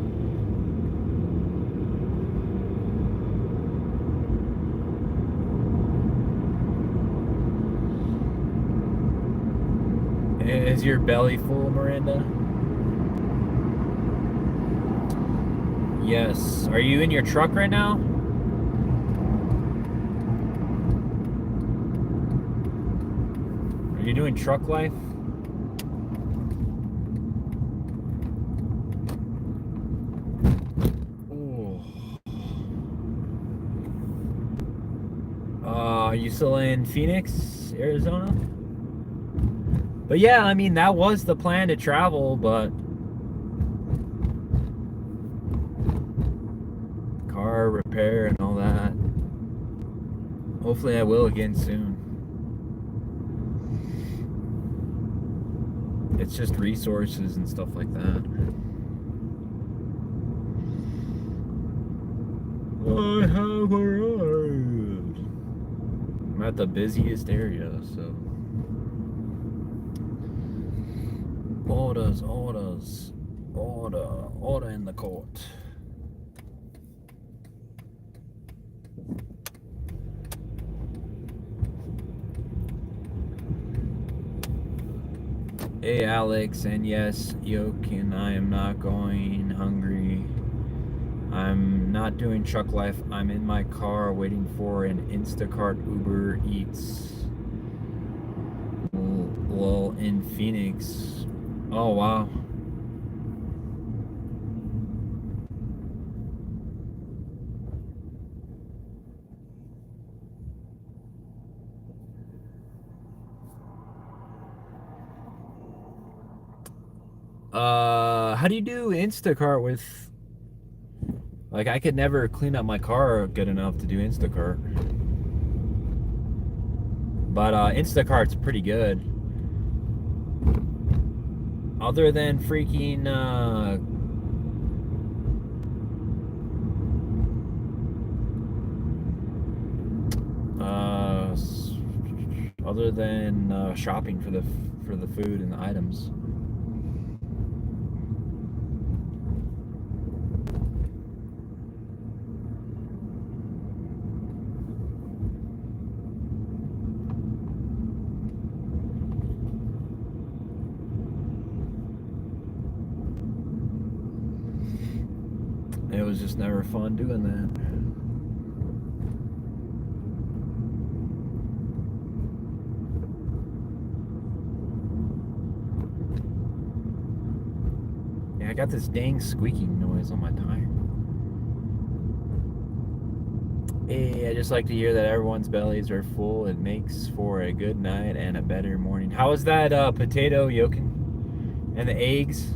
Is your belly full, Miranda? Yes. Are you in your truck right now? Are you doing truck life? Ooh. Are you still in Phoenix, Arizona? But yeah, I mean, that was the plan to travel, but car repair and all that. Hopefully I will again soon. It's just resources and stuff like that. I have arrived. I'm at the busiest area, so. Orders, order in the court. Hey Alex, and yes, Yokin, I am not going hungry. I'm not doing truck life. I'm in my car waiting for an Instacart Uber Eats. Well, in Phoenix. Oh, wow. How do you do Instacart with, like, I could never clean up my car good enough to do Instacart. But Instacart's pretty good. Other than freaking other than shopping for the food and the items. It was just never fun doing that. Yeah, I got this dang squeaking noise on my tire. Hey, I just like to hear that everyone's bellies are full. It makes for a good night and a better morning. How was that potato, Yokin? And the eggs?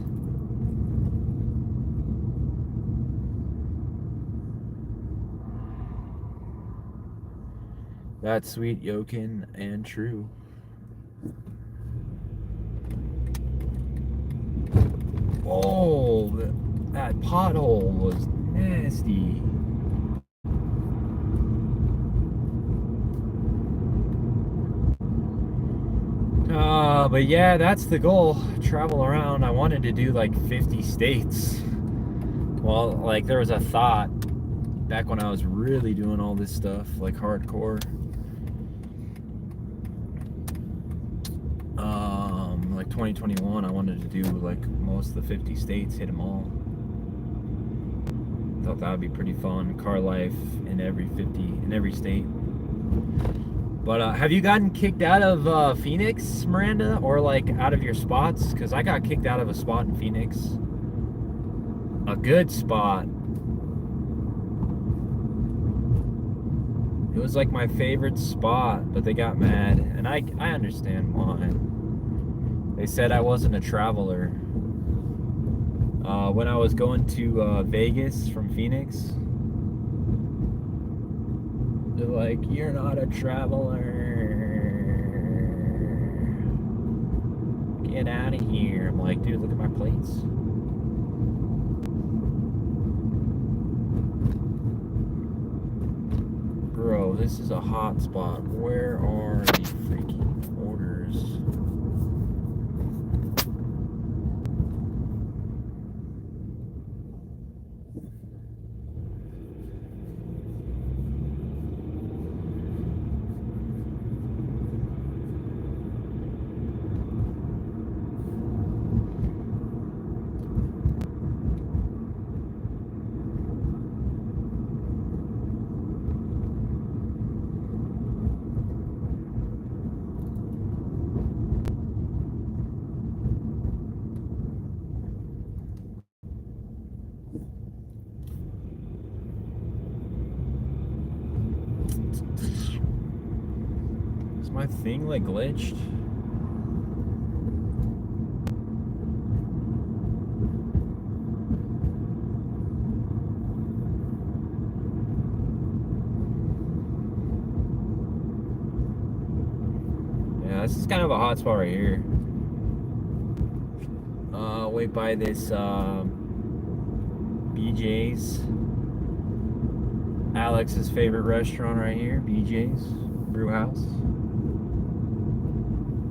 That's sweet, Yokin, and true. Oh, that pothole was nasty. But yeah, that's the goal. Travel around. I wanted to do like 50 states. Well, like there was a thought back when I was really doing all this stuff, like hardcore. Like 2021, I wanted to do like most of the 50 states, hit them all. Thought that would be pretty fun. Car life in every state. But have you gotten kicked out of Phoenix, Miranda, or like out of your spots? Because I got kicked out of a spot in Phoenix. A good spot. It was like my favorite spot, but they got mad, and I understand why. They said I wasn't a traveler. When I was going to Vegas from Phoenix, they're like, "You're not a traveler." Get out of here. I'm like, dude, look at my plates. Bro, this is a hot spot. Where are the freaking orders? Is my thing like glitched? Yeah, this is kind of a hot spot right here. Wait by this BJ's. Alex's favorite restaurant right here, BJ's Brew House.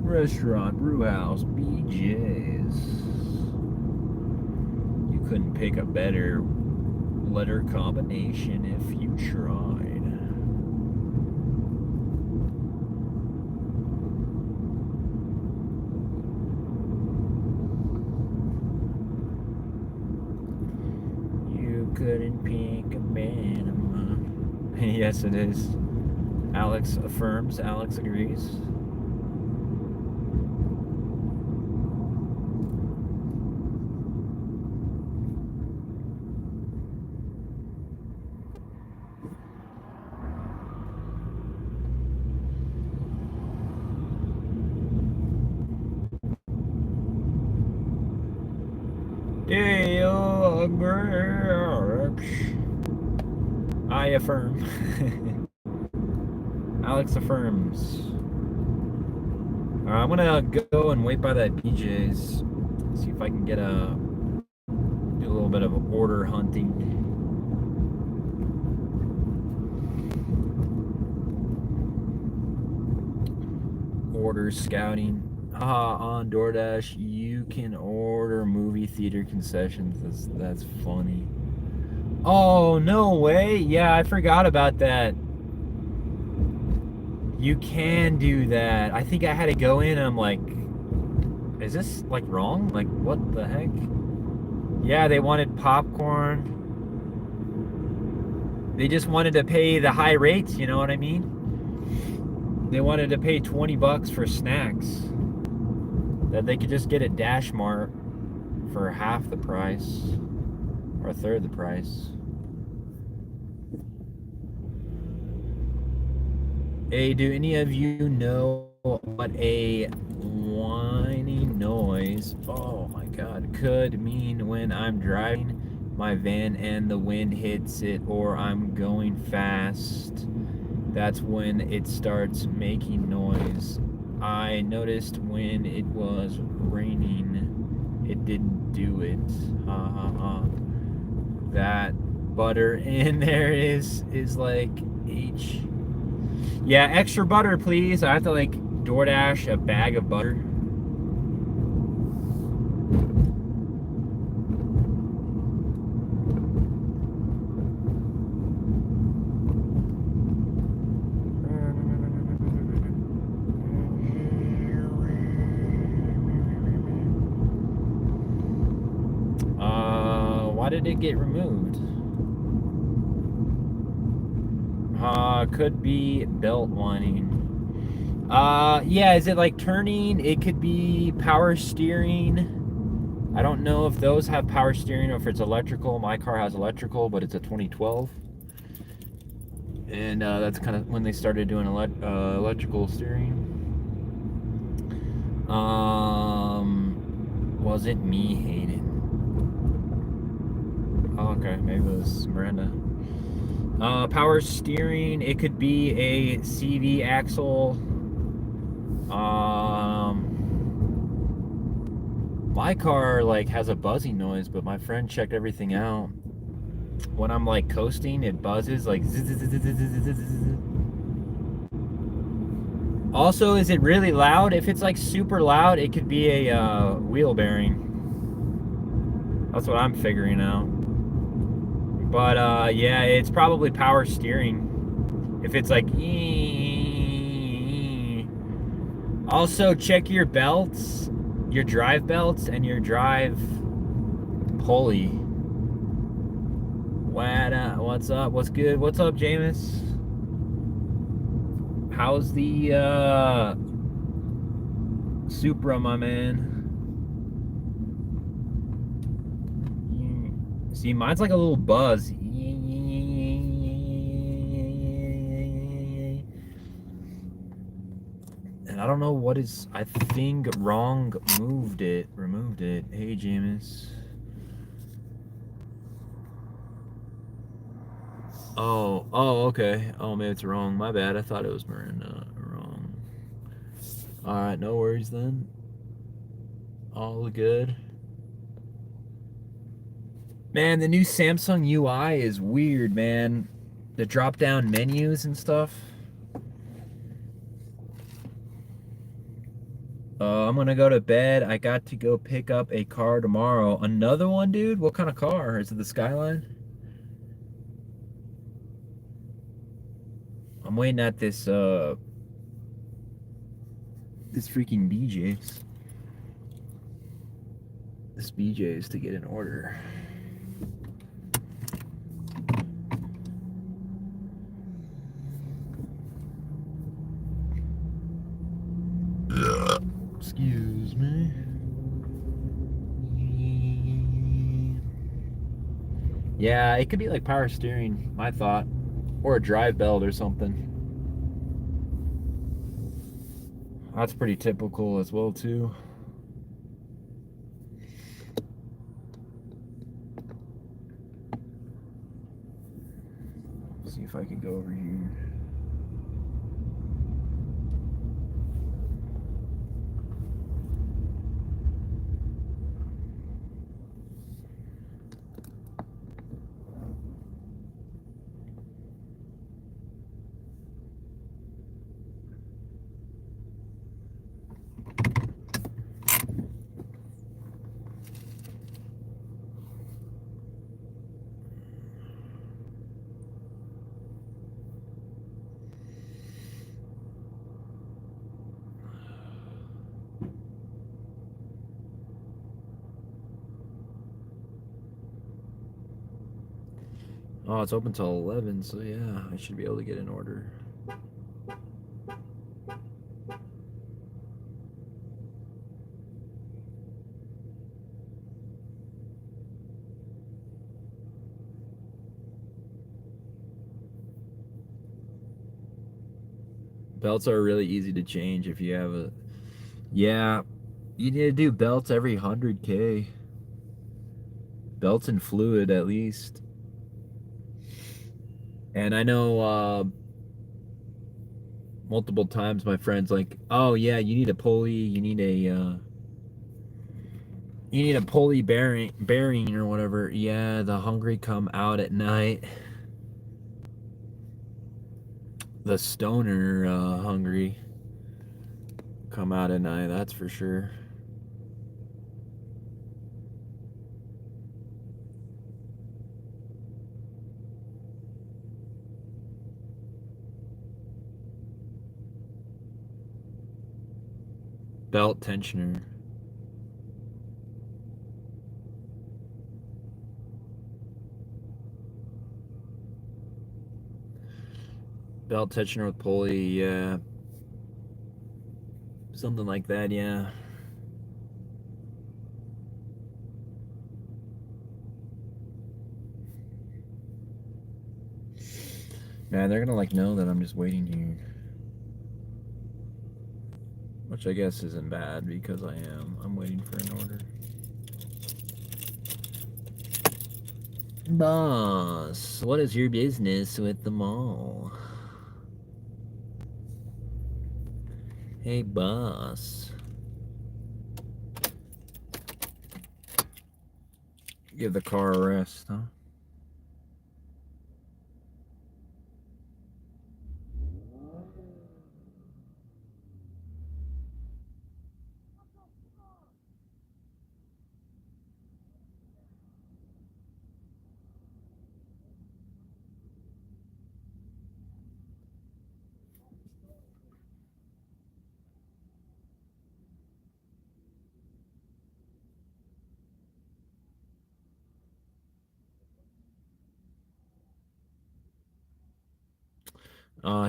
Restaurant, Brew House, BJ's. You couldn't pick a better letter combination if you tried. You couldn't pick a better one. Yes, it is. Alex affirms, Alex agrees. I affirm. Alex affirms. Alright, I'm gonna go and wait by that BJ's. See if I can get do a little bit of order hunting. Order scouting. On Doordash, you can order movie theater concessions. That's funny. Oh, no way. Yeah, I forgot about that. You can do that. I think I had to go in and I'm like, is this like wrong? Like, what the heck? Yeah, they wanted popcorn. They just wanted to pay the high rates, you know what I mean? They wanted to pay 20 bucks for snacks that they could just get at Dash Mart for half the price or a third the price. Hey, do any of you know what a whining noise, oh my god, could mean when I'm driving my van and the wind hits it or I'm going fast? That's when it starts making noise. I noticed when it was raining, it didn't do it. Ha ha ha. That butter in there is like H. Yeah, extra butter, please. I have to like DoorDash a bag of butter. Why did it get removed? Could be belt whining. Yeah, is it like turning? It could be power steering. I don't know if those have power steering or if it's electrical. My car has electrical, but it's a 2012. And that's kind of when they started doing electrical steering. Was it me, Hayden? Oh, okay, maybe it was Miranda. Power steering, it could be a CV axle. My car like has a buzzing noise, but my friend checked everything out. When I'm like coasting, it buzzes like zzz, zzz, zzz, zzz, zzz, zzz. Also, is it really loud? If it's like super loud, it could be a wheel bearing. That's what I'm figuring out. But yeah, it's probably power steering. If it's like also check your belts, your drive belts and your drive pulley. What's up? What's good? What's up, Jameis? How's the Supra, my man? See, mine's like a little buzz. And I don't know what is, I think wrong removed it. Hey, Jameis. Oh, okay. Oh, maybe it's wrong. My bad. I thought it was Miranda. Wrong. Alright, no worries then. All good. Man, the new Samsung UI is weird, man. The drop-down menus and stuff. I'm gonna go to bed. I got to go pick up a car tomorrow. Another one, dude? What kind of car? Is it the Skyline? I'm waiting at this freaking BJ's. This BJ's to get an order. Excuse me. Yeah, it could be like power steering, my thought. Or a drive belt or something. That's pretty typical as well, too. See if I can go over here. Oh, it's open till 11, so yeah, I should be able to get an order. Belts are really easy to change if you have a... Yeah, you need to do belts every 100K. Belts and fluid, at least. And I know multiple times my friends like, oh yeah, you need a pulley, you need a pulley bearing or whatever. Yeah, the hungry come out at night. The stoner hungry come out at night, that's for sure. Belt tensioner. Belt tensioner with pulley, yeah. Something like that, yeah. Man, they're gonna like know that I'm just waiting here. Which I guess isn't bad because I am. I'm waiting for an order. Boss, what is your business with the mall? Hey, boss. Give the car a rest, huh?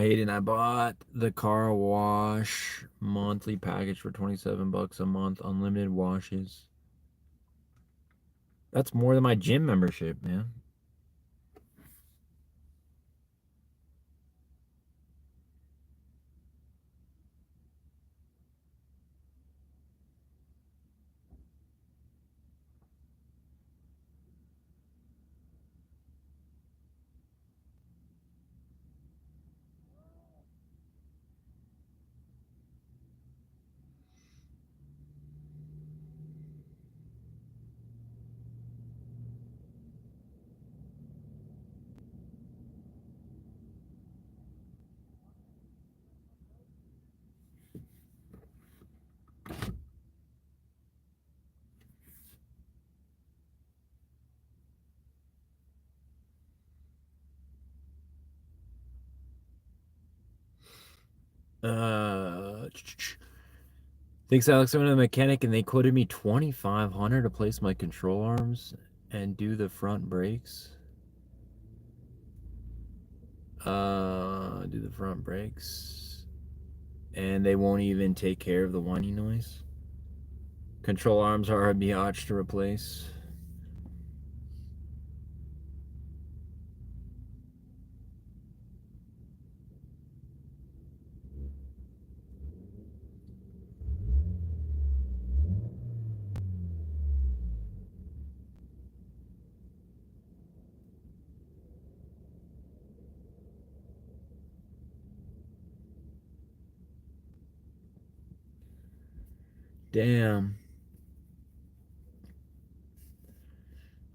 Hayden, I bought the car wash monthly package for $27 a month, unlimited washes. That's more than my gym membership, man. Uh, Thanks, Alex. I went to the mechanic and they quoted me $2,500 to place my control arms and do the front brakes. Do the front brakes, and they won't even take care of the whining noise. Control arms are a biatch to replace. Damn.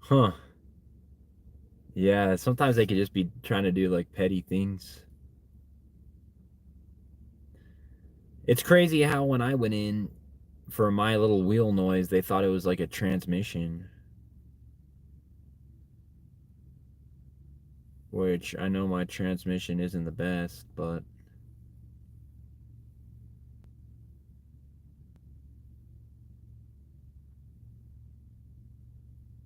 Huh. Yeah, sometimes they could just be trying to do like petty things. It's crazy how when I went in for my little wheel noise, they thought it was like a transmission, which I know my transmission isn't the best, but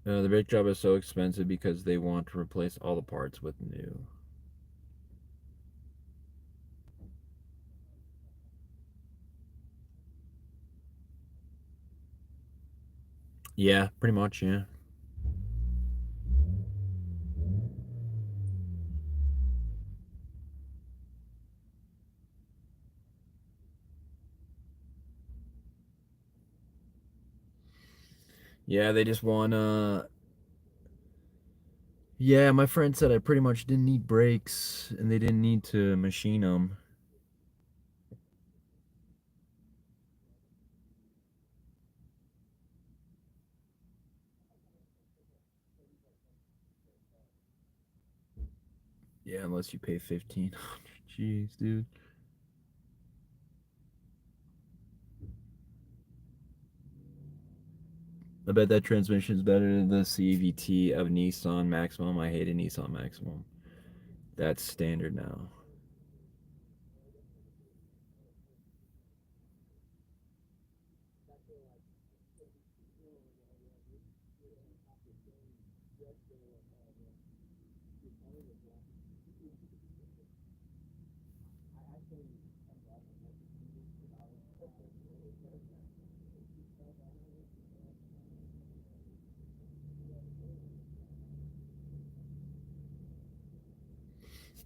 the brake job is so expensive because they want to replace all the parts with new. Yeah, pretty much, yeah. Yeah, they just want yeah, my friend said I pretty much didn't need brakes and they didn't need to machine them. Yeah, unless you pay 15. Jeez, dude. I bet that transmission is better than the CVT of Nissan Maximum. I hate a Nissan Maximum. That's standard now.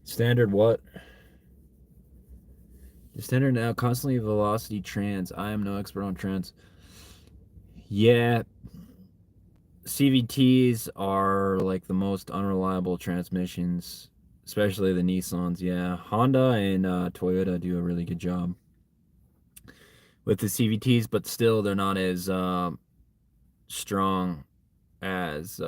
Standard what? Standard now, constantly velocity trans. I am no expert on trans. Yeah, CVTs are like the most unreliable transmissions, especially the Nissans. Yeah, Honda and Toyota do a really good job with the CVTs, but still they're not as strong as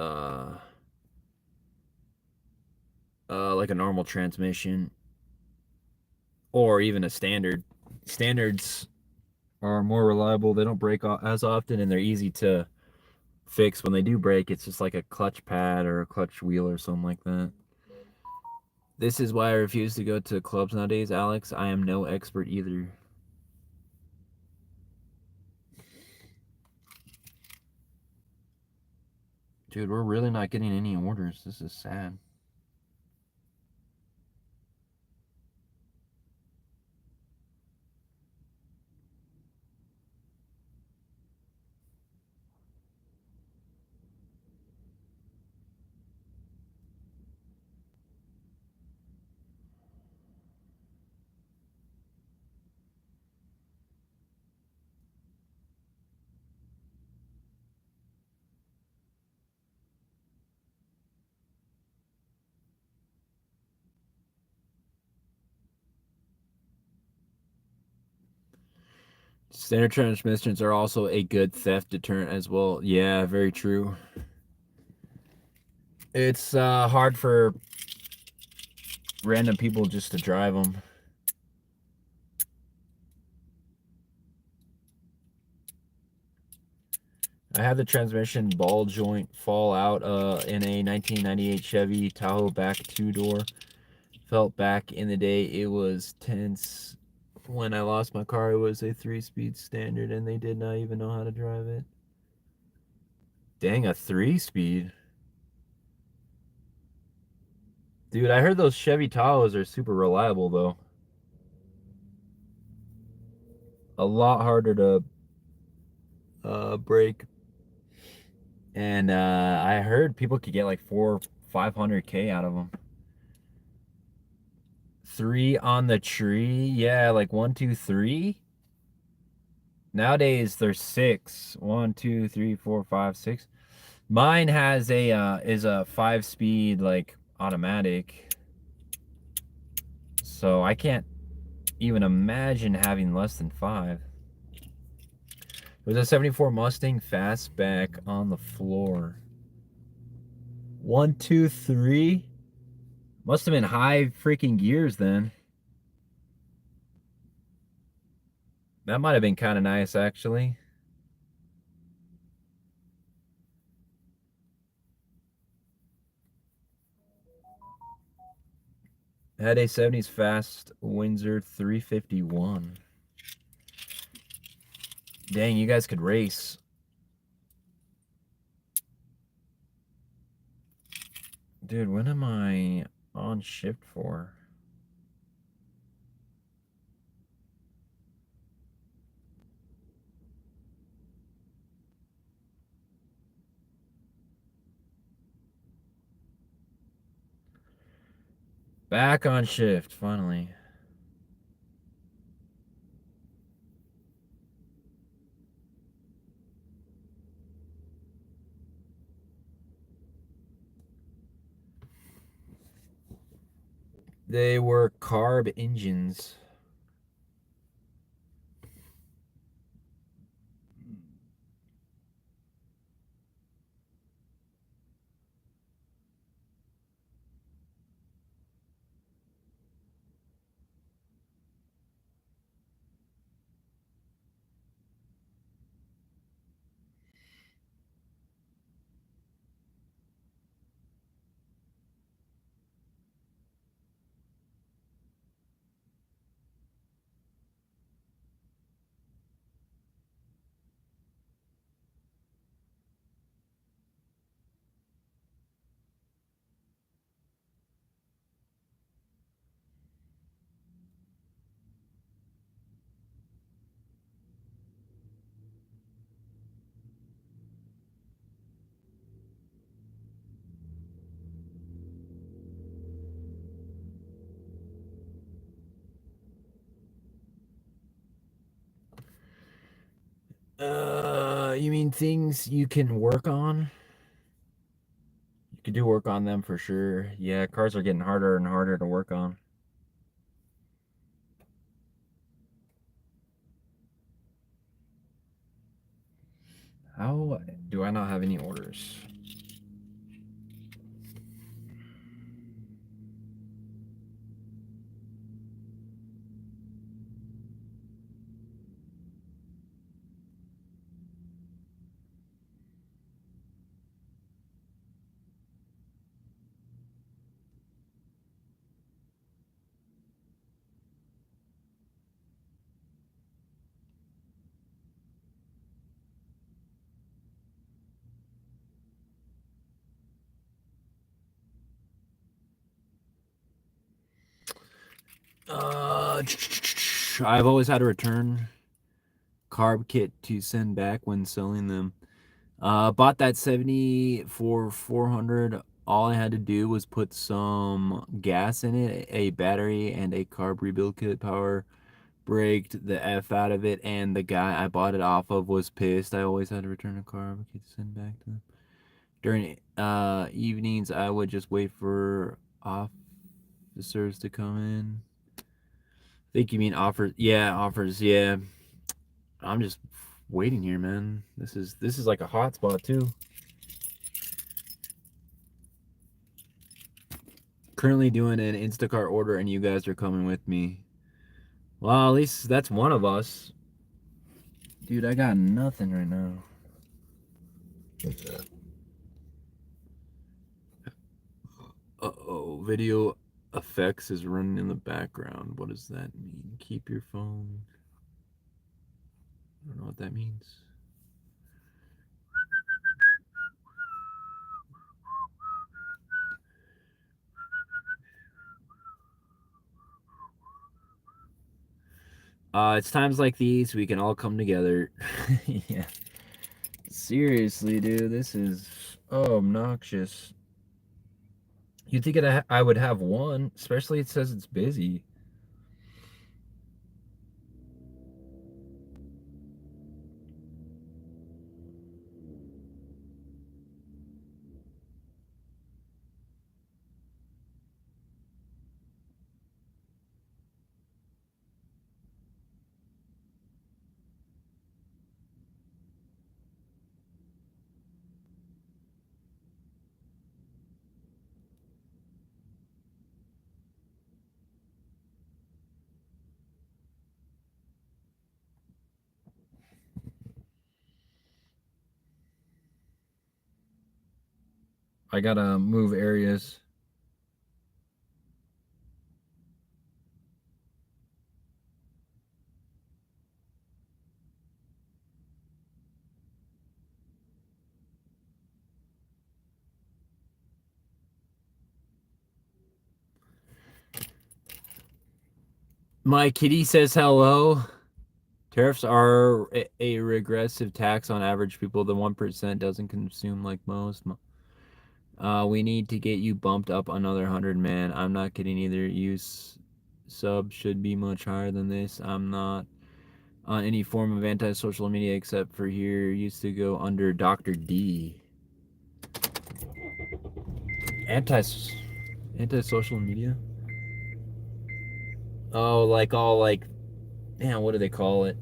like a normal transmission or even a standard. Standards are more reliable. They don't break as often, and they're easy to fix. When they do break, it's just like a clutch pad or a clutch wheel or something like that. This is why I refuse to go to clubs nowadays, Alex. I am no expert either. Dude, we're really not getting any orders. This is sad. Standard transmissions are also a good theft deterrent as well. Yeah, very true. It's hard for random people just to drive them. I had the transmission ball joint fall out in a 1998 Chevy Tahoe back two-door. Felt back in the day it was tense. When I lost my car, it was a 3-speed standard, and they did not even know how to drive it. Dang, a 3-speed? Dude, I heard those Chevy Tahoes are super reliable, though. A lot harder to break. And I heard people could get like 500K out of them. 3 on the tree? Yeah, like 1, 2, 3. Nowadays there's 6. 1, 2, 3, 4, 5, 6. Mine has is a 5-speed like automatic. So I can't even imagine having less than 5. There's a 74 Mustang fastback on the floor. 1, 2, 3. Must have been high freaking gears then. That might have been kind of nice, actually. Had a 70s fast Windsor 351. Dang, you guys could race. Dude, when am I on shift for? Back on shift, finally. They were carb engines. You mean things you can work on? You could do work on them for sure. Yeah, cars are getting harder and harder to work on. How do I not have any orders? I've always had a return carb kit to send back when selling them. Bought that 70 for 400. All I had to do was put some gas in it, a battery, and a carb rebuild kit. Power braked the F out of it, and the guy I bought it off of was pissed. I always had to return a carb kit to send back to them. During evenings, I would just wait for officers to come in. I think you mean offers. Yeah, offers. Yeah. I'm just waiting here, man. This is like a hot spot too. Currently doing an Instacart order, and you guys are coming with me. Well, at least that's one of us. Dude, I got nothing right now. Uh-oh, video effects is running in the background. What does that mean? Keep your phone. I don't know what that means. It's times like these we can all come together. Yeah. Seriously, dude, this is obnoxious. You'd think I would have one, especially it says it's busy. I gotta move areas. My kitty says hello. Tariffs are a regressive tax on average people. The 1% doesn't consume like most. We need to get you bumped up another 100, man. I'm not kidding either. Sub should be much higher than this. I'm not on any form of anti-social media except for here. Used to go under Dr. D. Anti-social media? Oh, like all like, man, what do they call it?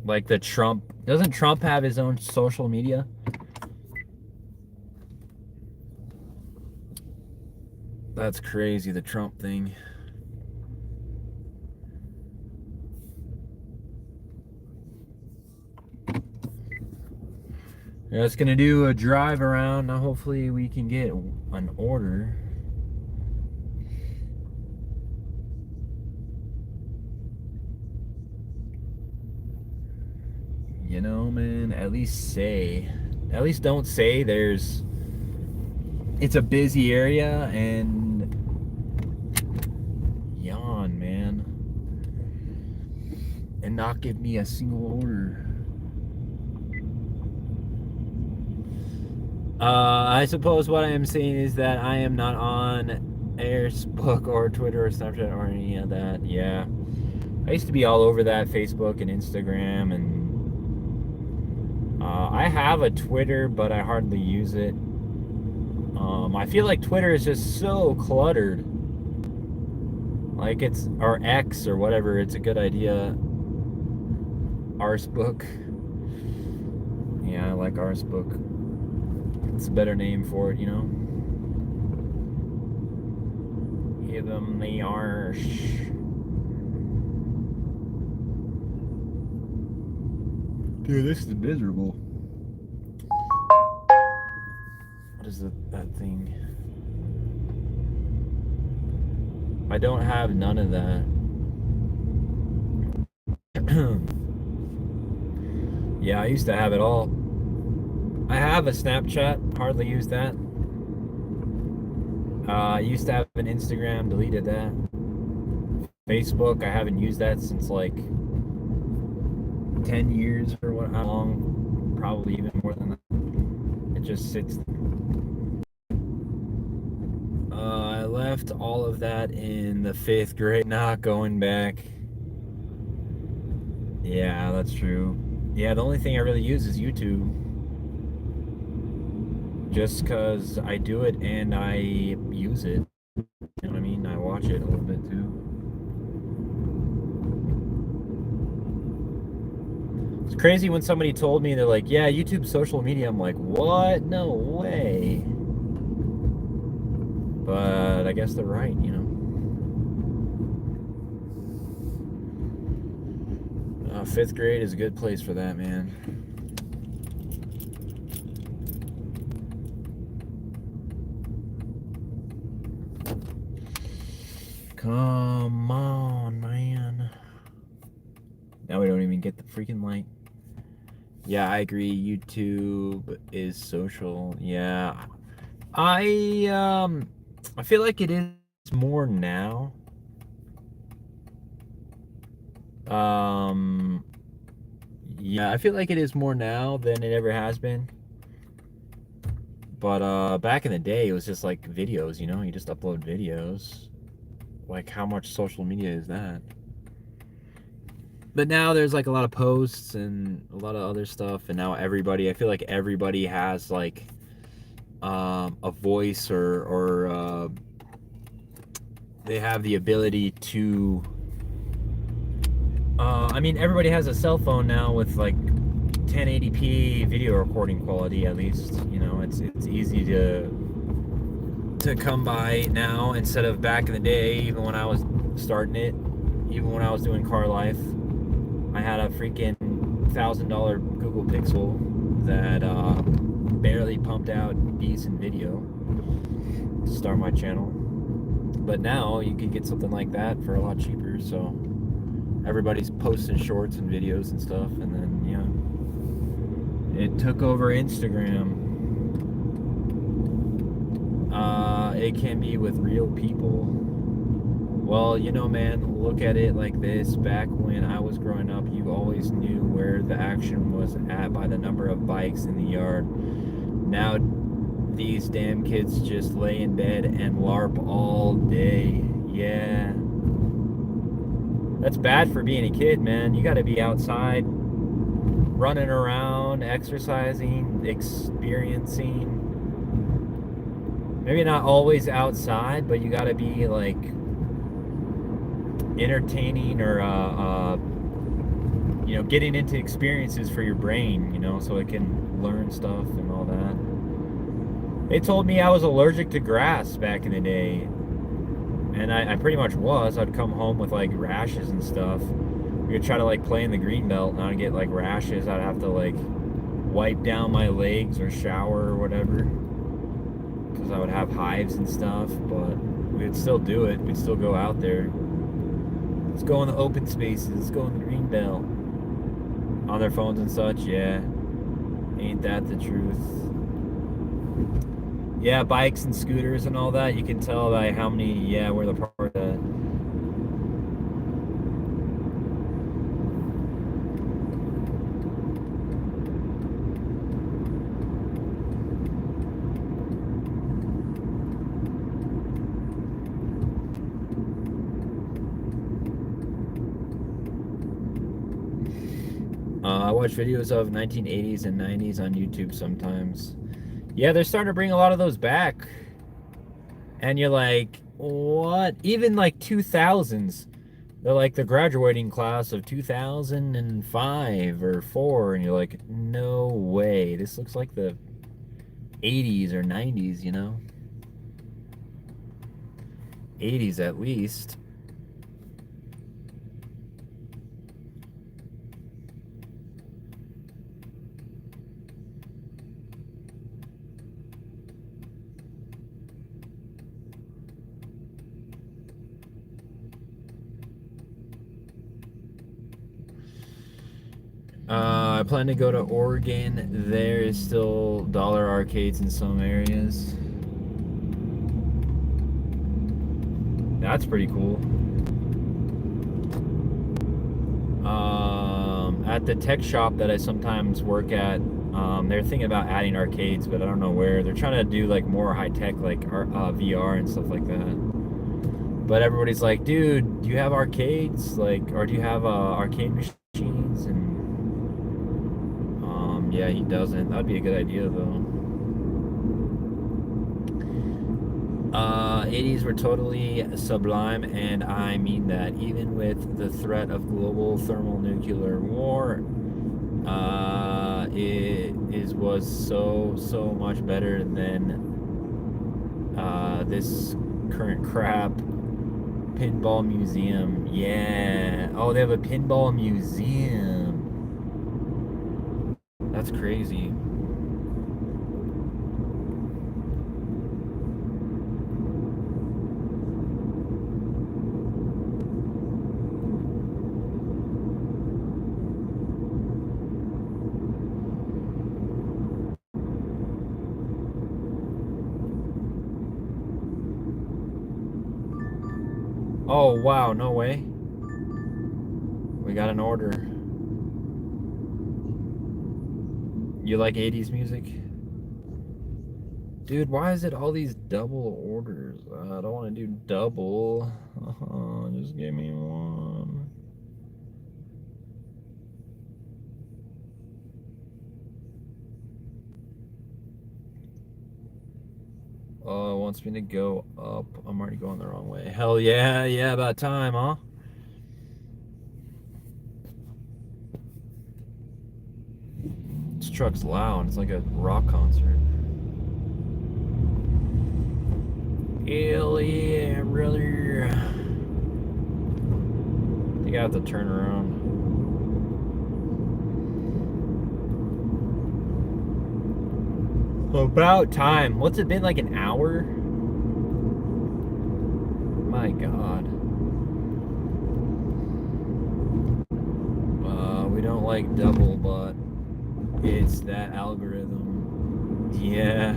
Like the Trump. Doesn't Trump have his own social media? That's crazy, the Trump thing. Yeah, it's gonna do a drive around. Now hopefully we can get an order. You know, man, at least don't say it's a busy area and yawn, man. And not give me a single order. I suppose what I am saying is that I am not on Facebook or Twitter or Snapchat or any of that. Yeah. I used to be all over that, Facebook and Instagram, and I have a Twitter, but I hardly use it. I feel like Twitter is just so cluttered. Like or X or whatever, it's a good idea. Arsebook. Yeah, I like Arsebook. It's a better name for it, you know? Give them the arse. Dude, this is miserable. What is that thing? I don't have none of that. Yeah, I used to have it all. I have a Snapchat, hardly use that. I used to have an Instagram, deleted that. Facebook, I haven't used that since like 10 years or what, how long, probably even more than that. It just sits. I left all of that in the 5th grade, not going back. Yeah, that's true. Yeah, the only thing I really use is YouTube. Just because I do it and I use it. You know what I mean? I watch it a little bit too. It's crazy when somebody told me, they're like, yeah, YouTube's social media. I'm like, what? No way. But I guess they're right, you know. 5th grade is a good place for that, man. Come on, man. Now we don't even get the freaking light. Yeah, I agree. YouTube is social. Yeah. I feel like it is more now. Yeah, I feel like it is more now than it ever has been. But back in the day, it was just like videos, you know? You just upload videos. Like, how much social media is that? But now there's like a lot of posts and a lot of other stuff, and now everybody, I feel like everybody has like a voice, or they have the ability to. I mean, everybody has a cell phone now with like 1080p video recording quality, at least. You know, it's easy to come by now, instead of back in the day. Even when I was starting it, even when I was doing car life, I had a freaking $1,000 Google Pixel that barely pumped out decent video to start my channel. But now you can get something like that for a lot cheaper. So everybody's posting shorts and videos and stuff, and then yeah, it took over Instagram. It can be with real people. Well, you know, man, look at it like this. Back when I was growing up, you always knew where the action was at by the number of bikes in the yard. Now, these damn kids just lay in bed and LARP all day. Yeah. That's bad for being a kid, man. You gotta be outside, running around, exercising, experiencing. Maybe not always outside, but you gotta be like entertaining, or you know, getting into experiences for your brain, you know, so it can learn stuff and all that. They told me I was allergic to grass back in the day, and I pretty much was. I'd come home with like rashes and stuff. We would try to like play in the green belt, and I'd get like rashes. I'd have to like wipe down my legs or shower or whatever, because I would have hives and stuff. But we'd still do it. We'd still go out there. Let's go in the open spaces. Let's go in the green belt. On their phones and such, yeah. Ain't that the truth? Yeah, bikes and scooters and all that. You can tell by how many, yeah, where the part at. I watch videos of 1980s and 90s on YouTube sometimes. Yeah, they're starting to bring a lot of those back. And you're like, what? Even like 2000s. They're like the graduating class of 2005 or 4. And you're like, no way. This looks like the 80s or 90s, you know? 80s at least. I plan to go to Oregon. There is still dollar arcades in some areas. That's pretty cool. At the tech shop that I sometimes work at, they're thinking about adding arcades, but I don't know where. They're trying to do like more high tech, like VR and stuff like that. But everybody's like, dude, do you have arcades? Like, or do you have arcade machines? And yeah, he doesn't. That'd be a good idea though. 80s were totally sublime, and I mean that. Even with the threat of global thermonuclear war, was so much better than this current crap. Pinball museum, yeah. Oh, they have a pinball museum. That's crazy. Oh, wow, no way. We got an order. You like 80s music? Dude, why is it all these double orders? I don't want to do double. Just give me one. Oh, it wants me to go up. I'm already going the wrong way. Hell yeah, yeah, about time, huh? This truck's loud. It's like a rock concert. Hell yeah, brother. I think I have to turn around. About time. What's it been, like an hour? My God. We don't like double, but it's that algorithm. Yeah.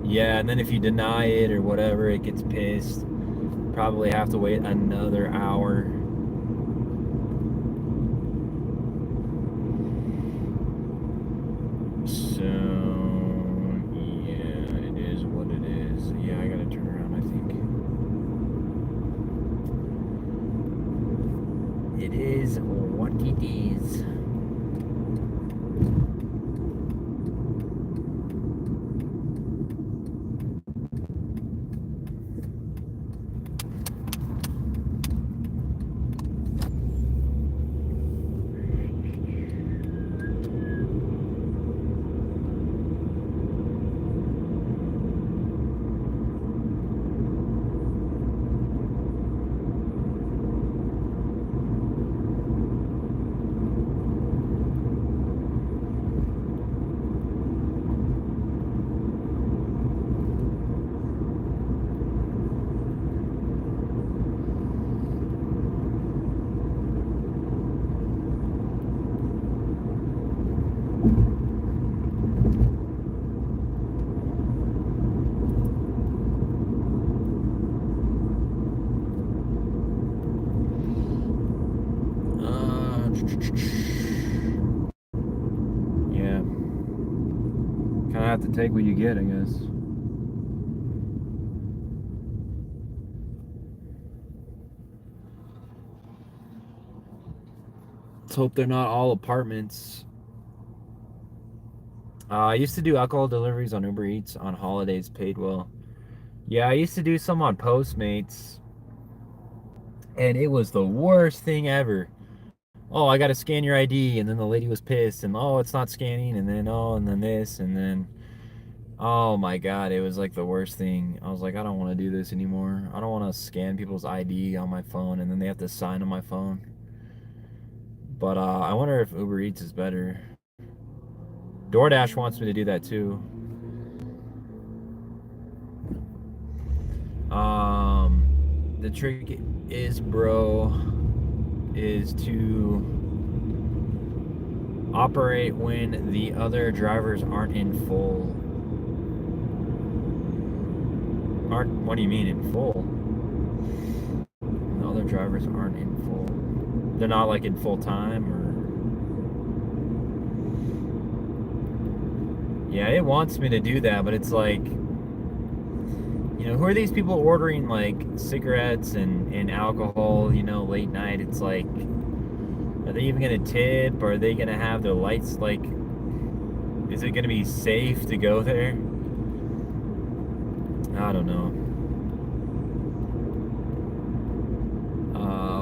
Yeah, and then if you deny it or whatever, it gets pissed. Probably have to wait another hour. So, yeah, it is what it is. Yeah, I gotta turn around, I think. It is what it is. Yeah. Kind of have to take what you get, I guess. Let's hope they're not all apartments. I used to do alcohol deliveries on Uber Eats on holidays, paid well. Yeah, I used to do some on Postmates, and it was the worst thing ever. Oh, I gotta scan your ID, and then the lady was pissed, and oh, it's not scanning, and then oh, and then this, and then oh my God, it was like the worst thing. I was like, I don't want to do this anymore. I don't want to scan people's ID on my phone, and then they have to sign on my phone. But I wonder if Uber Eats is better. Doordash wants me to do that too. The trick is, bro, is to operate when the other drivers aren't in full. What do you mean in full? The other drivers aren't in full. they're not like in full time, or yeah, it wants me to do that, but it's like, who are these people ordering like cigarettes and alcohol, late night? It's like, are they even gonna tip? Or are they gonna have their lights like? Is it gonna be safe to go there? I don't know.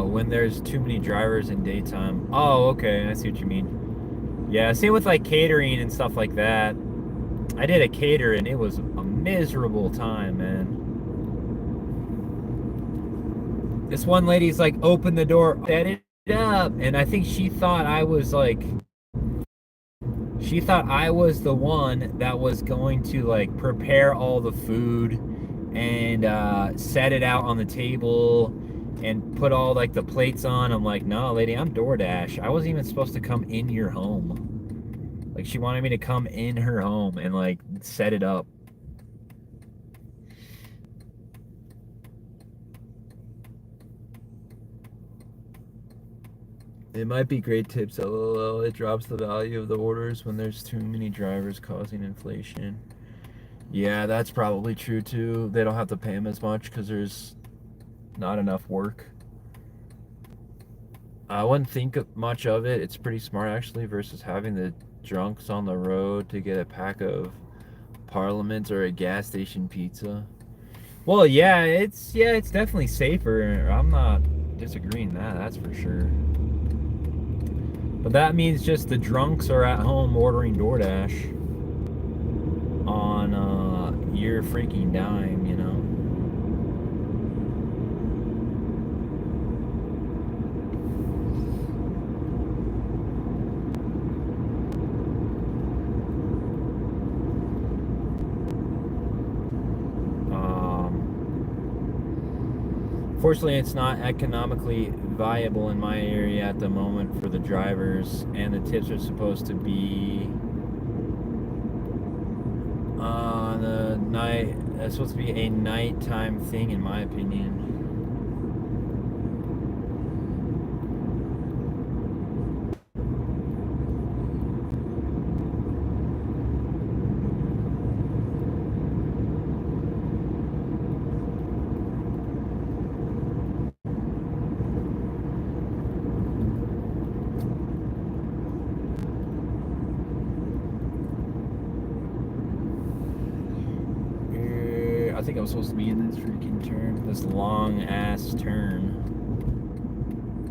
When there's too many drivers in daytime. Oh, okay, I see what you mean. Yeah, same with like catering and stuff like that. I did a cater and it was a miserable time, man. This one lady's like, open the door, set it up, and I think she thought I was the one that was going to like prepare all the food and set it out on the table and put all like the plates on. I'm like, no, lady, I'm Doordash. I wasn't even supposed to come in your home. Like, she wanted me to come in her home and like set it up. It might be great tips, lol. It drops the value of the orders when there's too many drivers, causing inflation. Yeah, that's probably true too. They don't have to pay them as much because there's not enough work. I wouldn't think much of it. It's pretty smart actually, versus having the drunks on the road to get a pack of Parliament or a gas station pizza. Well, yeah, it's definitely safer. I'm not disagreeing that's for sure. But that means just the drunks are at home ordering DoorDash on your freaking dime, Fortunately, it's not economically viable in my area at the moment for the drivers, and the tips are supposed to be the night. It's supposed to be a nighttime thing, in my opinion. I think I was supposed to be in this freaking turn, this long ass turn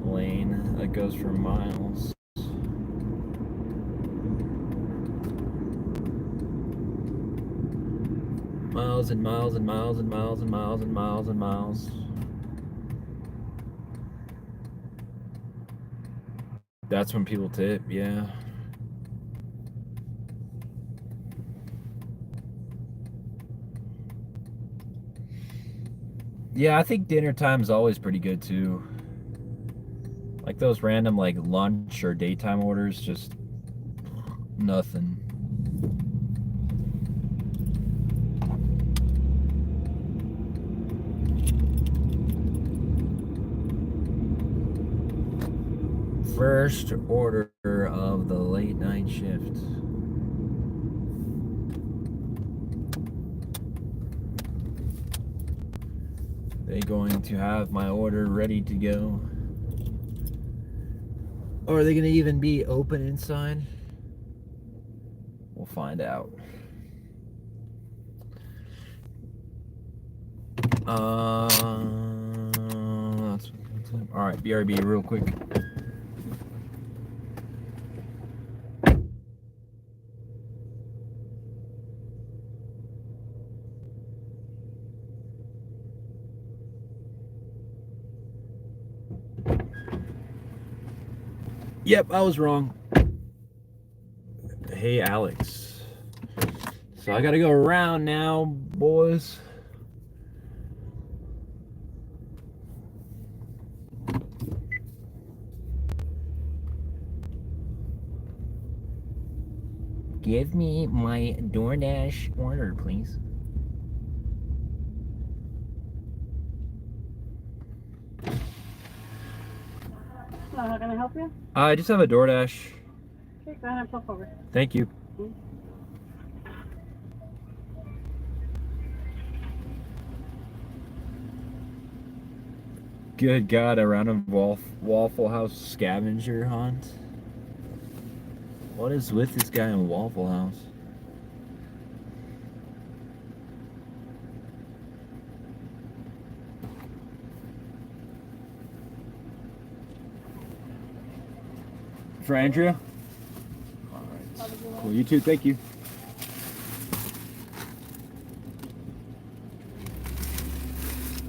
lane that goes for miles. Miles and miles and miles and miles and miles and miles and miles. That's when people tip, yeah. Yeah, I think dinner time is always pretty good too. Like those random like lunch or daytime orders, just nothing. First order of the late night shift. They going to have my order ready to go? Or are they going to even be open inside? We'll find out. All right, BRB real quick. Yep, I was wrong. Hey, Alex. So I gotta go around now, boys. Give me my DoorDash order, please. Hello, how can I help you? I just have a Doordash. Okay, go ahead and flip over. Thank you. Good God, a random Waffle House scavenger hunt? What is with this guy in Waffle House? For Andrea? Alright. Well, you too, thank you.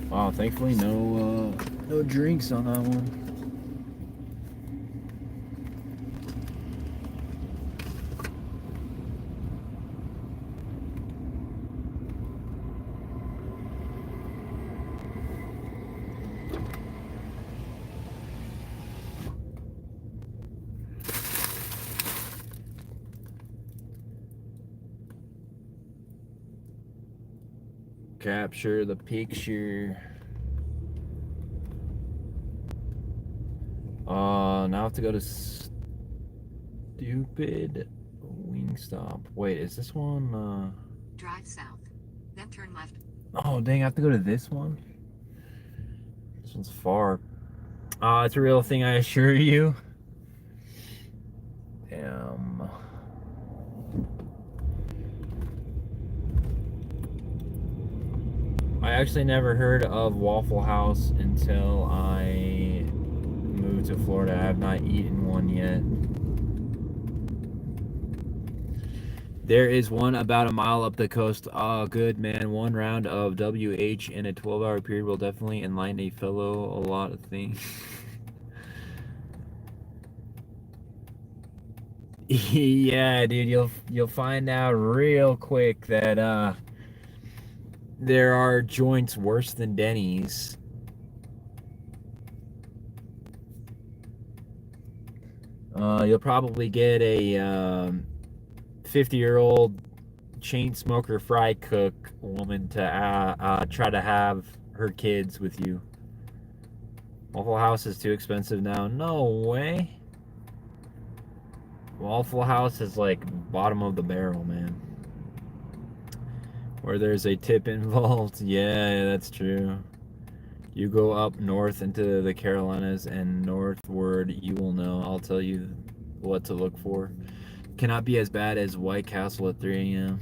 Wow, thankfully no drinks on that one. Capture the picture. Now I have to go to stupid Wingstop. Wait, is this one, Drive south. Then turn left. Oh, dang, I have to go to this one? This one's far. It's a real thing, I assure you. Damn. I actually never heard of Waffle House until I moved to Florida. I have not eaten one yet. There is one about a mile up the coast. Oh, good, man. One round of WH in a 12-hour period will definitely enlighten a fellow a lot of things. Yeah, dude, you'll find out real quick that there are joints worse than Denny's. You'll probably get a 50-year-old chain smoker fry cook woman to try to have her kids with you. Waffle House is too expensive now. No way. Waffle House is like bottom of the barrel, man. Where there's a tip involved. Yeah, that's true. You go up north into the Carolinas and northward, you will know. I'll tell you what to look for. Cannot be as bad as White Castle at 3 a.m.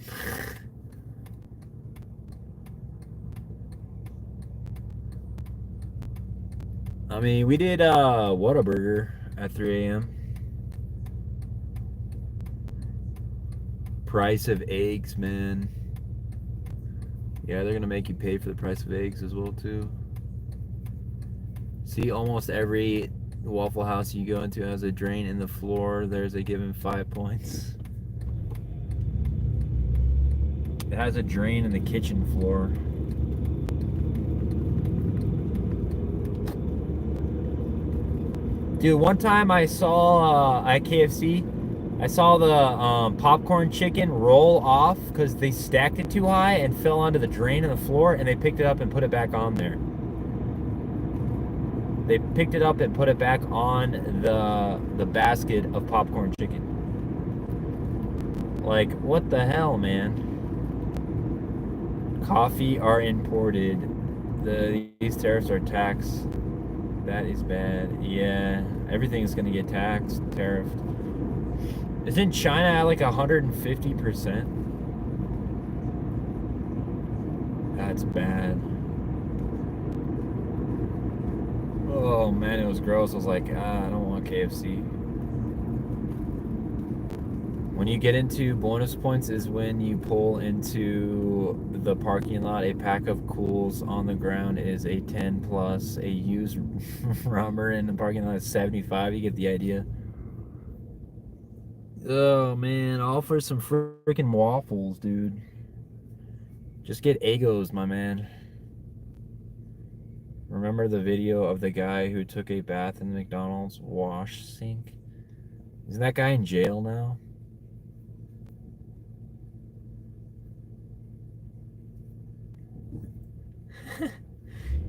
I mean, we did Whataburger at 3 a.m. Price of eggs, man. Yeah, they're gonna make you pay for the price of eggs as well too. See, almost every Waffle House you go into has a drain in the floor. There's a given 5 points. It has a drain in the kitchen floor. Dude, one time I saw at KFC, I saw the popcorn chicken roll off because they stacked it too high and fell onto the drain in the floor, and they picked it up and put it back on there. They picked it up and put it back on the basket of popcorn chicken. Like, what the hell, man? Coffee are imported. These tariffs are taxed. That is bad. Yeah, everything is gonna get taxed, tariffed. Isn't China at like 150%? That's bad. Oh man, it was gross. I was like, I don't want KFC. When you get into bonus points is when you pull into the parking lot. A pack of cools on the ground is a 10 plus. A used rubber in the parking lot is 75. You get the idea. Oh man, all for some freaking waffles, dude. Just get Eggos, my man. Remember the video of the guy who took a bath in the McDonald's wash sink? Isn't that guy in jail now?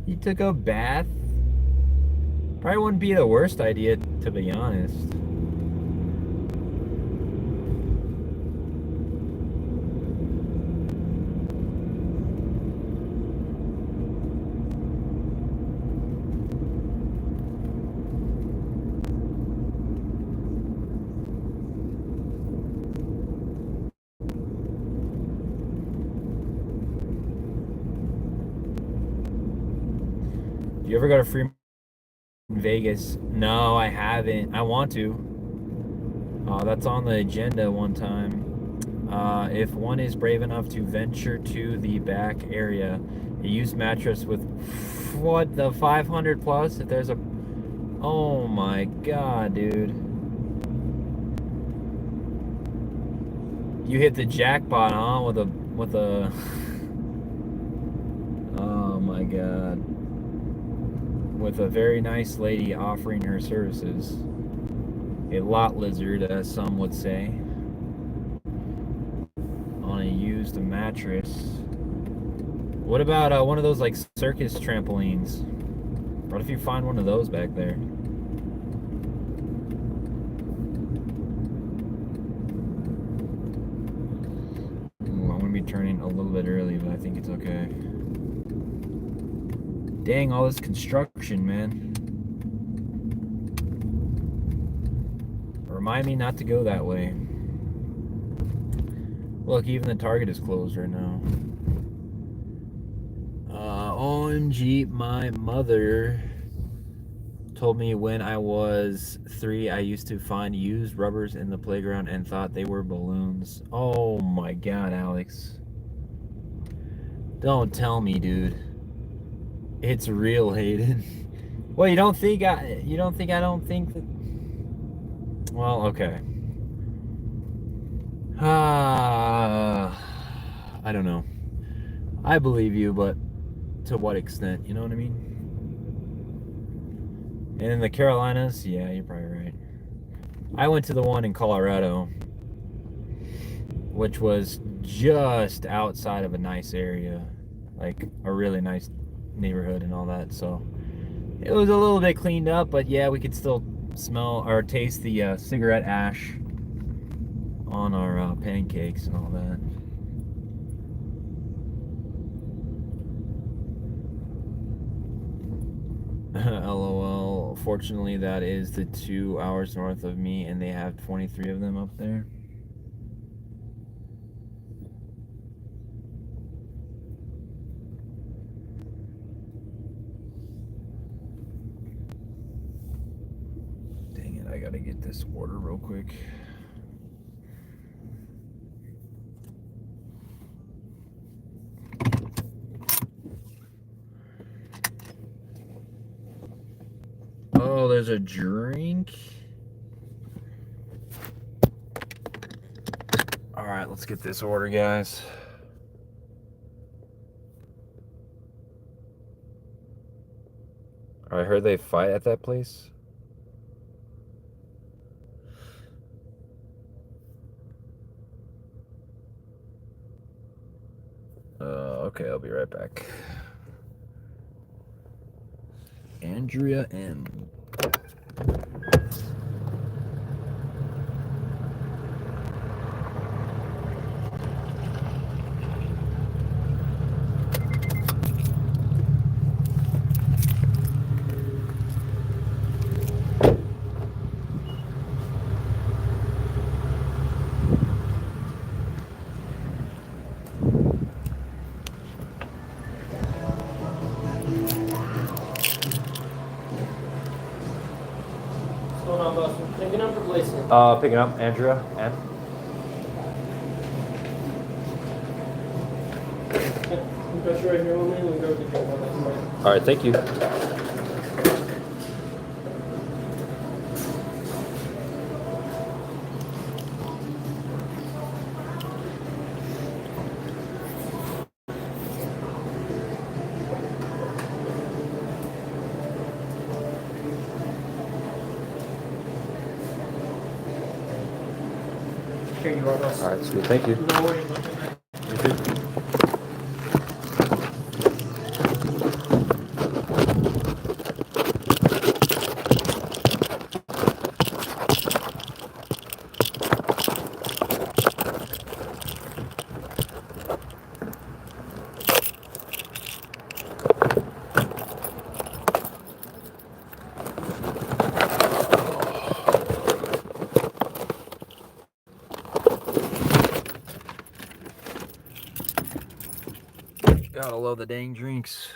He took a bath Probably wouldn't be the worst idea, to be honest. You ever go to Fremont in Vegas? No, I haven't. I want to. That's on the agenda one time. If one is brave enough to venture to the back area, a used mattress with what, the 500 plus? If there's a, oh my god, dude. You hit the jackpot, huh? With a oh my god. With a very nice lady offering her services. A lot lizard, as some would say. On a used mattress. What about one of those like circus trampolines? What if you find one of those back there? Ooh, I'm gonna be turning a little bit early, but I think it's okay. Dang, all this construction, man. Remind me not to go that way. Look, even the Target is closed right now. OMG, my mother told me when I was 3, I used to find used rubbers in the playground and thought they were balloons. Oh my god, Alex. Don't tell me, dude. It's real, Hayden. Well, you don't think I don't think that. Well, okay. I don't know. I believe you, but to what extent? You know what I mean? And in the Carolinas, yeah, you're probably right. I went to the one in Colorado, which was just outside of a nice area, like a really nice neighborhood and all that. So it was a little bit cleaned up, but yeah, we could still smell or taste the cigarette ash on our pancakes and all that. LOL. Fortunately, that is the 2 hours north of me, and they have 23 of them up there. Dang it, I gotta get this order real quick. Oh, there's a drink? Alright, let's get this order, guys. I heard they fight at that place. Okay, I'll be right back. Andrea M. Picking up or replacing? Picking up Andrea M. Got you right here with me. We'll go get you one. All right, thank you. Here you are, boss. All right, sweet. Thank you. No worries about that. You too. Gotta love the dang drinks.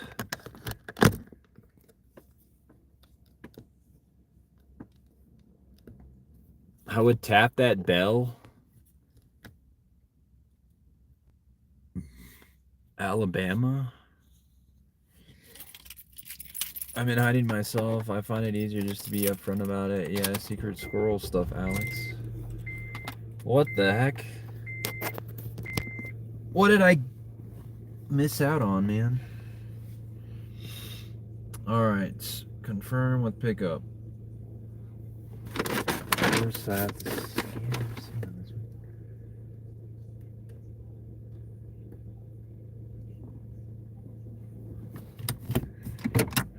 I would tap that bell. Alabama. I've been hiding myself. I find it easier just to be upfront about it. Yeah, secret squirrel stuff, Alex. What the heck? What did I miss out on, man? Alright. Confirm with pickup. Where's that?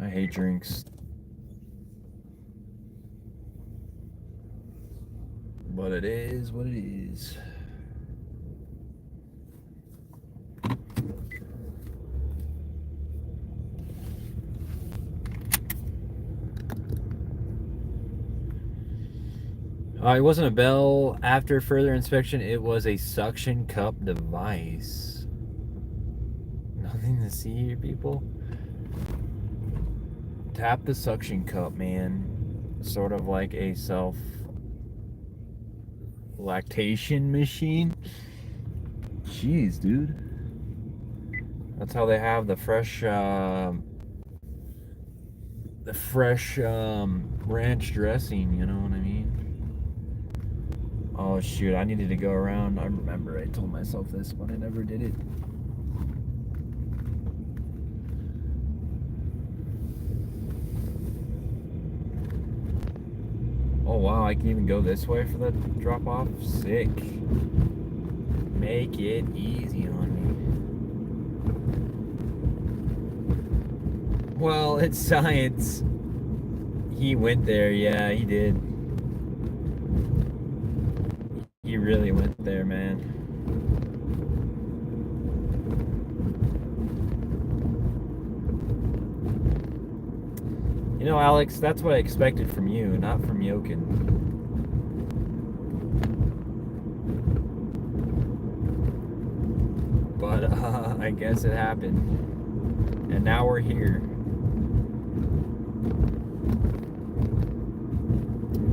I hate drinks. But it is what it is. It wasn't a bell. After further inspection, it was a suction cup device. Nothing to see here, people. Tap the suction cup, man. Sort of like a self-lactation machine. Jeez, dude. That's how they have the fresh ranch dressing, you know what I mean? Oh shoot, I needed to go around. I remember I told myself this, but I never did it. Oh wow, I can even go this way for the drop off? Sick. Make it easy on me. Well, it's science. He went there, yeah, he did. He really went there, man. You know, Alex, that's what I expected from you, not from Jokin. But I guess it happened. And now we're here.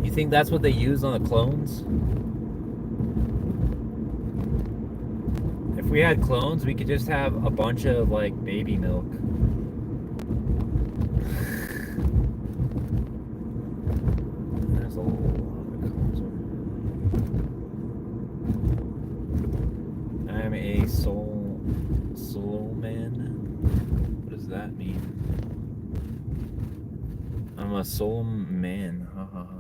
You think that's what they use on the clones? If we had clones, we could just have a bunch of like baby milk. There's a lot of cars over here. I'm a soul man. What does that mean? I'm a soul man. Ha ha ha.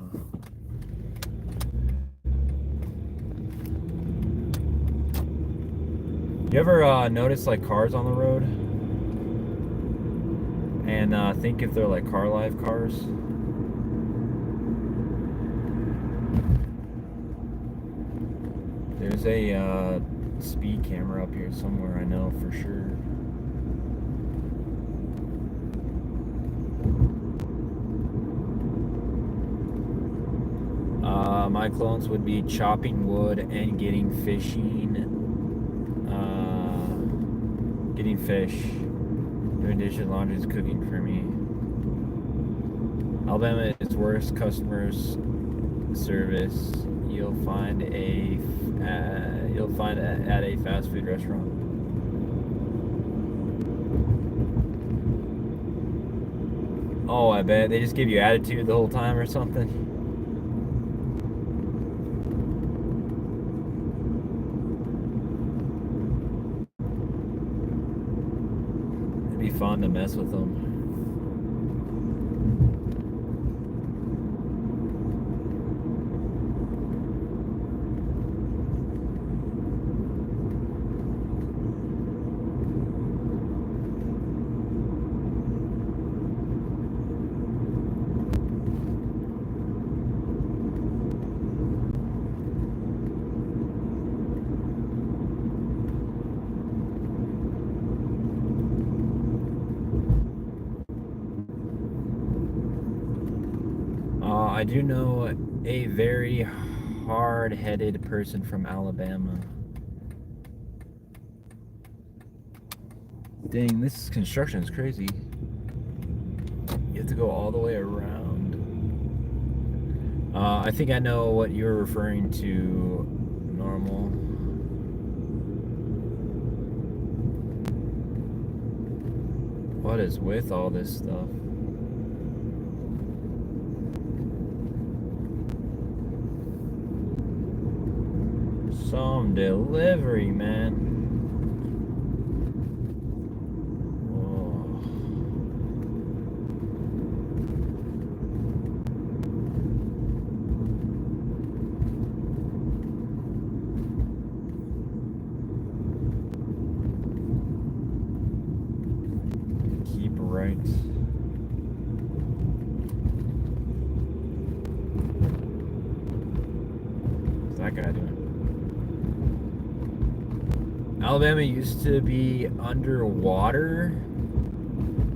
You ever notice like cars on the road and think if they're like car life cars? There's a speed camera up here somewhere, I know for sure. My clones would be chopping wood and getting fish. Getting fish, doing dishes, laundry, is cooking for me. Alabama is worst customers service you'll find at a fast food restaurant. Oh, I bet they just give you attitude the whole time or something. Fun to mess with them. I do know a very hard-headed person from Alabama. Dang, this construction is crazy. You have to go all the way around. I think I know what you're referring to. Normal. What is with all this stuff? Some delivery, man. Keep right. What's that guy doing? Alabama used to be underwater.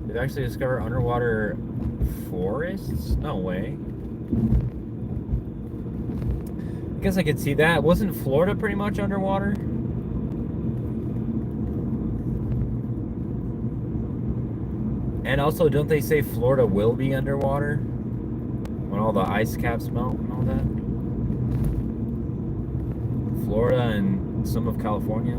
They've actually discovered underwater forests? No way. I guess I could see that. Wasn't Florida pretty much underwater? And also, don't they say Florida will be underwater when all the ice caps melt and all that? Florida and some of California.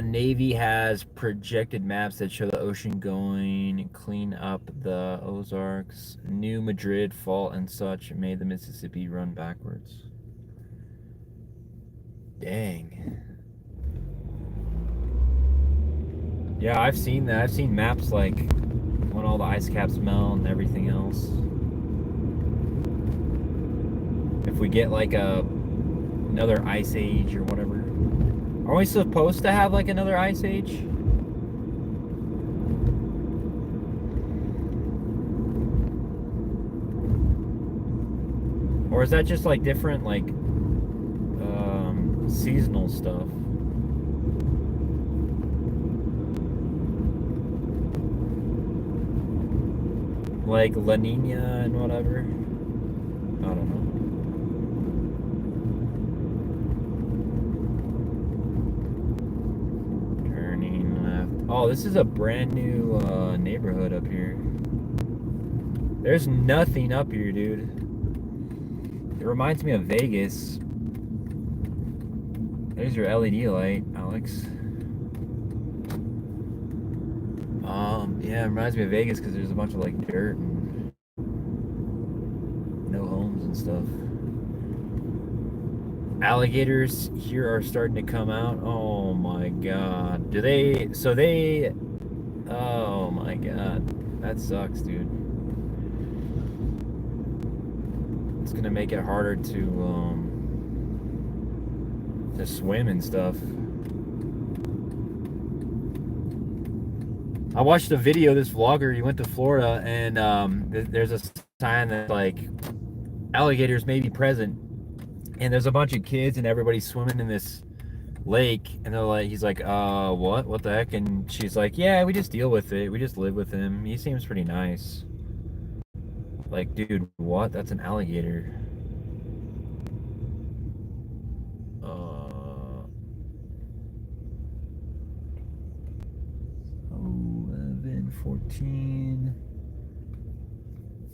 Navy has projected maps that show the ocean going, clean up the Ozarks, New Madrid fault and such, made the Mississippi run backwards. Dang. Yeah, I've seen that. I've seen maps like when all the ice caps melt and everything else. If we get like another ice age or whatever. Are we supposed to have like another ice age? Or is that just like different like seasonal stuff? Like La Nina and whatever? I don't know. Oh, this is a brand new neighborhood up here. There's nothing up here, dude. It reminds me of Vegas. There's your LED light, Alex. Yeah, it reminds me of Vegas because there's a bunch of like dirt and no homes and stuff. Alligators here are starting to come out. Oh my god. Do they? So they. Oh my god. That sucks, dude. It's gonna make it harder to swim and stuff. I watched a video of this vlogger. He went to Florida, and there's a sign that like alligators may be present, and there's a bunch of kids and everybody's swimming in this lake, and they're like, he's like, what the heck? And she's like, yeah, we just deal with it. We just live with him. He seems pretty nice. Like, dude, what? That's an alligator. 11, 14,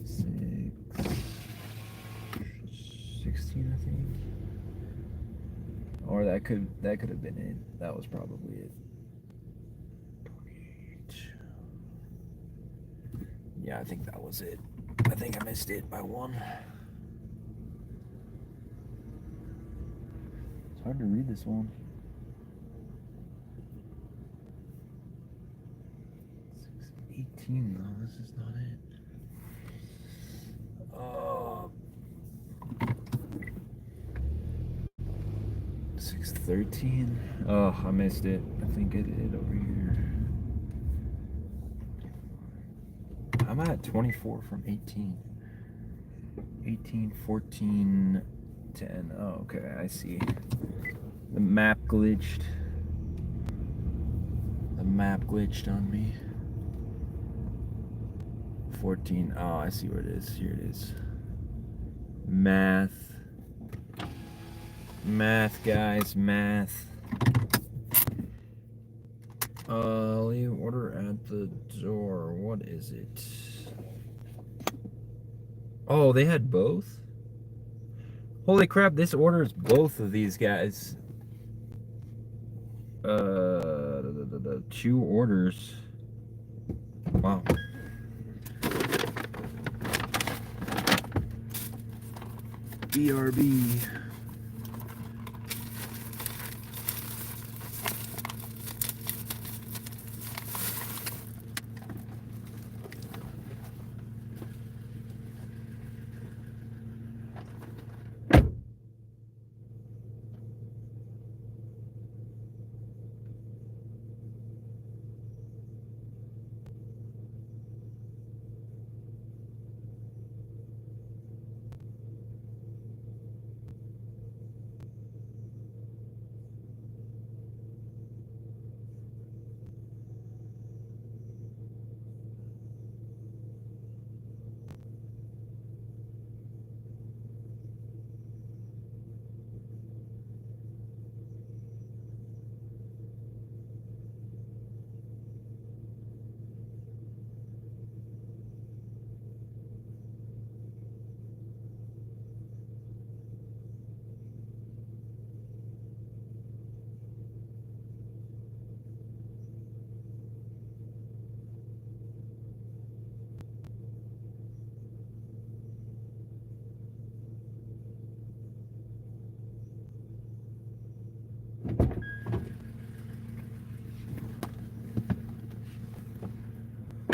6, 16, I think. Or that could have been it. That was probably it. 28. Yeah, I think that was it. I think I missed it by one. It's hard to read this one. 18 though, this is not it. 613. Oh, I missed it. I think I did over here. I'm at 24 from 18. 18, 14, 10. Oh, okay, I see. The map glitched. The map glitched on me. 14. Oh, I see where it is. Here it is. Math. Math, guys. Math. Leave order at the door. What is it? Oh, they had both? Holy crap, this orders both of these guys. 2 orders. Wow. BRB.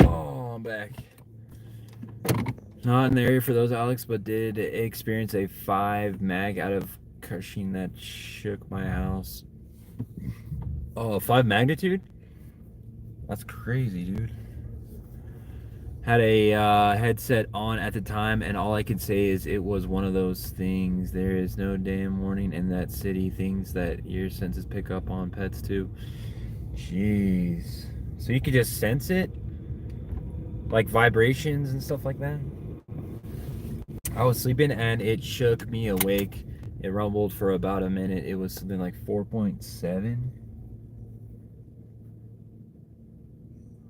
Oh, I'm back. Not in the area for those, Alex, but did experience a 5 mag out of Cushing that shook my house. Oh, 5 magnitude? That's crazy, dude. Had a headset on at the time, and all I can say is it was one of those things. There is no damn warning in that city. Things that your senses pick up on pets too. Jeez. So you could just sense it? Like vibrations and stuff like that? I was sleeping and it shook me awake. It rumbled for about a minute. It was something like 4.7.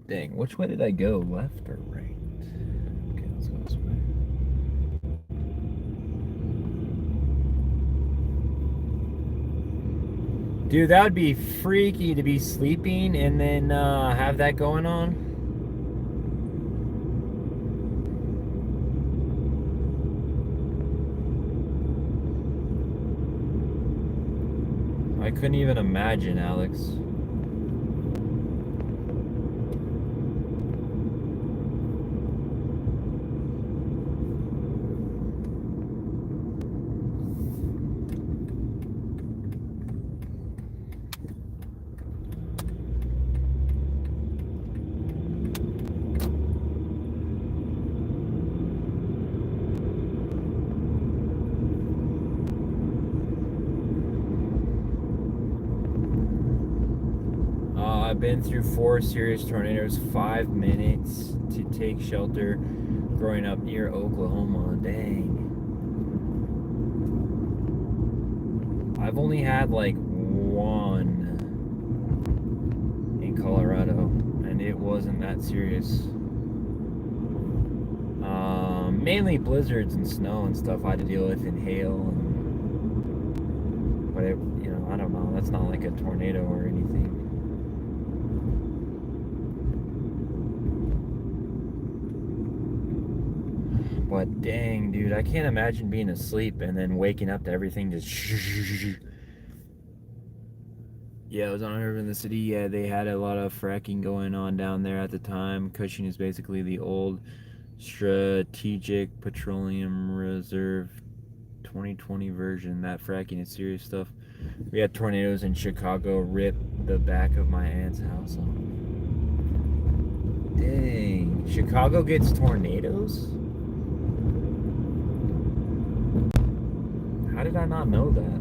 Dang, which way did I go? Left or right? Okay, let's go this way. Dude, that would be freaky to be sleeping and then have that going on. I couldn't even imagine, Alex. I've been through 4 serious tornadoes, 5 minutes to take shelter growing up near Oklahoma. Dang. I've only had like 1 in Colorado, and it wasn't that serious. Mainly blizzards and snow and stuff I had to deal with, and hail. But it, I don't know. That's not like a tornado or anything. But dang, dude, I can't imagine being asleep and then waking up to everything just. Yeah, it was unheard of in the city. Yeah, they had a lot of fracking going on down there at the time. Cushing is basically the old Strategic Petroleum Reserve 2020 version. That fracking is serious stuff. We had tornadoes in Chicago rip the back of my aunt's house off. Dang. Chicago gets tornadoes? How did I not know that?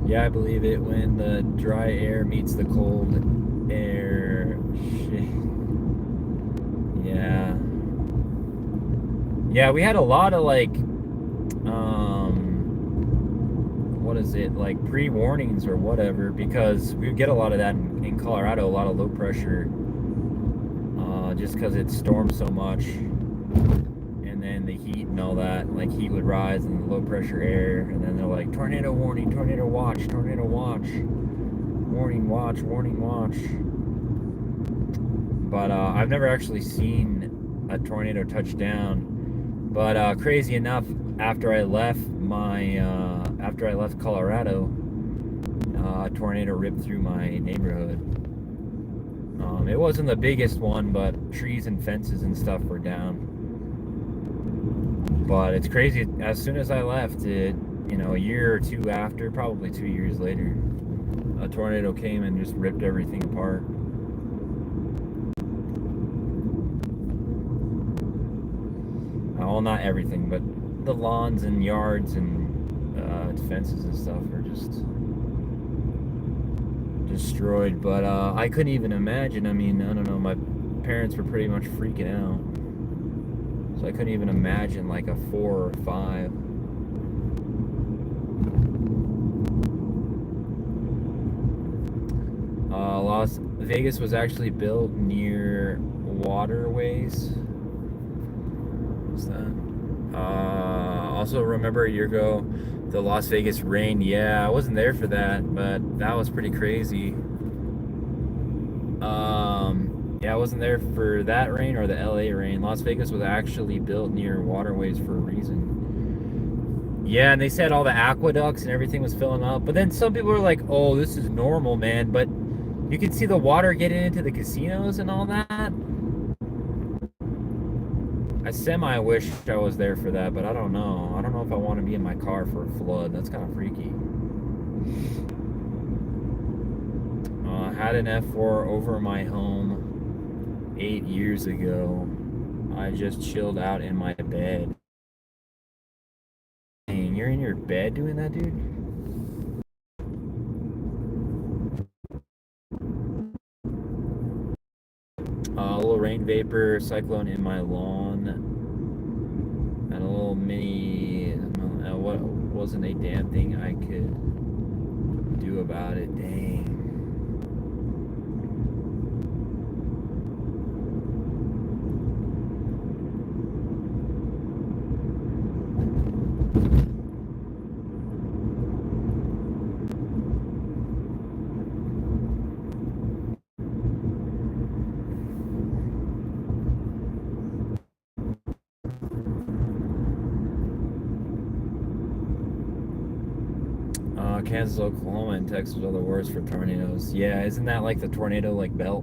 Yeah, I believe it when the dry air meets the cold air. Shit. Yeah. Yeah, we had a lot of like, what is it, like pre-warnings or whatever, because we get a lot of that in Colorado, a lot of low pressure, just because it storms so much. And then the heat and all that, like heat would rise and the low pressure air, and then they're like, tornado warning, tornado watch, warning watch, warning watch. But I've never actually seen a tornado touch down. But crazy enough, after I left Colorado, a tornado ripped through my neighborhood. It wasn't the biggest one, but trees and fences and stuff were down. But it's crazy. As soon as I left, a year or two after, probably 2 years later, a tornado came and just ripped everything apart. Well, not everything, but the lawns and yards and fences and stuff are just destroyed. But I couldn't even imagine. I mean, I don't know, my parents were pretty much freaking out. So I couldn't even imagine like a 4 or 5. Las Vegas was actually built near waterways. What's that? Also, remember a year ago, the Las Vegas rain. Yeah, I wasn't there for that, but that was pretty crazy. Yeah, I wasn't there for that rain or the LA rain. Las Vegas was actually built near waterways for a reason. Yeah, and they said all the aqueducts and everything was filling up. But then some people were like, oh, this is normal, man. But you can see the water getting into the casinos and all that. I semi-wish I was there for that, but I don't know. I don't know if I want to be in my car for a flood. That's kind of freaky. Had an F4 over my home 8 years ago. I just chilled out in my bed. Dang, you're in your bed doing that, dude? A little rain vapor cyclone in my lawn. And a little mini, what wasn't a damn thing I could do about it. Dang. Kansas, Oklahoma, and Texas are the worst for tornadoes. Yeah, isn't that like the tornado like belt?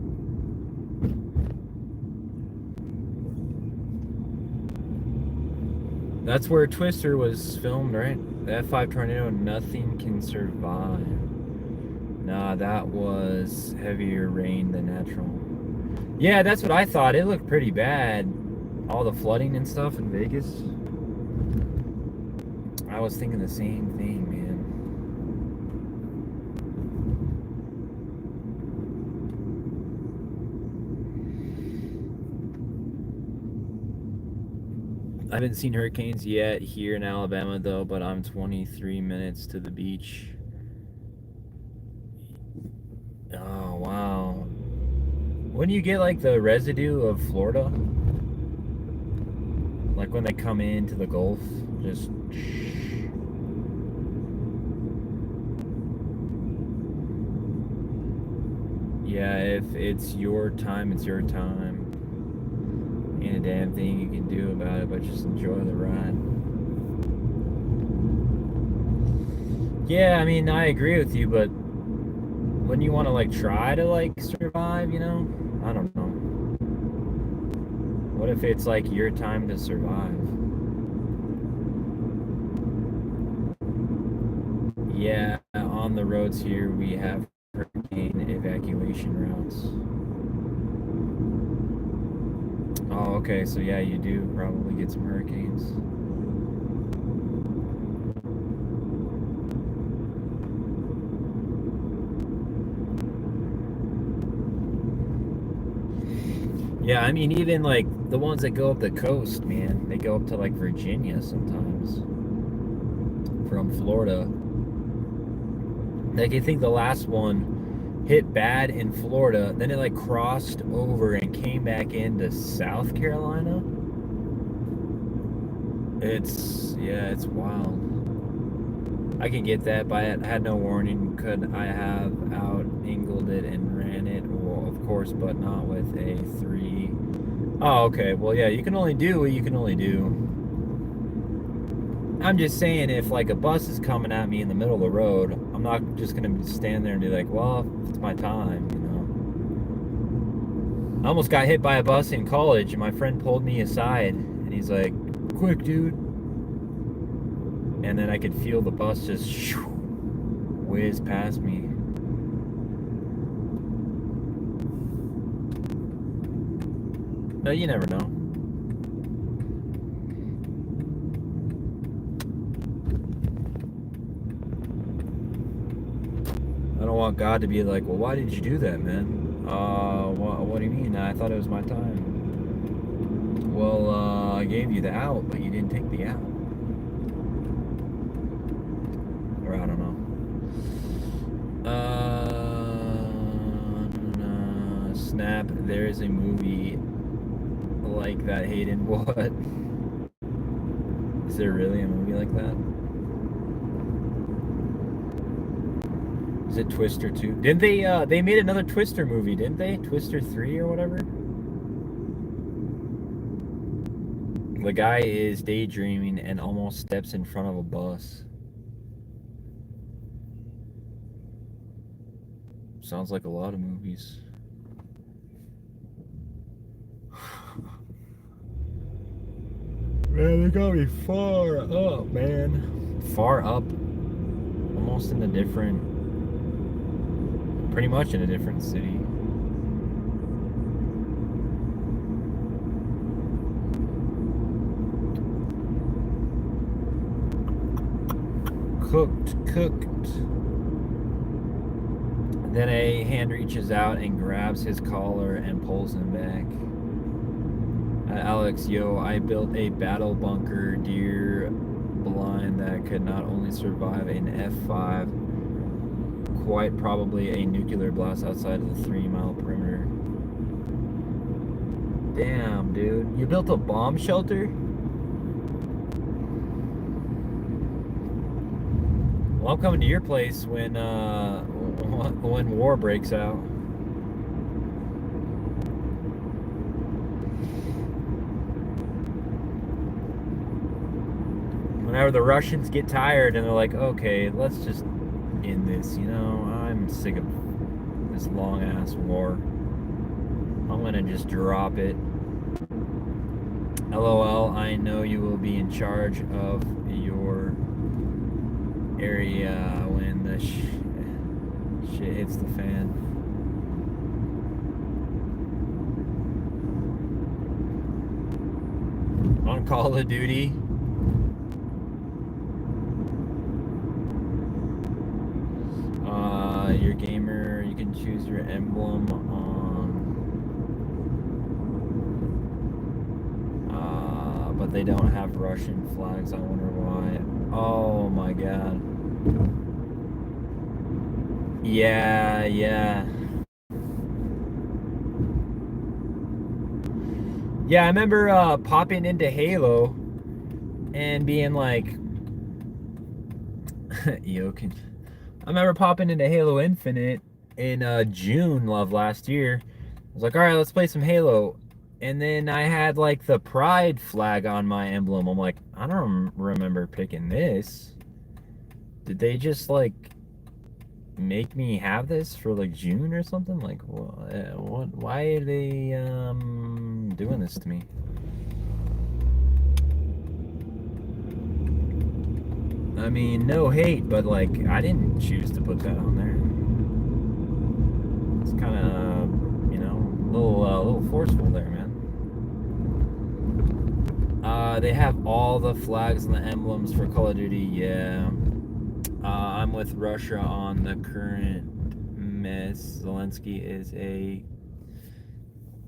That's where Twister was filmed, right? The F5 tornado, nothing can survive. Nah, that was heavier rain than natural. Yeah, that's what I thought. It looked pretty bad. All the flooding and stuff in Vegas. I was thinking the same thing, man. I haven't seen hurricanes yet here in Alabama though, but I'm 23 minutes to the beach. Oh, wow. Wouldn't you get like the residue of Florida? Like when they come into the Gulf, just... Yeah, if it's your time, it's your time. Ain't a damn thing you can do about it, but just enjoy the ride. Yeah, I mean, I agree with you, but wouldn't you want to like try to like survive, you know? I don't know. What if it's like your time to survive? Yeah, on the roads here we have hurricane evacuation routes. Oh, okay, so yeah, you do probably get some hurricanes. Yeah, I mean, even like the ones that go up the coast, man, they go up to like Virginia sometimes from Florida. Like, I think the last one hit bad in Florida, then it like crossed over and came back into South Carolina. Yeah, it's wild. I can get that, but I had no warning. Could I have out angled it and ran it? Well, of course, but not with a 3. Oh, okay. Well, yeah, you can only do what you can only do. I'm just saying, if like a bus is coming at me in the middle of the road, I'm not just gonna stand there and be like, well, it's my time, you know. I almost got hit by a bus in college, and my friend pulled me aside, and he's like, quick, dude. And then I could feel the bus just whiz past me. But you never know. I don't want God to be like, well, why did you do that, man? What do you mean? I thought it was my time. Well, I gave you the out, but you didn't take the out. Or I don't know. Snap, there is a movie like that, Hayden. What? Is there really a movie like that? Is it Twister 2? Didn't they made another Twister movie, didn't they? Twister 3 or whatever? The guy is daydreaming and almost steps in front of a bus. Sounds like a lot of movies. Man, they got me far up, man. Far up? Almost in a different... Pretty much in a different city. Cooked. Then a hand reaches out and grabs his collar and pulls him back. Alex, yo, I built a battle bunker deer blind that could not only survive an F5, quite probably a nuclear blast outside of the 3-mile perimeter. Damn, dude. You built a bomb shelter? Well, I'm coming to your place when war breaks out. Whenever the Russians get tired and they're like, okay, let's just end this, you know? I'm sick of this long-ass war. I'm gonna just drop it. LOL, I know you will be in charge of your area when the shit hits the fan. On Call of Duty. Your gamer, you can choose your emblem on, but they don't have Russian flags. I wonder why. Oh my god. Yeah. Yeah, I remember popping into Halo and being like, I remember popping into Halo Infinite in June of last year. I was like, all right, let's play some Halo. And then I had like the pride flag on my emblem. I'm like, I don't remember picking this. Did they just like make me have this for like June or something? Like what why are they doing this to me? I mean, no hate, but like I didn't choose to put that on there. It's kind of, a little forceful there, man. They have all the flags and the emblems for Call of Duty. Yeah. I'm with Russia on the current mess. Zelensky is a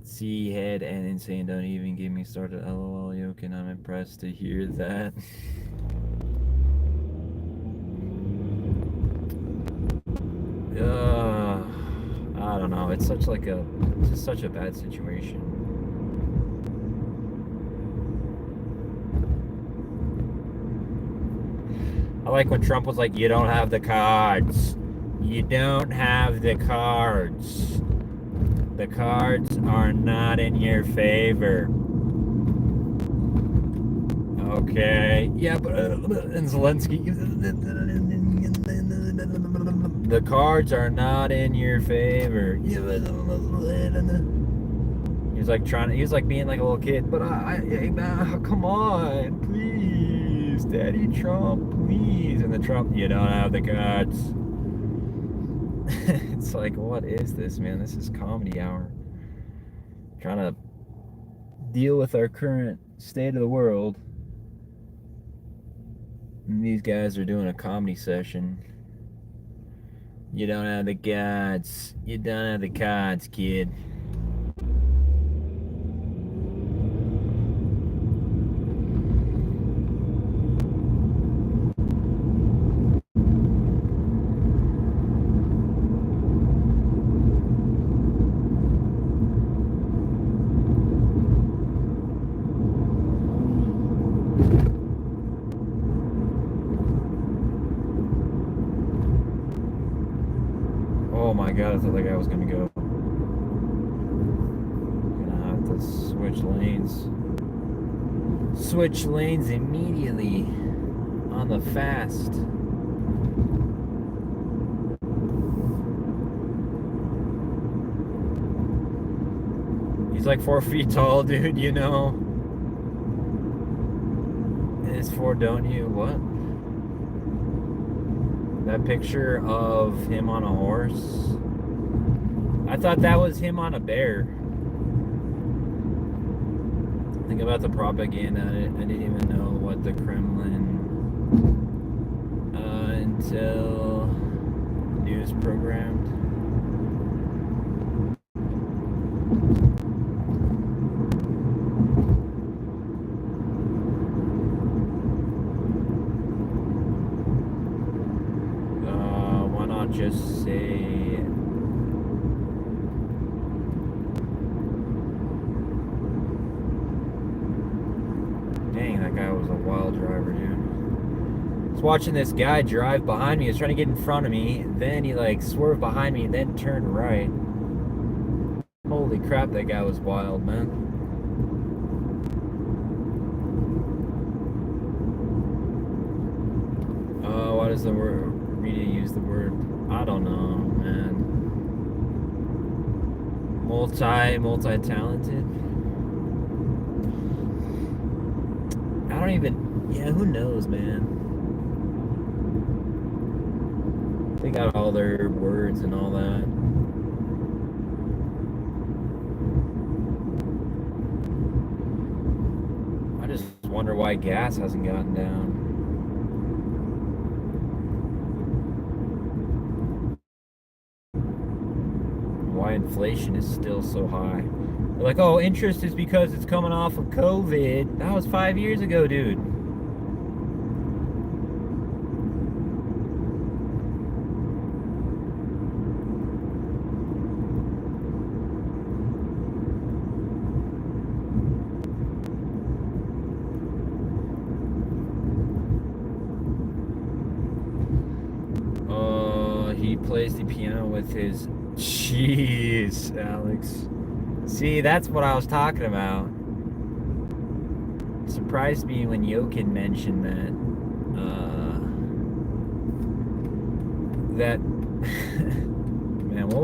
sea head and insane. Don't even get me started. LOL, Jokin. I'm impressed to hear that. I don't know. It's just such a bad situation. I like when Trump was like, "You don't have the cards. You don't have the cards. The cards are not in your favor." Okay. Yeah, but and Zelensky, the cards are not in your favor. He was like he was like being like a little kid, but come on, please, Daddy Trump, please. And the Trump, you don't have the cards. It's like, what is this, man? This is comedy hour. Trying to deal with our current state of the world. And these guys are doing a comedy session. You don't have the cards. You don't have the cards, kid. Oh my god, I thought that guy was gonna go. Gonna have to switch lanes. Switch lanes immediately on the fast. He's like 4 feet tall, dude, you know. It's 4, don't you? What? That picture of him on a horse. I thought that was him on a bear. Think about the propaganda. I didn't even know what the Kremlin until news programmed. Why not just say dang, that guy was a wild driver, dude. I was watching this guy drive behind me. He was trying to get in front of me. Then he like swerved behind me and then turned right. Holy crap, that guy was wild, man. Why does the media use the word? I don't know, man. Multi-talented. I don't even, yeah, who knows, man. They got all their words and all that. I just wonder why gas hasn't gotten down. Why inflation is still so high. They're like, oh, interest is because it's coming off of COVID. That was 5 years ago, dude. He plays the piano with his... Jeez, Alex. See, that's what I was talking about. It surprised me when Jokin mentioned that.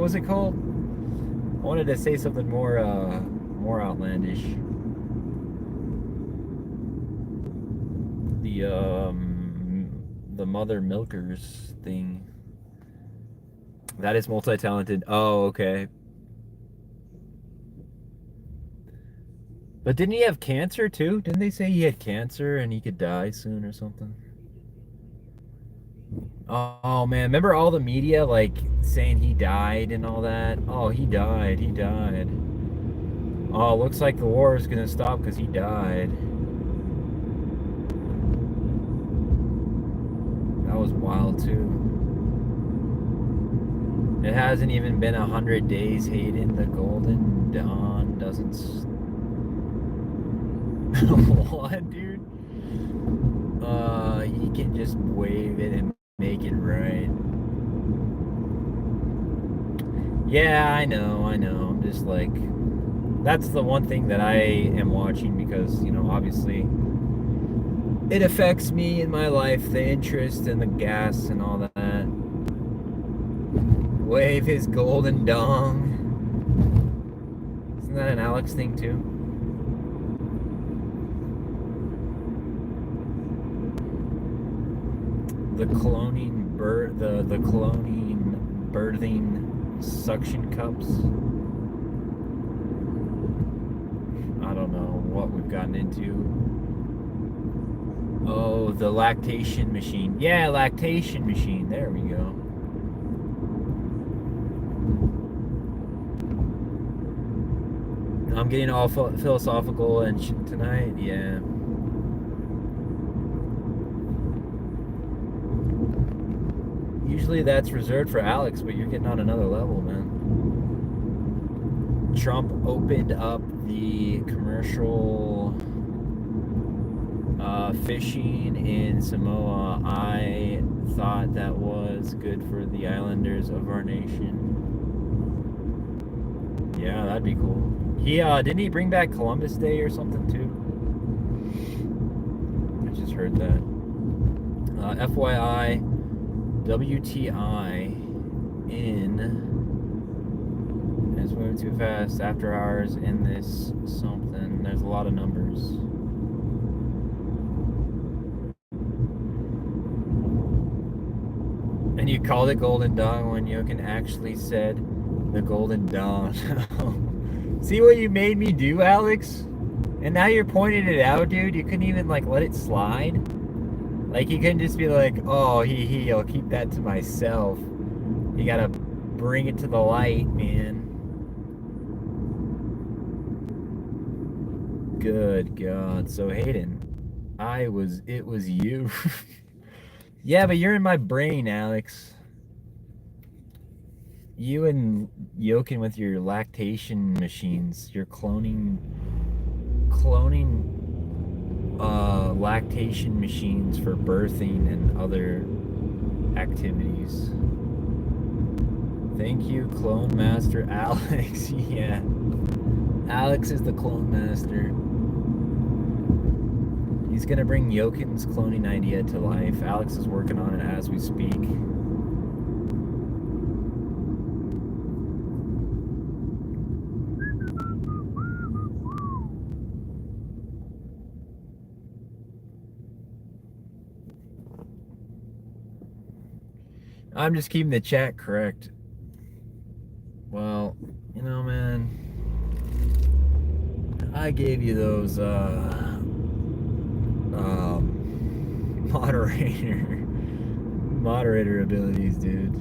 was it called? I wanted to say something more outlandish. The mother milkers thing. That is multi-talented. Oh, okay. But didn't he have cancer too? Didn't they say he had cancer and he could die soon or something? Oh man, remember all the media like saying he died and all that? Oh, he died. He died. Oh, looks like the war is gonna stop because he died. That was wild too. It hasn't even been 100 days, Hayden. The Golden Dawn doesn't. What, dude? He can just wave it and make it right. Yeah, I know. I'm just like, that's the one thing that I am watching because, you know, obviously it affects me in my life, the interest and the gas and all that. Wave his golden dong. Isn't that an Alex thing too? The cloning birthing suction cups. I don't know what we've gotten into. Oh, the lactation machine. Yeah, lactation machine. There we go. I'm getting all philosophical and shit tonight. Yeah. Usually that's reserved for Alex, but you're getting on another level, man. Trump opened up the commercial fishing in Samoa. I thought that was good for the islanders of our nation. Yeah, that'd be cool. He didn't he bring back Columbus Day or something too? I just heard that. FYI, WTI in is moving too fast. After hours in this something. There's a lot of numbers. And you called it Golden Dawn when Jochen actually said the Golden Dawn. See what you made me do, Alex? And now you're pointing it out, dude. You couldn't even like let it slide. Like you couldn't just be like, oh, I'll keep that to myself. You gotta bring it to the light, man. Good God. So Hayden, it was you. Yeah, but you're in my brain, Alex. You and Jochen with your lactation machines, your cloning lactation machines for birthing and other activities. Thank you, Clone Master Alex. Yeah. Alex is the Clone Master. He's gonna bring Jochen's cloning idea to life. Alex is working on it as we speak. I'm just keeping the chat correct. Well, you know, man, I gave you those moderator abilities, dude.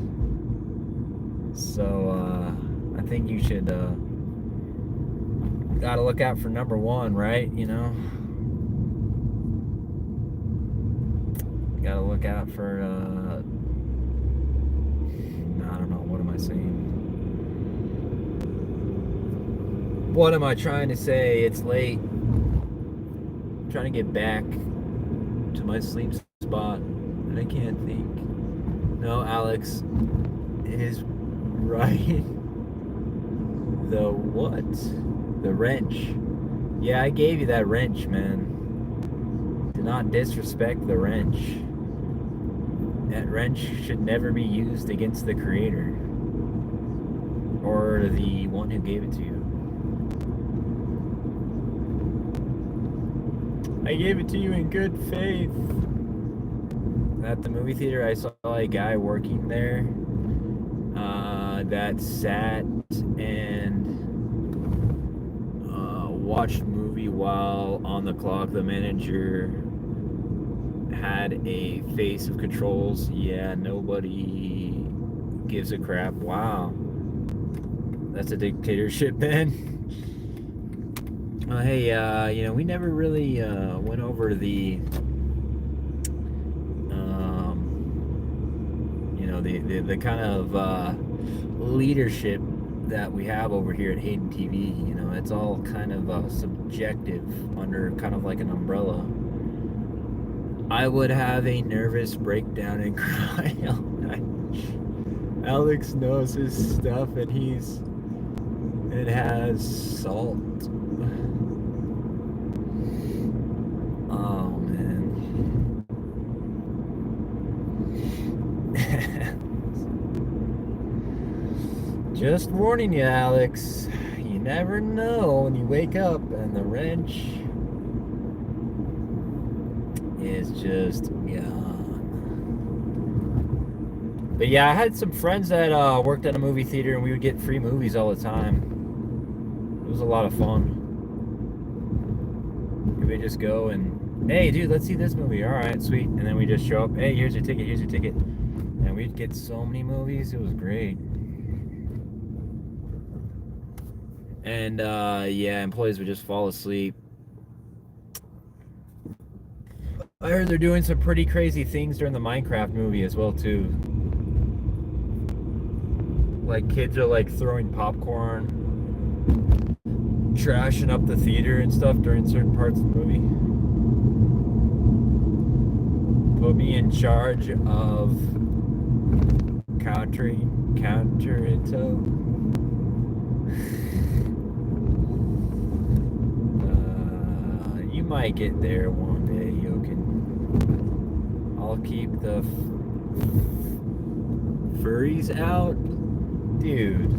So I think you should gotta look out for number one, right? You know, gotta look out for I don't know, what am I saying? What am I trying to say? It's late. I'm trying to get back to my sleep spot and I can't think. No, Alex is right. The what? The wrench. Yeah, I gave you that wrench, man. Do not disrespect the wrench. That wrench should never be used against the creator. for the one who gave it to you. I gave it to you in good faith. At the movie theater, I saw a guy working there that sat and watched movie while on the clock. The manager had a face of controls. Yeah, nobody gives a crap. Wow. That's a dictatorship, then. Hey, we never really went over the the kind of leadership that we have over here at Hayden TV. It's all kind of subjective under kind of like an umbrella. I would have a nervous breakdown and cry all night. Alex knows his stuff, and it has salt. Oh, man. Just warning you, Alex. You never know when you wake up and the wrench is just gone. But yeah, I had some friends that worked at a movie theater, and we would get free movies all the time. It was a lot of fun. We would just go and, hey, dude, let's see this movie. All right, sweet. And then we just show up. Hey, here's your ticket. Here's your ticket. And we'd get so many movies. It was great. And yeah, employees would just fall asleep. I heard they're doing some pretty crazy things during the Minecraft movie as well, too. Like, kids are like throwing popcorn, trashing up the theater and stuff during certain parts of the movie. Put me in charge of counter intel. You might get there one day, Yokin. I'll keep the furries out. Dude,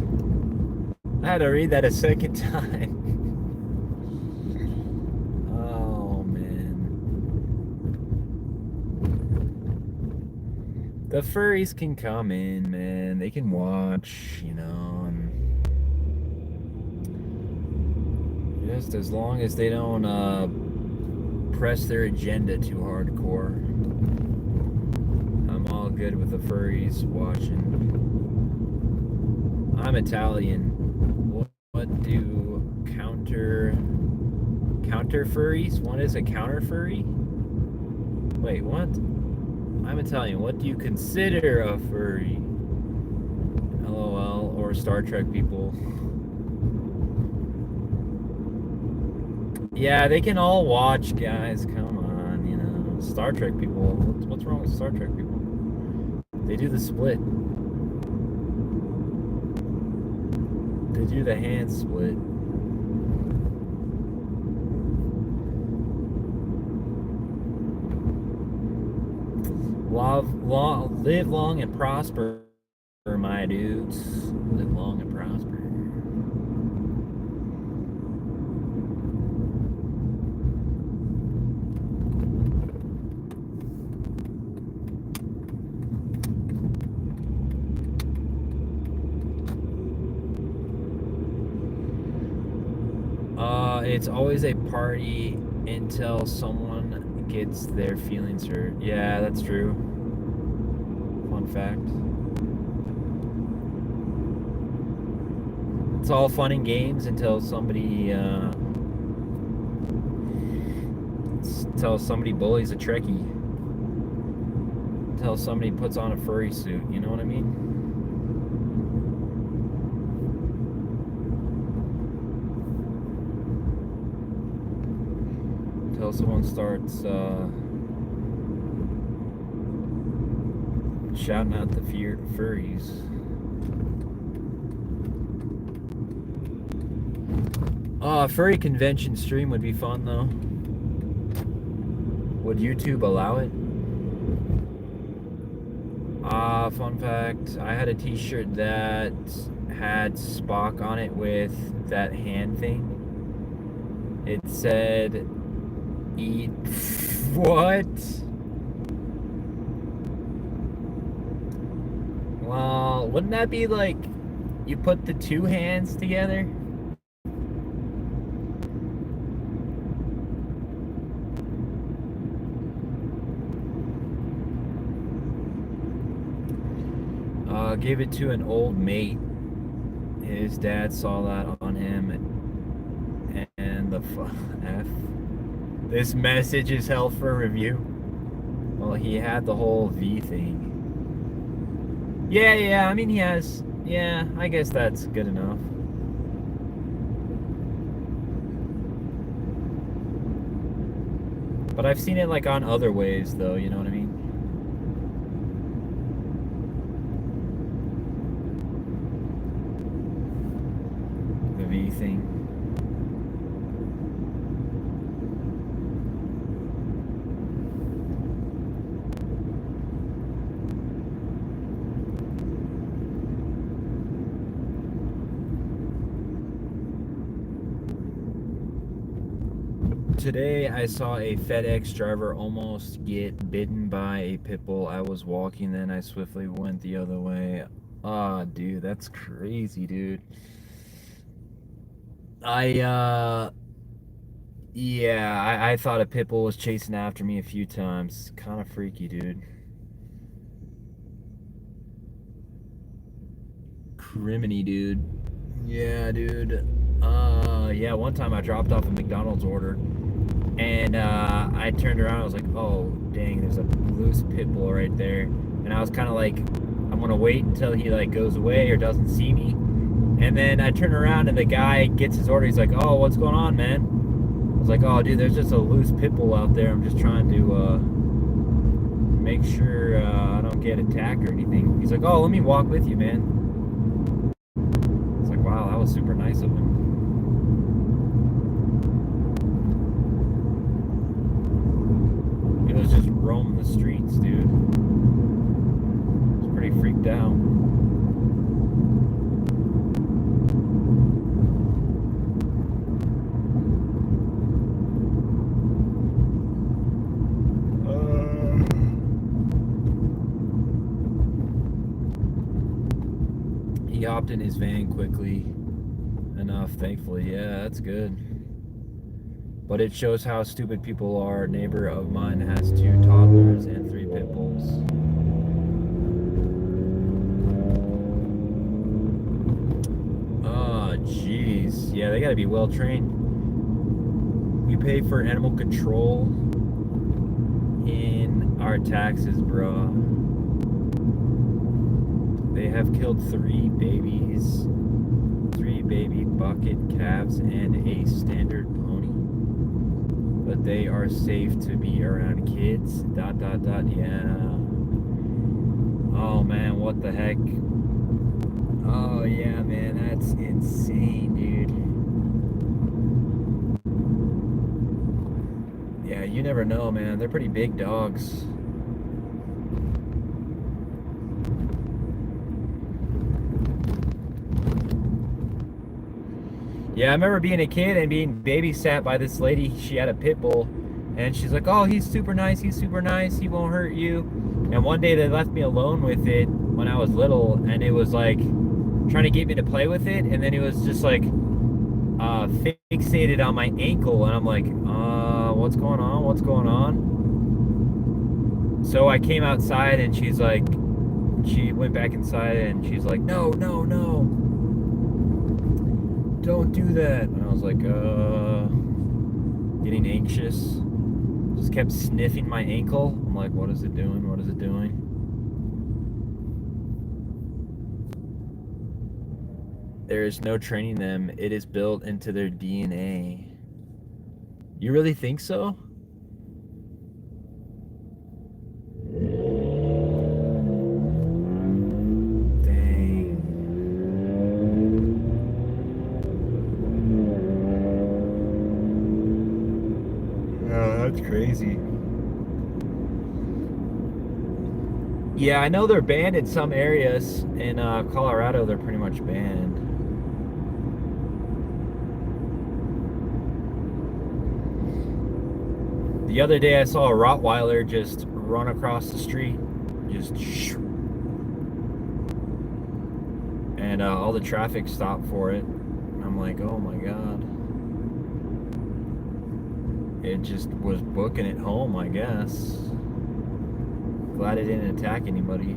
I had to read that a second time. Oh, man. The furries can come in, man. They can watch, and just as long as they don't press their agenda too hardcore. I'm all good with the furries watching. I'm Italian. What do counter furries? What is a counter furry? Wait, what? I'm Italian. What do you consider a furry? LOL, or Star Trek people. Yeah, they can all watch, guys. Come on, Star Trek people. What's wrong with Star Trek people? They do the split. They do the hand split. Live long and prosper, my dudes. Live long and prosper. It's always a party until someone gets their feelings hurt. Yeah, that's true. Fun fact. It's all fun and games until somebody bullies a Trekkie. Until somebody puts on a furry suit. You know what I mean? Until someone starts shouting out the furries. A furry convention stream would be fun, though. Would YouTube allow it? Fun fact, I had a t-shirt that had Spock on it with that hand thing. It said, eat... What? Well, wouldn't that be like, you put the two hands together? Gave it to an old mate. His dad saw that on him, and the F. This message is held for review. Well, he had the whole V thing. Yeah, I mean, he has. Yeah, I guess that's good enough. But I've seen it like on other ways, though, you know what I mean? The V thing. Today I saw a FedEx driver almost get bitten by a pit bull. I was walking, then I swiftly went the other way. Ah, dude, that's crazy, dude. Yeah, I thought a pit bull was chasing after me a few times. Kind of freaky, dude. Criminy, dude. Yeah, dude. Yeah, one time I dropped off a McDonald's order. And I turned around, I was like, oh, dang, there's a loose pit bull right there. And I was kind of like, I'm gonna wait until he like goes away or doesn't see me. And then I turn around and the guy gets his order. He's like, oh, what's going on, man? I was like, oh, dude, there's just a loose pit bull out there. I'm just trying to make sure I don't get attacked or anything. He's like, oh, let me walk with you, man. It's like, wow, that was super nice of him. He was just roaming the streets, dude. I was pretty freaked out. He hopped in his van quickly enough, thankfully. Yeah, that's good. But it shows how stupid people are. A neighbor of mine has 2 toddlers and 3 pit bulls. Oh, jeez. Yeah, they gotta be well trained. We pay for animal control in our taxes, bro. They have killed 3 babies, 3 baby bucket calves, and a standard pony. But they are safe to be around kids. ... Yeah. Oh man, what the heck? Oh yeah, man, that's insane, dude. Yeah, you never know, man. They're pretty big dogs. Yeah, I remember being a kid and being babysat by this lady. She had a pit bull, and she's like, oh, he's super nice, he won't hurt you. And one day they left me alone with it when I was little, and it was like trying to get me to play with it, and then it was just like fixated on my ankle, and I'm like, what's going on? So I came outside, and she's like, she went back inside, and she's like, no, don't do that. And I was like, getting anxious. Just kept sniffing my ankle. I'm like, what is it doing? There is no training them. It is built into their DNA. You really think so? That's crazy. Yeah, I know they're banned in some areas. In Colorado, they're pretty much banned. The other day I saw a Rottweiler just run across the street. Just shoo. And all the traffic stopped for it. I'm like, oh my god. It just was booking it home, I guess. Glad it didn't attack anybody.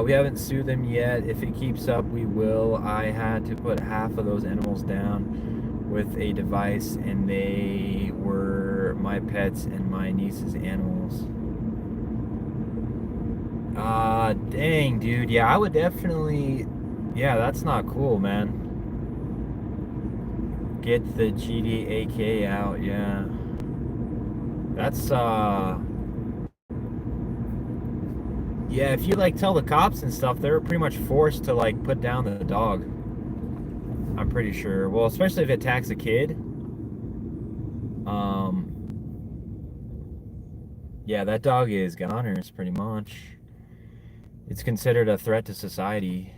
We haven't sued them yet. If it keeps up, we will. I had to put half of those animals down with a device, and they were my pets and my niece's animals. Dang, dude. Yeah, I would definitely... Yeah, that's not cool, man. Get the GDAK out, yeah. That's, yeah, if you, like, tell the cops and stuff, they're pretty much forced to, like, put down the dog. I'm pretty sure. Well, especially if it attacks a kid. Yeah, that dog is goners, pretty much. It's considered a threat to society.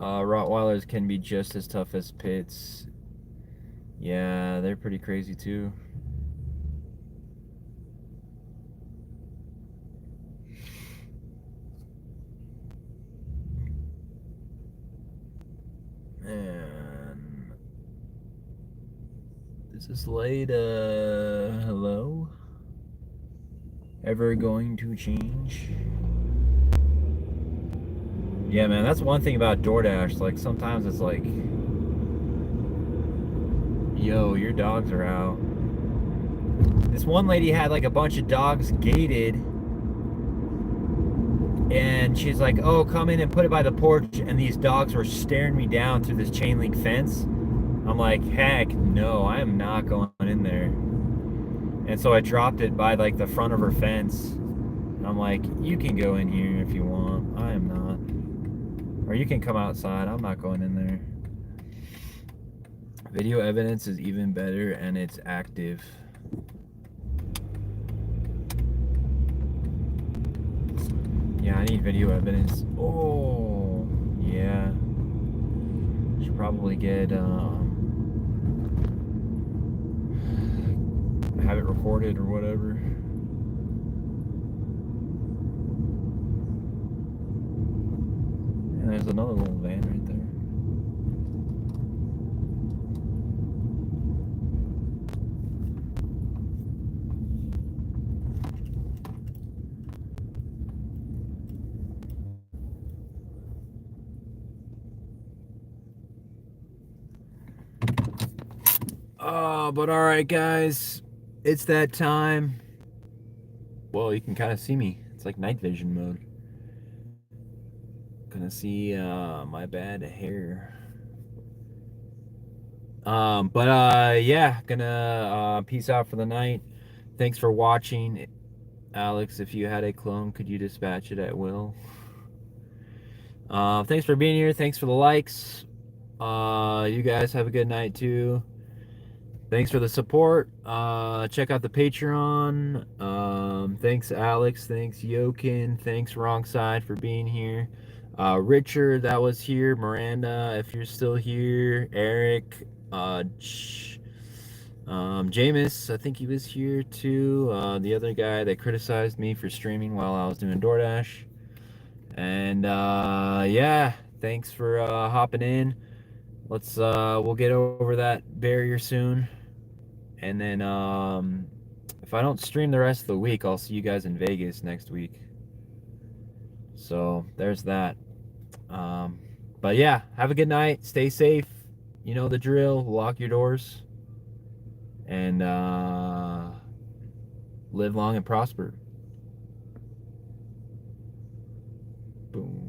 Rottweilers can be just as tough as pits. Yeah, they're pretty crazy too. And this is late. Hello? Ever going to change? Yeah, man, that's one thing about Doordash. Like, sometimes it's like, yo, your dogs are out. This one lady had like a bunch of dogs gated, and she's like, oh, come in and put it by the porch, and these dogs were staring me down through this chain link fence. I'm like, heck no, I am not going in there. And so I dropped it by like the front of her fence. I'm like, you can go in here if you want. I am not. Or you can come outside. I'm not going in there. Video evidence is even better, and it's active. Yeah, I need video evidence. Oh, yeah. Should probably get, have it recorded or whatever. And there's another little van right there. Oh, but alright, guys. It's that time. Well, you can kind of see me. It's like night vision mode. Gonna see my bad hair. Yeah, gonna peace out for the night. Thanks for watching. Alex, if you had a clone, could you dispatch it at will? Thanks for being here. Thanks for the likes. You guys have a good night too. Thanks for the support. Check out the Patreon. Thanks, Alex. Thanks, Yokin. Thanks, Wrong Side, for being here. Richard, that was here. Miranda, if you're still here. Eric. Jameis, I think he was here too. The other guy that criticized me for streaming while I was doing Doordash. And yeah, thanks for hopping in. We'll get over that barrier soon. And then if I don't stream the rest of the week, I'll see you guys in Vegas next week. So there's that. But yeah, have a good night. Stay safe. You know the drill. Lock your doors. And live long and prosper. Boom.